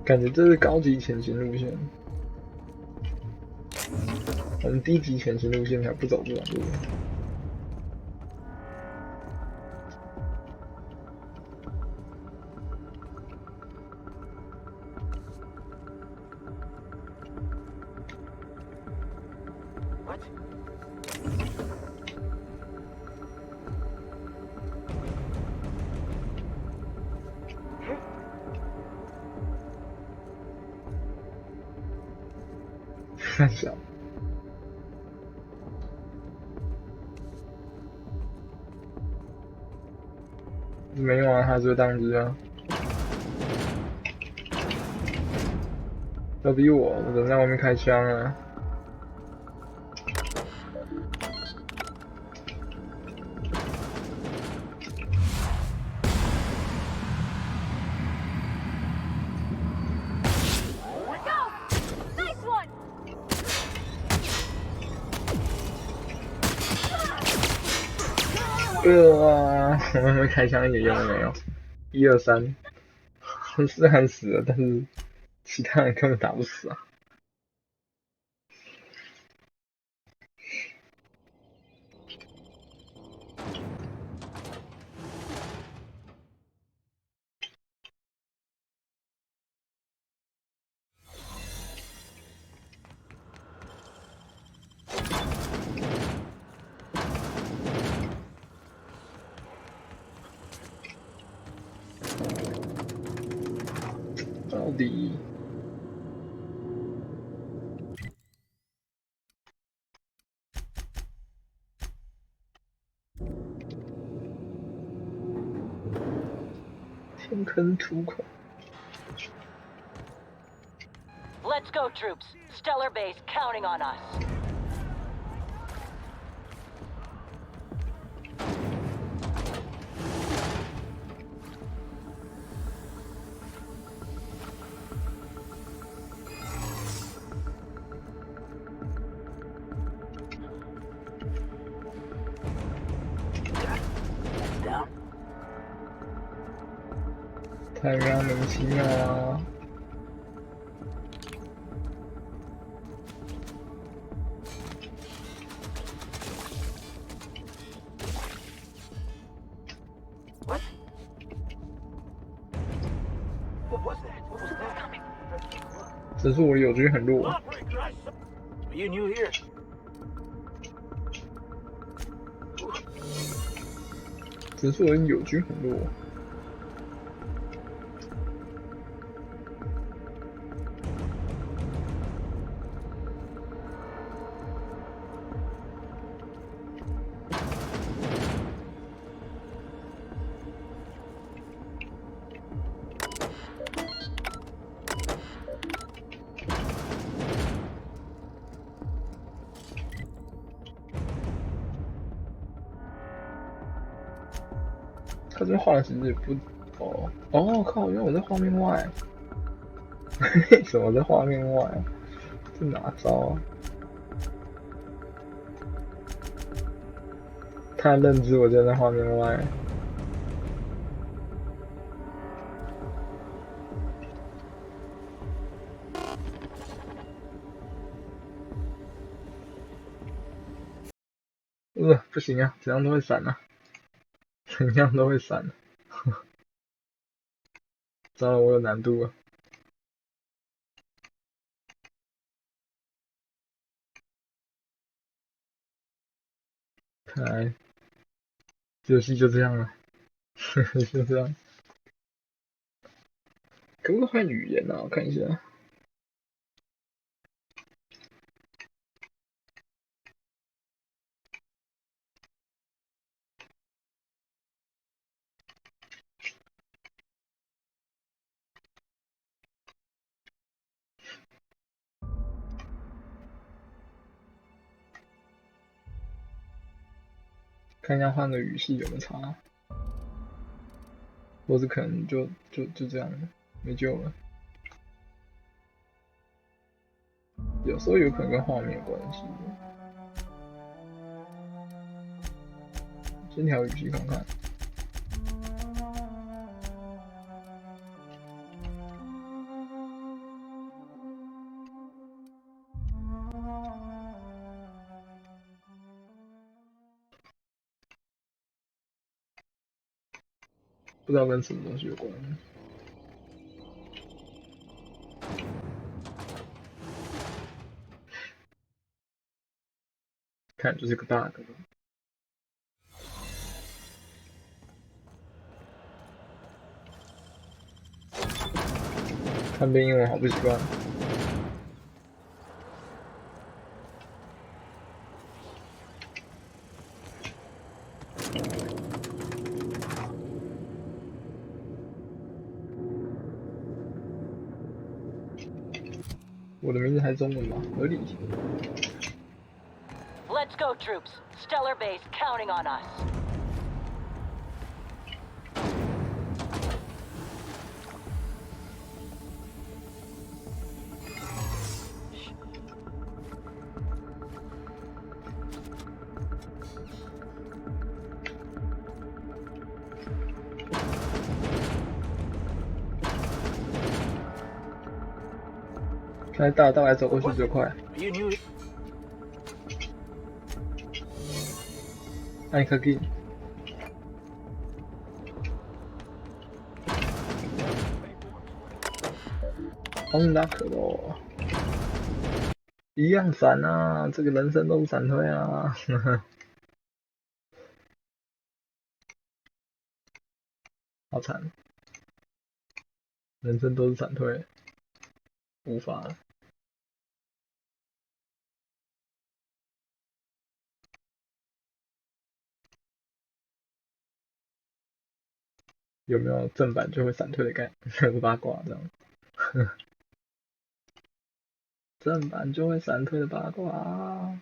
感觉这是高级潜行路线，我们低级潜行路线才不走这种路。太小，没用啊，他就当机啊。要逼我，我人在外面开枪啊。我们开枪一点用都没有。1、2、3，是喊死了，但是其他人根本打不死啊。到底天坑出口。Let's go, troops. Stellar base counting on us. Down. 太让人奇妙啊！只是我的友军很弱。You new here? 只是我的友军很弱。他这边画的其实也不靠！原来我在画面外，为什么在画面外啊？这哪招啊？他认知我站在画面外。不行啊，怎样都会闪啊。怎样都会闪，糟了，我有难度啊！看来这游戏就这样了，就这样。可不可以换语言啊？我看一下。看一下换的语系有没有差，或是可能就这样了，没救了。有时候有可能跟画面有关系。先调语系看看。不知道跟什么东西有关。看就是个 bug。看背英文好不习惯。我的名字还是中文吗？合理。Let's go, troops. Stellar base counting on us. 现在大概走过去就快。按一颗 key。红大可乐，一样闪啊！这个人生都是闪退啊！呵呵，好惨，人生都是闪退，无法了。有没有正版就会闪退的概念？八卦这样。正版就会闪退的八卦。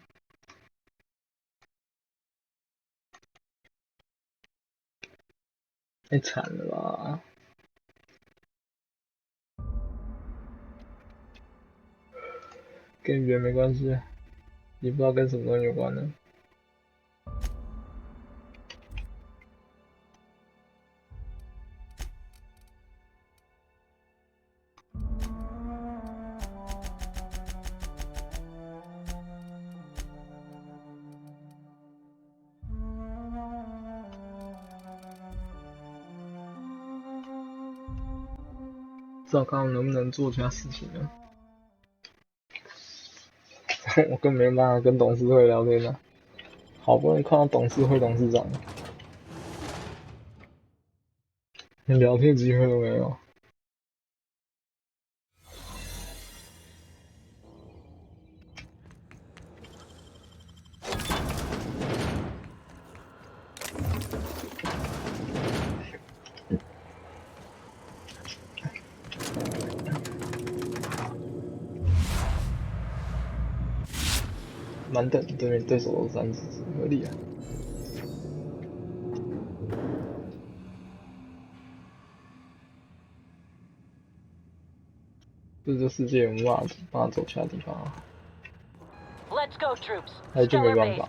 太惨了吧！跟语言没关系，你不知道跟什么东西有关呢？不知道看能不能做其他事情呢？我根本没办法跟董事会聊天啊！好不容易看到董事会董事长，连聊天机会都没有。满等对面对手都3只，合理啊。这世界有没有办法走其他地方啊？还就没办法。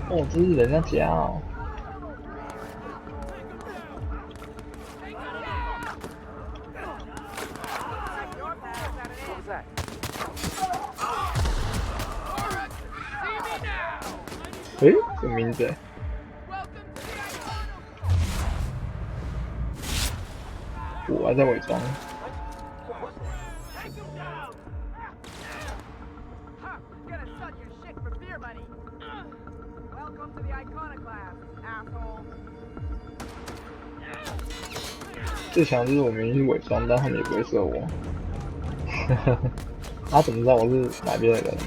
哦，这是人家家哦。诶，这名字。我还在伪装。最强就是我明明是伪装，但他们也不会射我。他怎么知道我是哪边的人呢？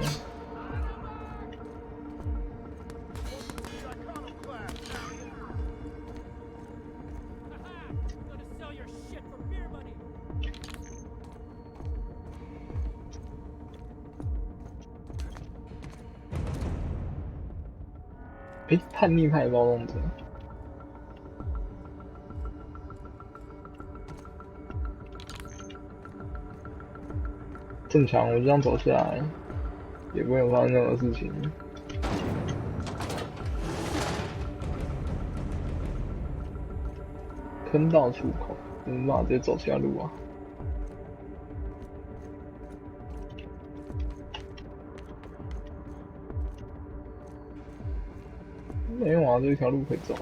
诶，叛逆派暴动者。正常，我就这样走下来，也不会有发生任何事情。坑道出口，我们直接走其他路啊。没有啊，这一条路可以走。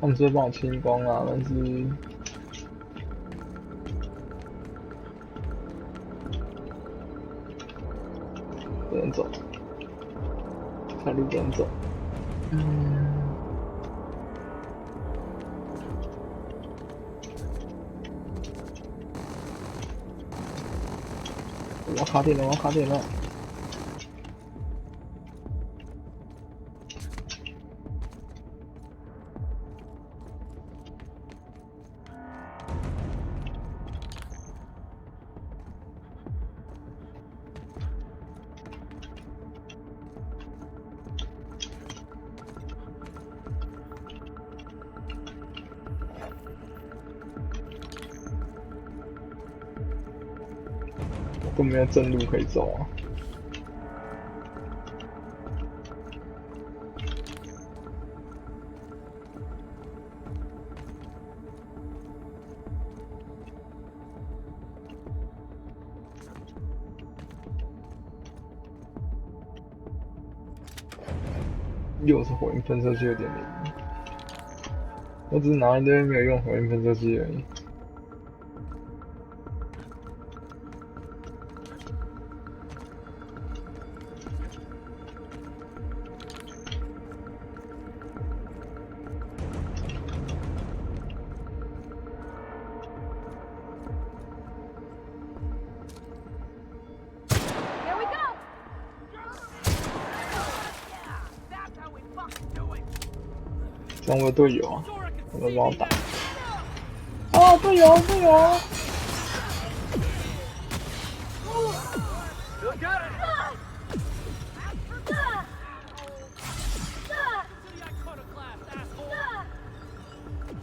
他们是帮我清光啊，但是不能走，这条路不能走。我要卡点了，我要卡点了。都没有正路可以走啊。又是火焰喷射器2.0，我只是拿一堆没有用火焰喷射器而已。像我的队友啊，他们帮我打。啊，队友，队友！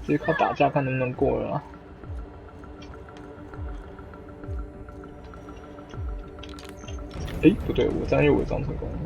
直接靠打架看能不能过了啊。诶，不对，我这样又伪装成功了。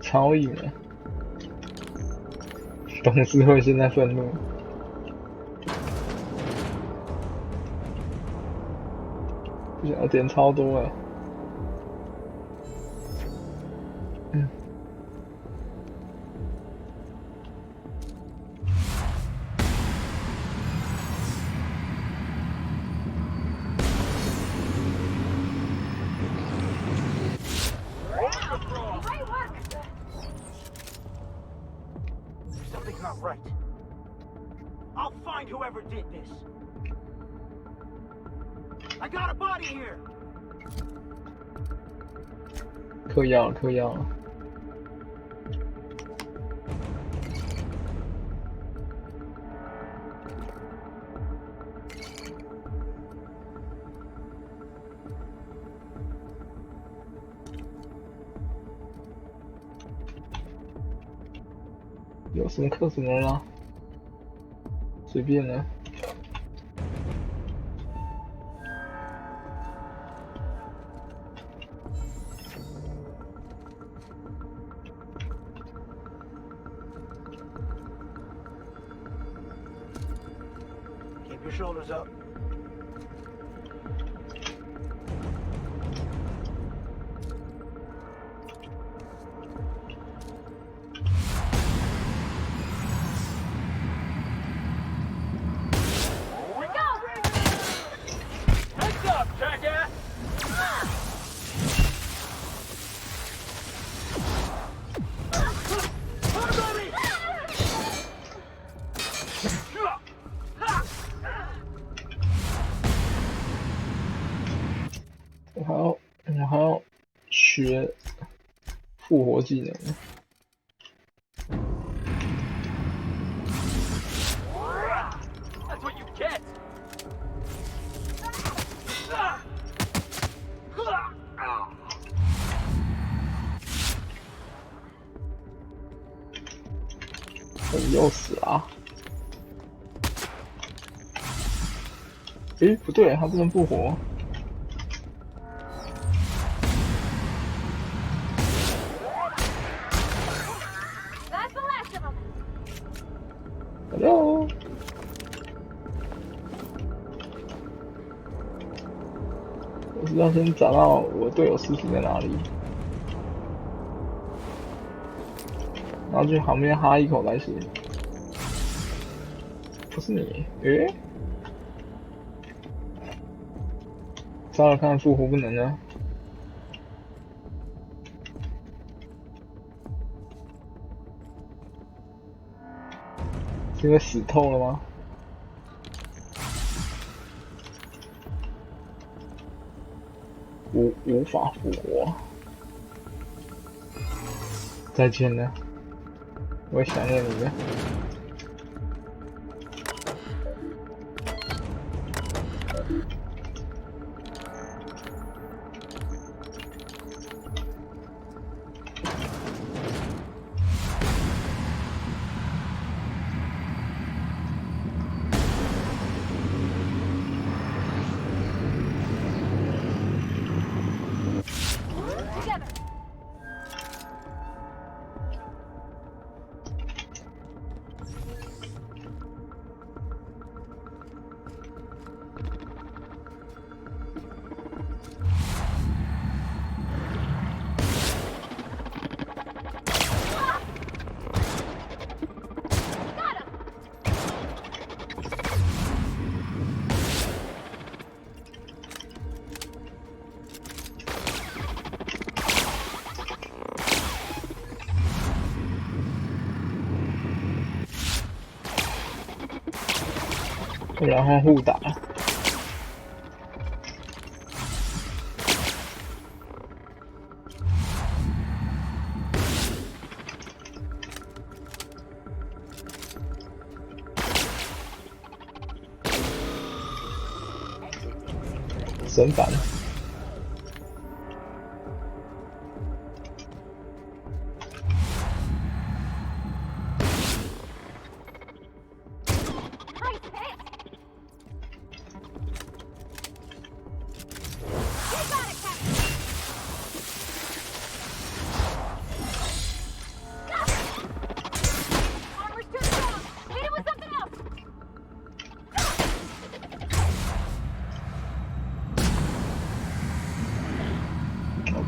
超硬啊！董事会现在愤怒，不想要点超多了。Right. I'll find whoever did this. I got a body here. 嗑药了，嗑药了。有什么克什么啦，随便呢。Keep your shoulders up.我还要学复活技能。That's what you get. 又死啊！诶，不对，他不能复活。Hello。我是要先找到我队友尸体在哪里，然后去旁边哈一口来血。不是你，诶？找找看复活不能呢？是因为死透了吗？无法复活。再见了，我会想念你的。然后互打，神反。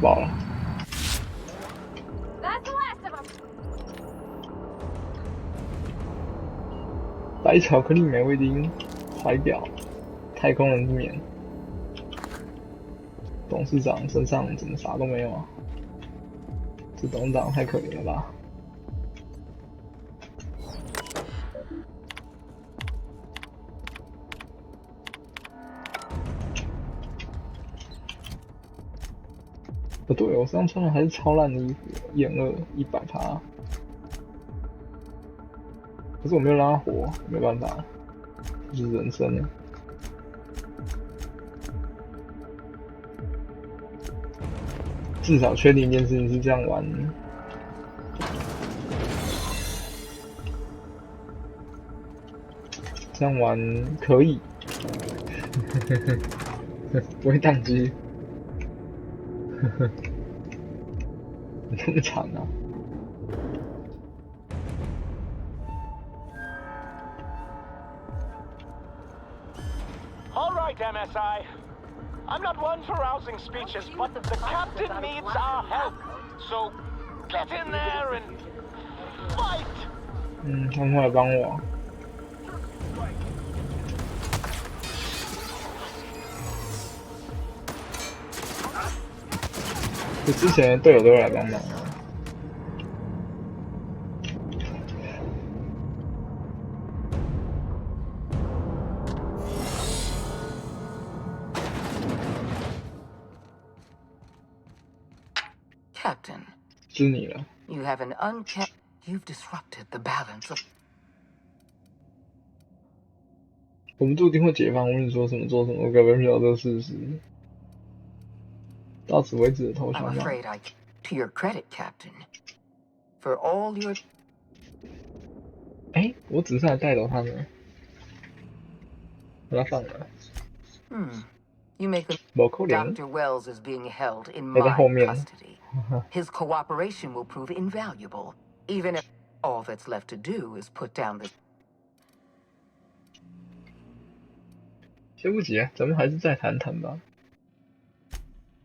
爆了！白巧克力美味丁，怀表，太空人之冕。董事长身上怎么啥都没有啊？这董事长太可怜了吧！不对，我身上穿的还是超烂的衣服，厌恶100%。可是我没有让他活，没办法，这是人生啊。至少确定一件事情是这样玩，这样玩可以，不会宕机。你这么惨啊！ All right, MSI. I'm not one for rousing speeches, but the captain needs our help. So get in there and fight. 他们会来帮我。就之前的队友都会来帮忙。 Captain, 是你了。 you have an unkept. You've disrupted the balance of. 我们注定会解放，无论说什么做什么，我根本不晓得这个事实。到此为止的投降吧。 I'm afraid I. To your credit, Captain, for all your. 哎，我只是来带走他们，把他放了。You make a. Dr. Wells is being held in my custody. His cooperation will prove invaluable, even if all that's left to do is put down the. 先不急啊，咱们还是再谈谈吧。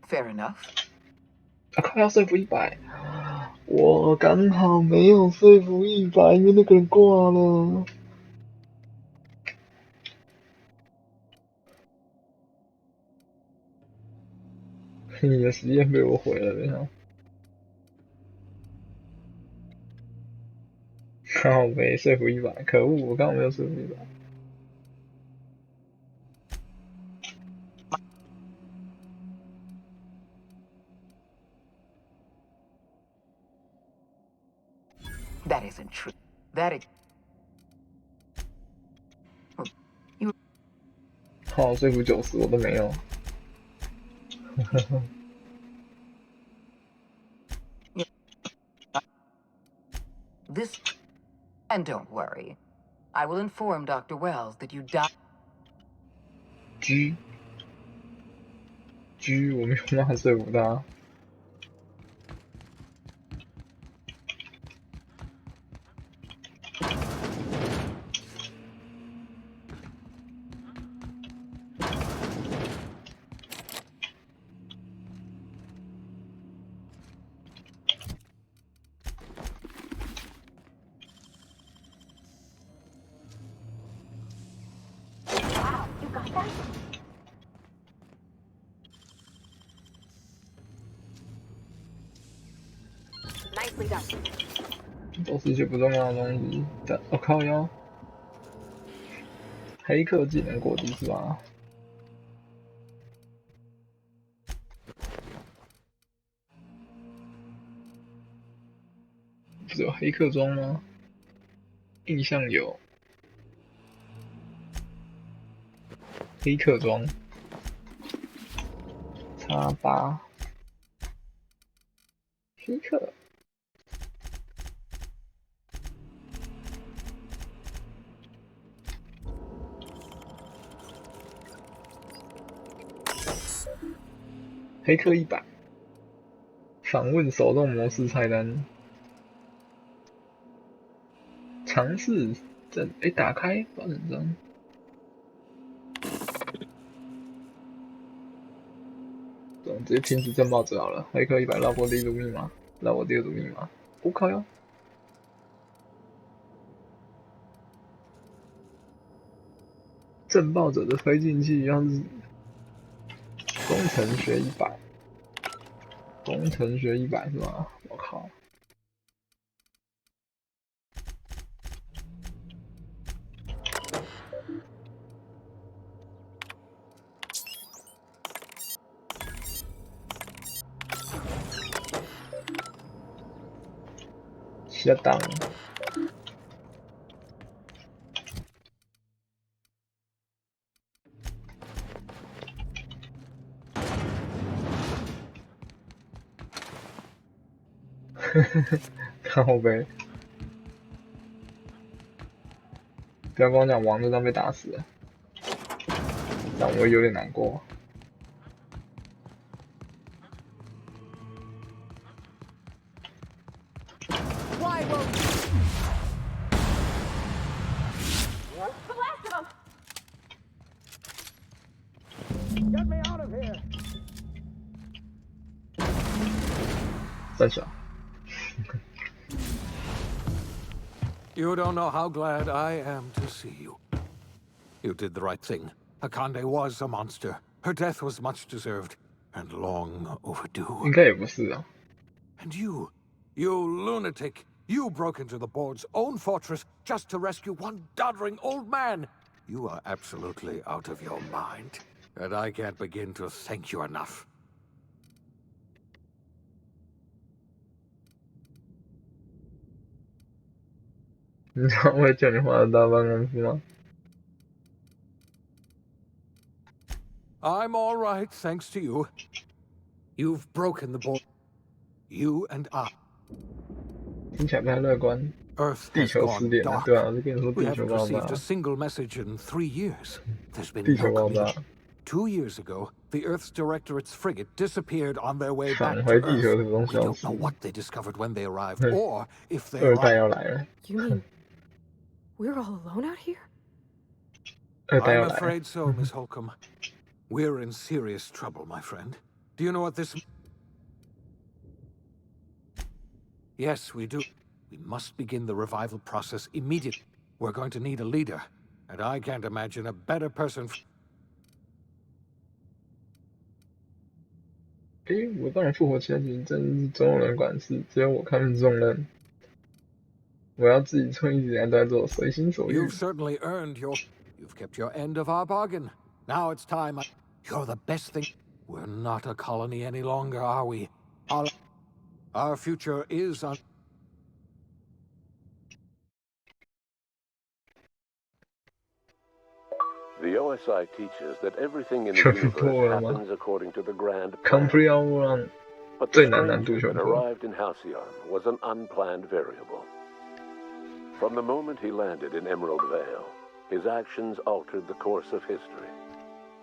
Fair enough. 啊，快要说服100，我刚好没有说服100，因为那个人挂了。你的实验被我毁了，等一下。刚好没说服100，可恶，我刚好没有说服100。That isn't true. That is. 好，说服90我都没有。This, and don't worry, I will inform Dr. Wells that you died. G，我没有办法说服他。都是一些不重要的东西，但我靠腰，黑客技能过低是吧？不是有黑客装吗？印象有黑客装，X8黑客。黑客100，访问手动模式菜单，尝试阵打开发展章，直接拼死震爆者好了。黑客100绕过第一组密码，绕过第二组密码，我靠哟！震爆者的推进器要是工程学100。工程学100是吧？我靠！下档。靠呗！不要跟我讲王就这样被打死了，这样我会有点难过。三小。You don't know how glad I am to see you. You did the right thing. Akande was a monster. Her death was much deserved and long overdue. 应该也不是啊。And you lunatic, you broke into the board's own fortress just to rescue one doddering old man. You are absolutely out of your mind, and I can't begin to thank you enough. 你知道我会叫你画大办公室吗？ I'm all right, thanks to you. You've broken the board. You and I. 听起来不太乐观。 Earth 地 has 球失 gone 联了， dark. 对啊，就跟你说 We 地球 haven't 爆 received 炸 a。single message in 3 years. There's been 地球 no 爆炸。 communication. 2 years ago, the Earth's Directorate's frigate disappeared on their way back 返 to 回地球 Earth. 的东 We 消 don't 失。 know what they discovered when they arrived, or if they 二代 arrived. 要来了。 You mean we're all alone out here? 二代要 I'm 来了。 afraid so, Miss Holcomb. We're in serious trouble, my friend. Do you know what this... Yes, we do. We must begin the revival process immediately. We're going to need a leader, and I can't imagine a better person... 我帮你复活前景，真是总有人管事，只有我看不重任。我要自己做，一直以来都在做，随心所欲。 You've certainly earned your... You've kept your end of our bargain. Now it's time. You're the best thing. We're not a colony any longer, are we? Our future is on... The OSI teaches that everything in the universe happens according to the grand plan. But the stranger that arrived in Halcyon was an unplanned variable. From the moment he landed in Emerald Vale, his actions altered the course of history.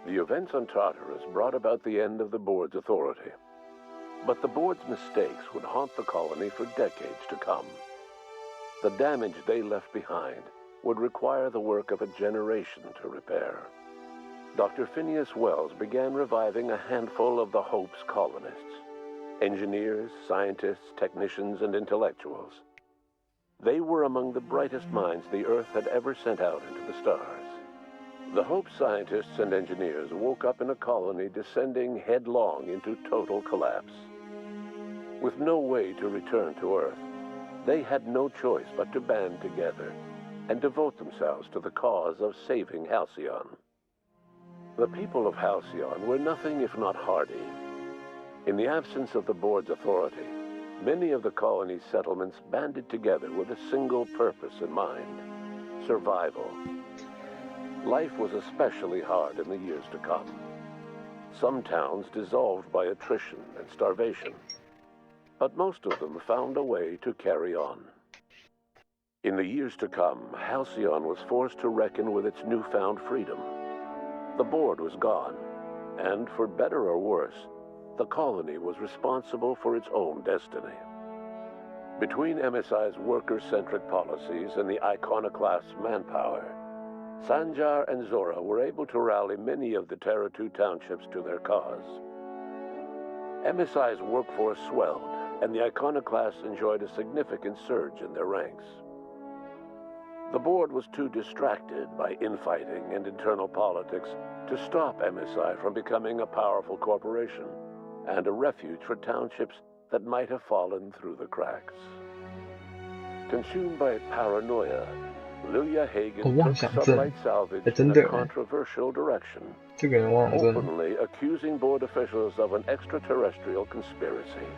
The events on Tartarus brought about the end of the board's authority. But the board's mistakes would haunt the colony for decades to come. The damage they left behind would require the work of a generation to repair. Dr. Phineas Wells began reviving a handful of the Hope's colonists: engineers, scientists, technicians, and intellectuals. They were among the brightest minds the Earth had ever sent out into the stars. The Hope scientists and engineers woke up in a colony descending headlong into total collapse. With no way to return to Earth, they had no choice but to band together and devote themselves to the cause of saving Halcyon. The people of Halcyon were nothing if not hardy. In the absence of the board's authority, many of the colony's settlements banded together with a single purpose in mind: survival. Life was especially hard in the years to come. Some towns dissolved by attrition and starvation, but most of them found a way to carry on. In the years to come, Halcyon was forced to reckon with its newfound freedom. The board was gone, and for better or worse, the colony was responsible for its own destiny. Between MSI's worker-centric policies and the iconoclast's manpower, Sanjar and Zora were able to rally many of the Terra 2 townships to their cause. MSI's workforce swelled, and the iconoclasts enjoyed a significant surge in their ranks. The board was too distracted by infighting and internal politics to stop MSI from becoming a powerful corporation and a refuge for townships that might have fallen through the cracks. Consumed by paranoia, Lilia Hagen took sublight salvage in a controversial direction, openly accusing board officials of an extraterrestrial conspiracy.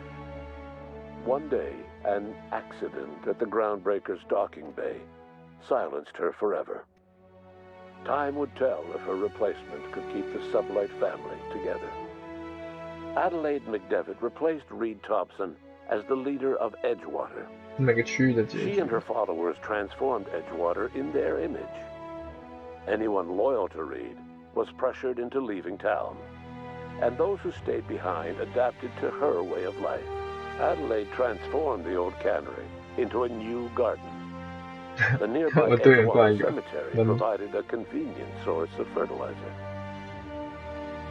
One day, an accident at the Groundbreaker's docking bay silenced her forever. Time would tell if her replacement could keep the sublight family together. Adelaide McDevitt replaced Reed Thompson as the leader of Edgewater. She and her followers transformed Edgewater in their image. Anyone loyal to Reed was pressured into leaving town, and those who stayed behind adapted to her way of life. Adelaide transformed the old cannery into a new garden. The nearby Edgewater Cemetery provided a convenient source of fertilizer.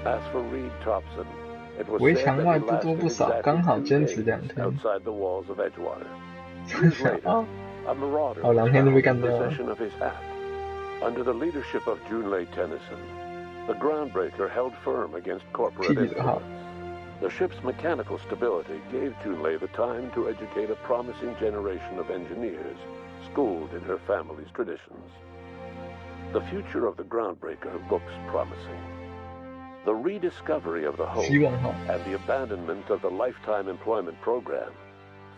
As for Reed Thompson, it was said that he lasted exactly 2 days outside the walls of Edgewater. Years later, a marauder was found in possession of his hat. Under the leadership of Junlei Tennyson, the Groundbreaker held firm against corporate influence. The ship's mechanical stability gave Junlei the time to educate a promising generation of engineers schooled in her family's traditions. The future of the Groundbreaker looks promising. The rediscovery of the Hope and the abandonment of the Lifetime Employment Program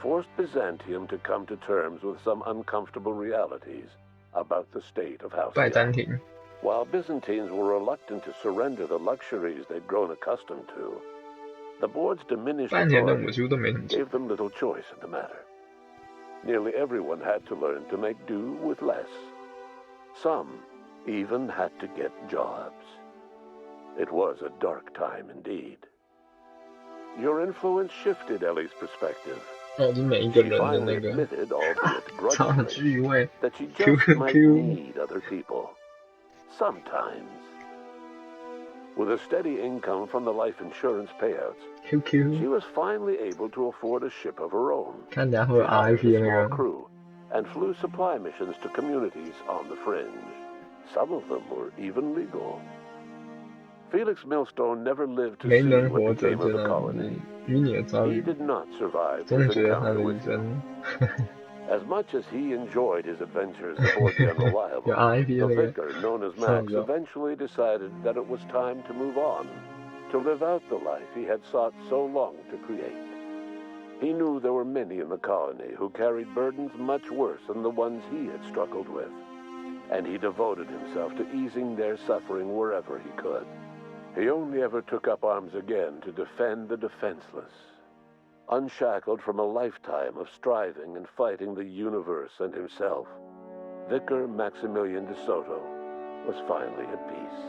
forced Byzantium to come to terms with some uncomfortable realities about the state of Halcyon. While Byzantines were reluctant to surrender the luxuries they'd grown accustomed to, the board's diminished authority gave them little choice in the matter. Nearly everyone had to learn to make do with less. Some even had to get jobs. It was a dark time indeed. Your influence shifted Ellie's perspective. She finally admitted, albeit grudgingly, that she just might need other people. Sometimes. With a steady income from the life insurance payouts, she was finally able to afford a ship of her own. She hired a small crew and flew supply missions to communities on the fringe. Some of them were even legal. Felix Millstone never lived to see what became of the colony. He did not survive his encounter with you. As much as he enjoyed his adventures aboard the Unreliable, the vicar, known as Max, eventually decided that it was time to move on, to live out the life he had sought so long to create. He knew there were many in the colony who carried burdens much worse than the ones he had struggled with. and he devoted himself to easing their suffering wherever he could. He only ever took up arms again to defend the defenseless. Unshackled from a lifetime of striving and fighting the universe and himself, Vicar Maximilian de Soto was finally at peace.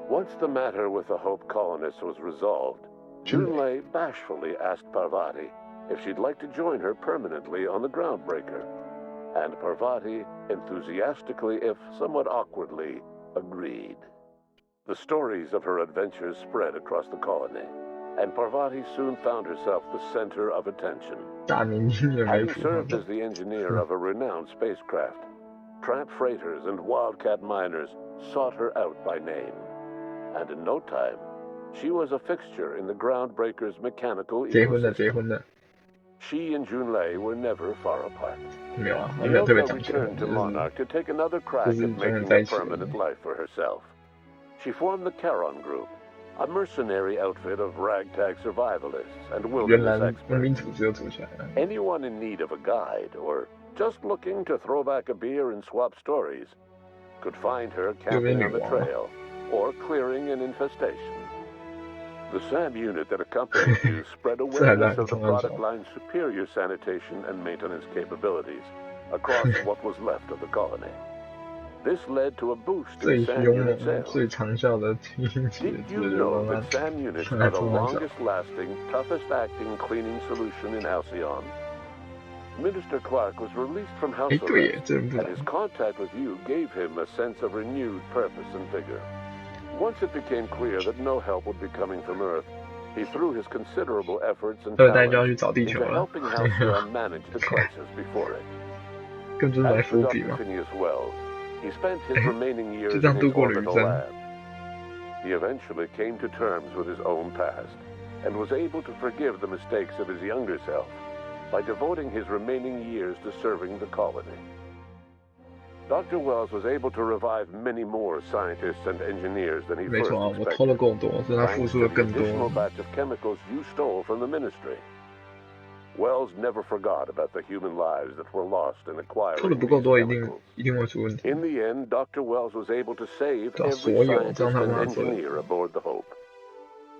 Once the matter with the Hope colonists was resolved, Junlei bashfully asked Parvati if she'd like to join her permanently on the Groundbreaker, and Parvati enthusiastically, if somewhat awkwardly, agreed. The stories of her adventures spread across the colony, and Parvati soon found herself the center of attention. Having served as the engineer of a renowned spacecraft, tramp freighters and wildcat miners sought her out by name. And in no time, she was a fixture in the Groundbreaker's mechanical ecosystem. She and Junlei were never far apart. Ryoko returned to Monarch to take another crack at making a permanent life for herself. She formed the Charon Group, a mercenary outfit of ragtag survivalists and wilderness experts. Anyone in need of a guide or just looking to throw back a beer and swap stories could find her camping on the trail or clearing an infestation. The SAM unit that accompanied you spread awareness of the product line's superior sanitation and maintenance capabilities across what was left of the colony. This led to a boost in SAM unit sales. Did you know that SAM units are the longest-lasting, toughest-acting cleaning solution in Halcyon? Minister Clark was released from house arrest, and his contact with you gave him a sense of renewed purpose and vigor. Once it became clear that no help would be coming from Earth, he threw his considerable efforts and talents into helping Halcyon manage the crisis before it. As for Dr. Phineas Wells, he spent his remaining years in his orbital lab. He eventually came to terms with his own past, and was able to forgive the mistakes of his younger self by devoting his remaining years to serving the colony. Dr. Wells was able to revive many more scientists and engineers than he first expected, thanks to the additional batch of chemicals you stole from the Ministry. Wells never forgot about the human lives that were lost in acquiring these chemicals. In the end, Dr. Wells was able to save every scientist and engineer aboard the Hope.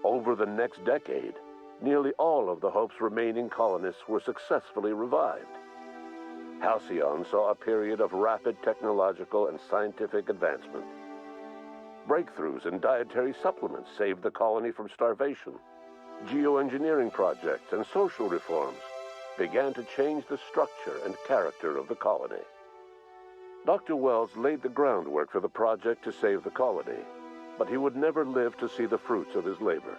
Over the next decade, nearly all of the Hope's remaining colonists were successfully revived. Halcyon saw a period of rapid technological and scientific advancement. Breakthroughs in dietary supplements saved the colony from starvation. Geoengineering projects and social reforms began to change the structure and character of the colony. Dr. Wells laid the groundwork for the project to save the colony, but he would never live to see the fruits of his labor.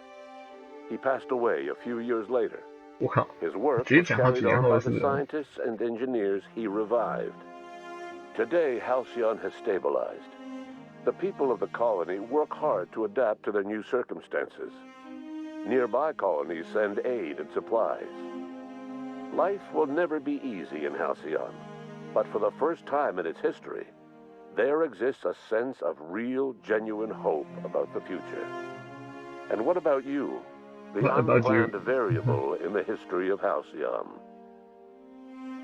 He passed away a few years later. His work was carried on by the scientists and engineers he revived. Today, Halcyon has stabilized. The people of the colony work hard to adapt to their new circumstances. Nearby colonies send aid and supplies. Life will never be easy in Halcyon, but for the first time in its history, there exists a sense of real, genuine hope about the future. And what about you? The unplanned variable in the history of Halcyon.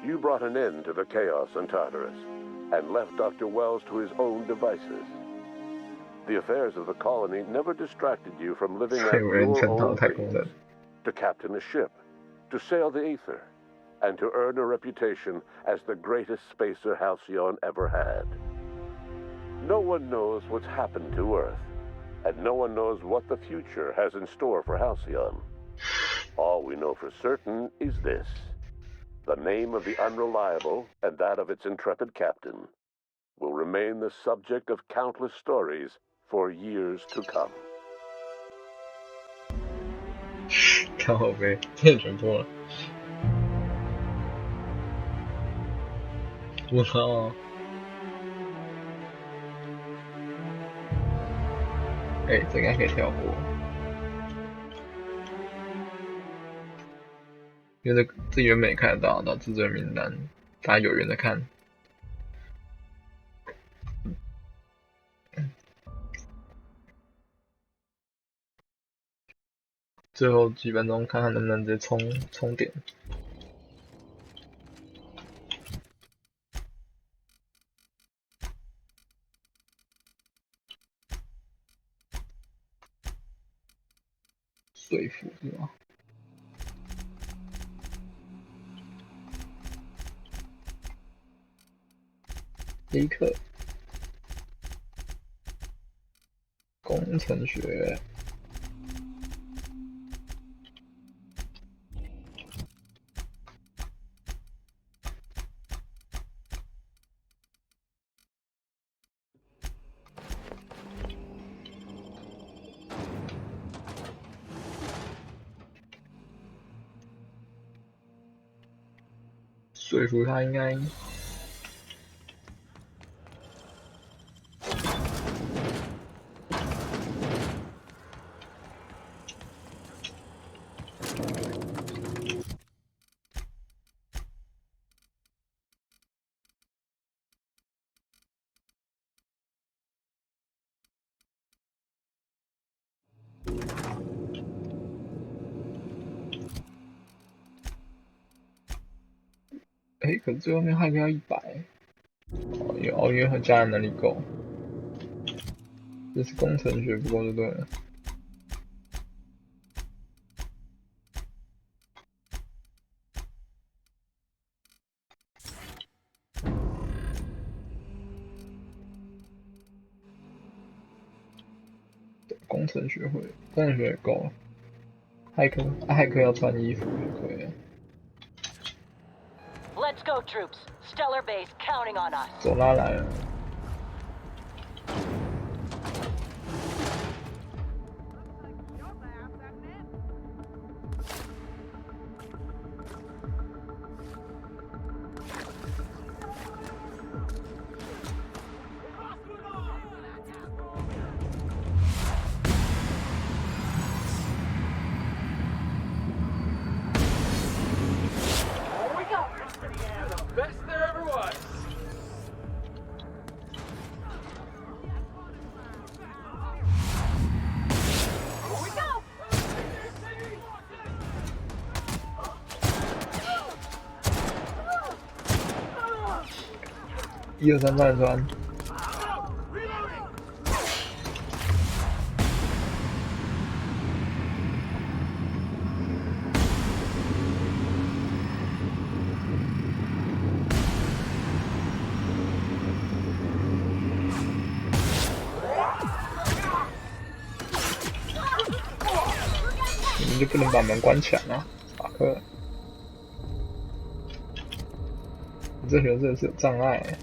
You brought an end to the chaos in Tartarus, and left Dr. Wells to his own devices. The affairs of the colony never distracted you from living out your own dreams, to captain a ship, to sail the ether, and to earn a reputation as the greatest spacer Halcyon ever had. No one knows what's happened to Earth, and no one knows what the future has in store for Halcyon. All we know for certain is this: the name of the Unreliable and that of its intrepid captain will remain the subject of countless stories for years to come. 靠北，这选错了。我操！这应该可以跳过，因为这原本也看得到至尊名单，大家有缘的看。最后几分钟看看能不能直接冲点。说服是吗？黑客工程学。说服他应该可是最后面骇客要100，因为他家人能力够，这是工程学不够就对了。工程学会，工程学也够了。骇客要穿衣服就可以了。Let's go, troops. Stellar base counting on us. 走拉来了。1、2、3战船。你们就不能把门关起来吗？马克，你这人真的是有障碍欸。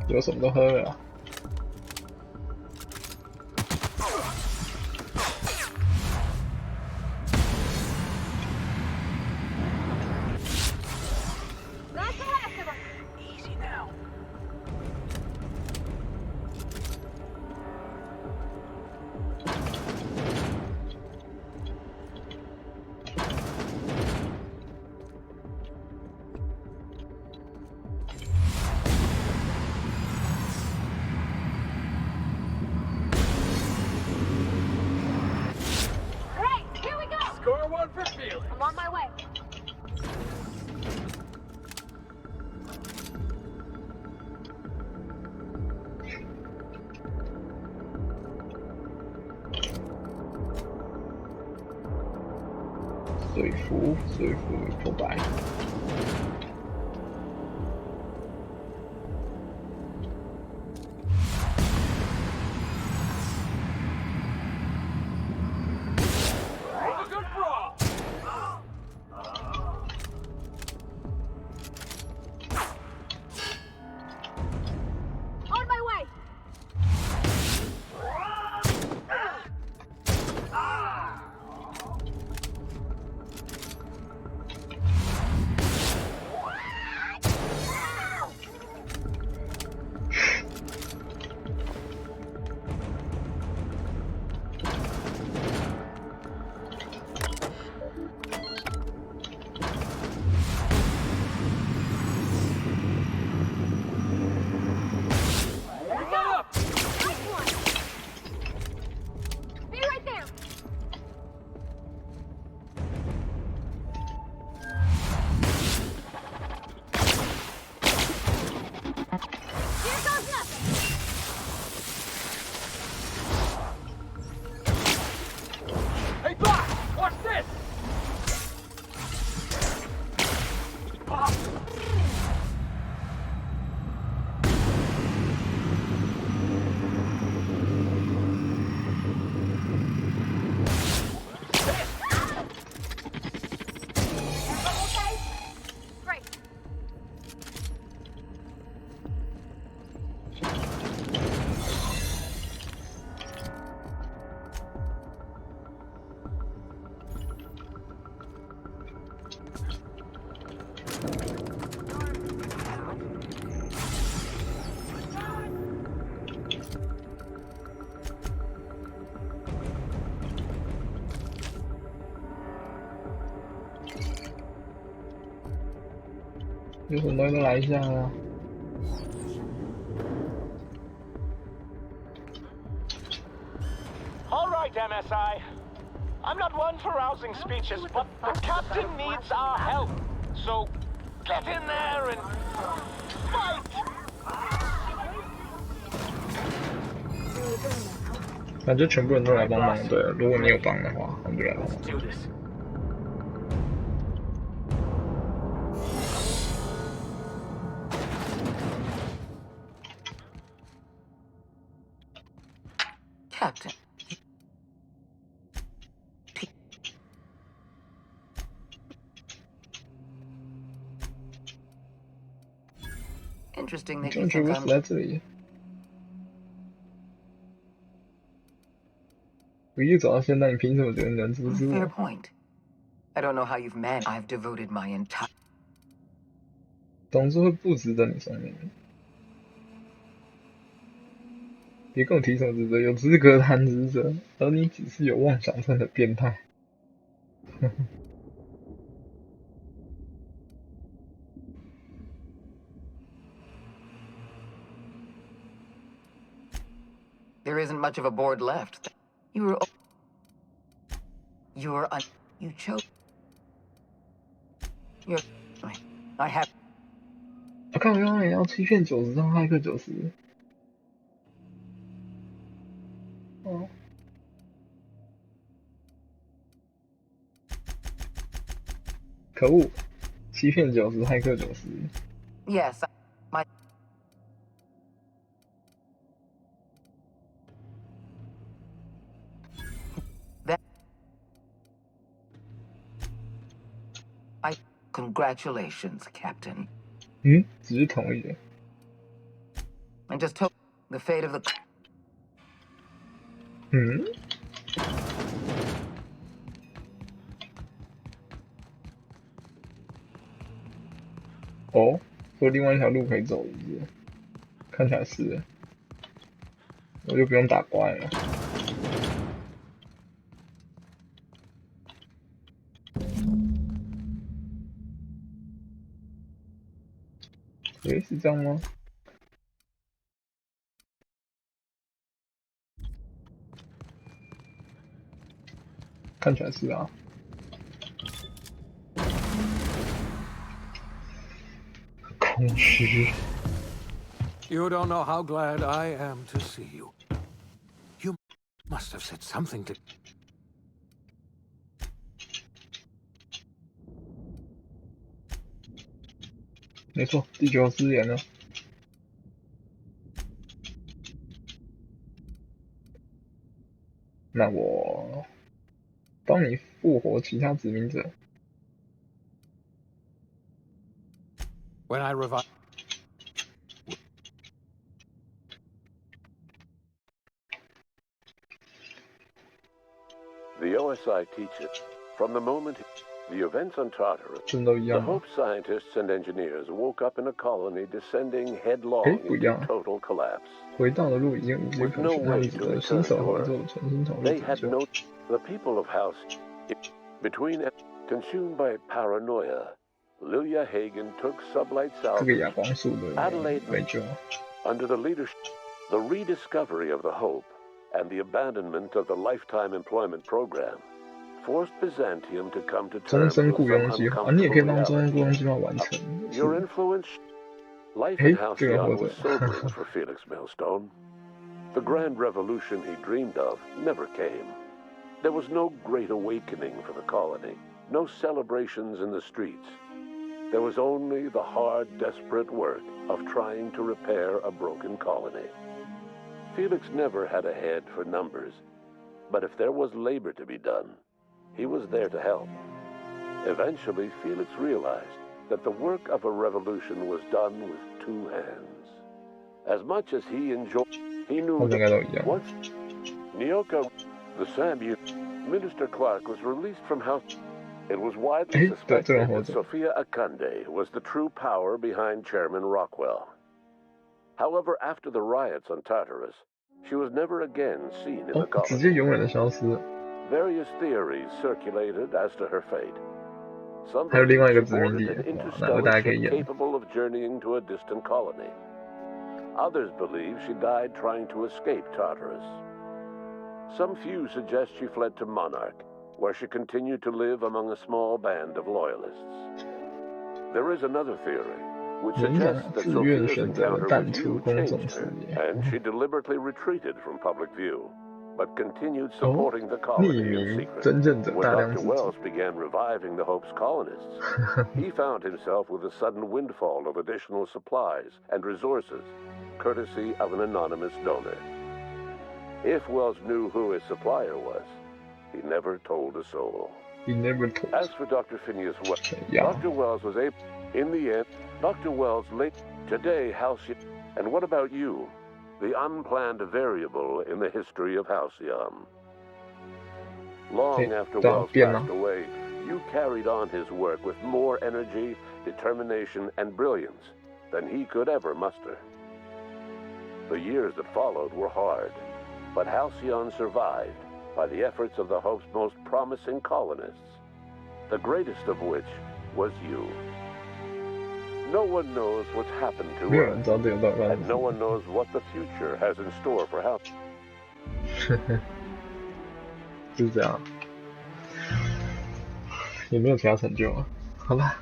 有什么都喝了啊。I'm on my way. 说服破百。有什么东西都来一下啊！ All right, MSI. I'm not one for rousing speeches, but the captain needs our help. So get in there and fight. 那就全部人都来帮忙，对了。如果你有帮的话，那就来帮忙。 Captain. Interesting that you think I'm... 在这里。我一走到现在，你凭什么觉得你能阻止我 Fair point. I don't know how you've managed. I've devoted my entire... 总之会不值得你生命。别跟我提什么职责，有资格谈职责，而你只是有妄想症的变态。There isn't much of a board left. You chose. I have. 我看我刚刚也要欺骗90张骇客90。哦。可恶！欺骗90，骇客90。Yes, my. Congratulations, Captain. 只是同意的。I just hope the fate of the. 哦，有另外一条路可以走，是不是？看起来是，我就不用打怪了。诶，是这样吗？看起来是啊。空虚。You don't know how glad I am to see you. You must have said something to. 没错，地球失联了。那我帮你复活其他殖民者。When I revive. The OSI teaches from the moment the events on Tartarus, the Hope scientists and engineers woke up in a colony descending headlong into total collapse. 回到的路已经无迹可寻，他们只能新手合作，重新投入拯救。 The people of House, between consumed by paranoia, Lilia Hagen took sublight south. Adelaide, under the leadership, the rediscovery of the Hope and the abandonment of the lifetime employment program forced Byzantium to come to terms with some uncomfortable reality. Your influence, life in Halcyon was sobering for Felix Millstone. The grand revolution he dreamed of never came. There was no great awakening for the colony, no celebrations in the streets. There was only the hard, desperate work of trying to repair a broken colony. Felix never had a head for numbers, but if there was labor to be done, he was there to help. Eventually, Felix realized that the work of a revolution was done with two hands. As much as he enjoyed, he knew that once Nyoka, the Sambu, Minister Clark was released from house. It was widely suspected that Sophia Akande was the true power behind Chairman Rockwell. However, after the riots on Tartarus, she was never again seen in the colony. Various theories circulated as to her fate. Some 还有另外一个 believe 殖 she 民 boarded 地， an 哇，那个大家 interstellar 可以 ship 演。 capable of journeying to a distant colony. Others believe she died trying to escape Tartarus. Some few suggest she fled to Monarch, where she continued to live among a small band of loyalists. There is another theory, which suggests that Sophia's encounter with you changed her, and she deliberately retreated from public view, but continued supporting the colony in secret. When Dr. Wells began reviving the Hope's colonists, he found himself with a sudden windfall of additional supplies and resources, courtesy of an anonymous donor. If Wells knew who his supplier was, he never told a soul. He never told. As for Dr. Phineas Wells, Dr. Wells was able... In the end, Dr. Wells late... Today, Halcyon... And what about you? The unplanned variable in the history of Halcyon. Long after Wells passed away, you carried on his work with more energy, determination, and brilliance than he could ever muster. The years that followed were hard, but Halcyon survived by the efforts of the Hope's most promising colonists, the greatest of which was you. No one knows what's happened to Earth, and no one knows what the future has in store for Halcyon. 就是这样，也没有其他成就啊。好吧，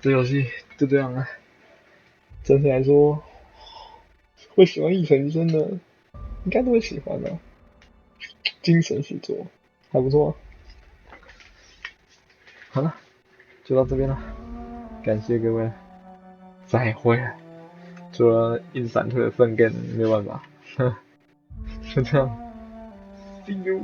这游戏就这样了。整体来说，会喜欢异尘余生的，应该都会喜欢的。精神续作，还不错。好了，就到这边了，感谢各位，再会。除了硬闪退的圣剑没有办法，就这样 ，See you。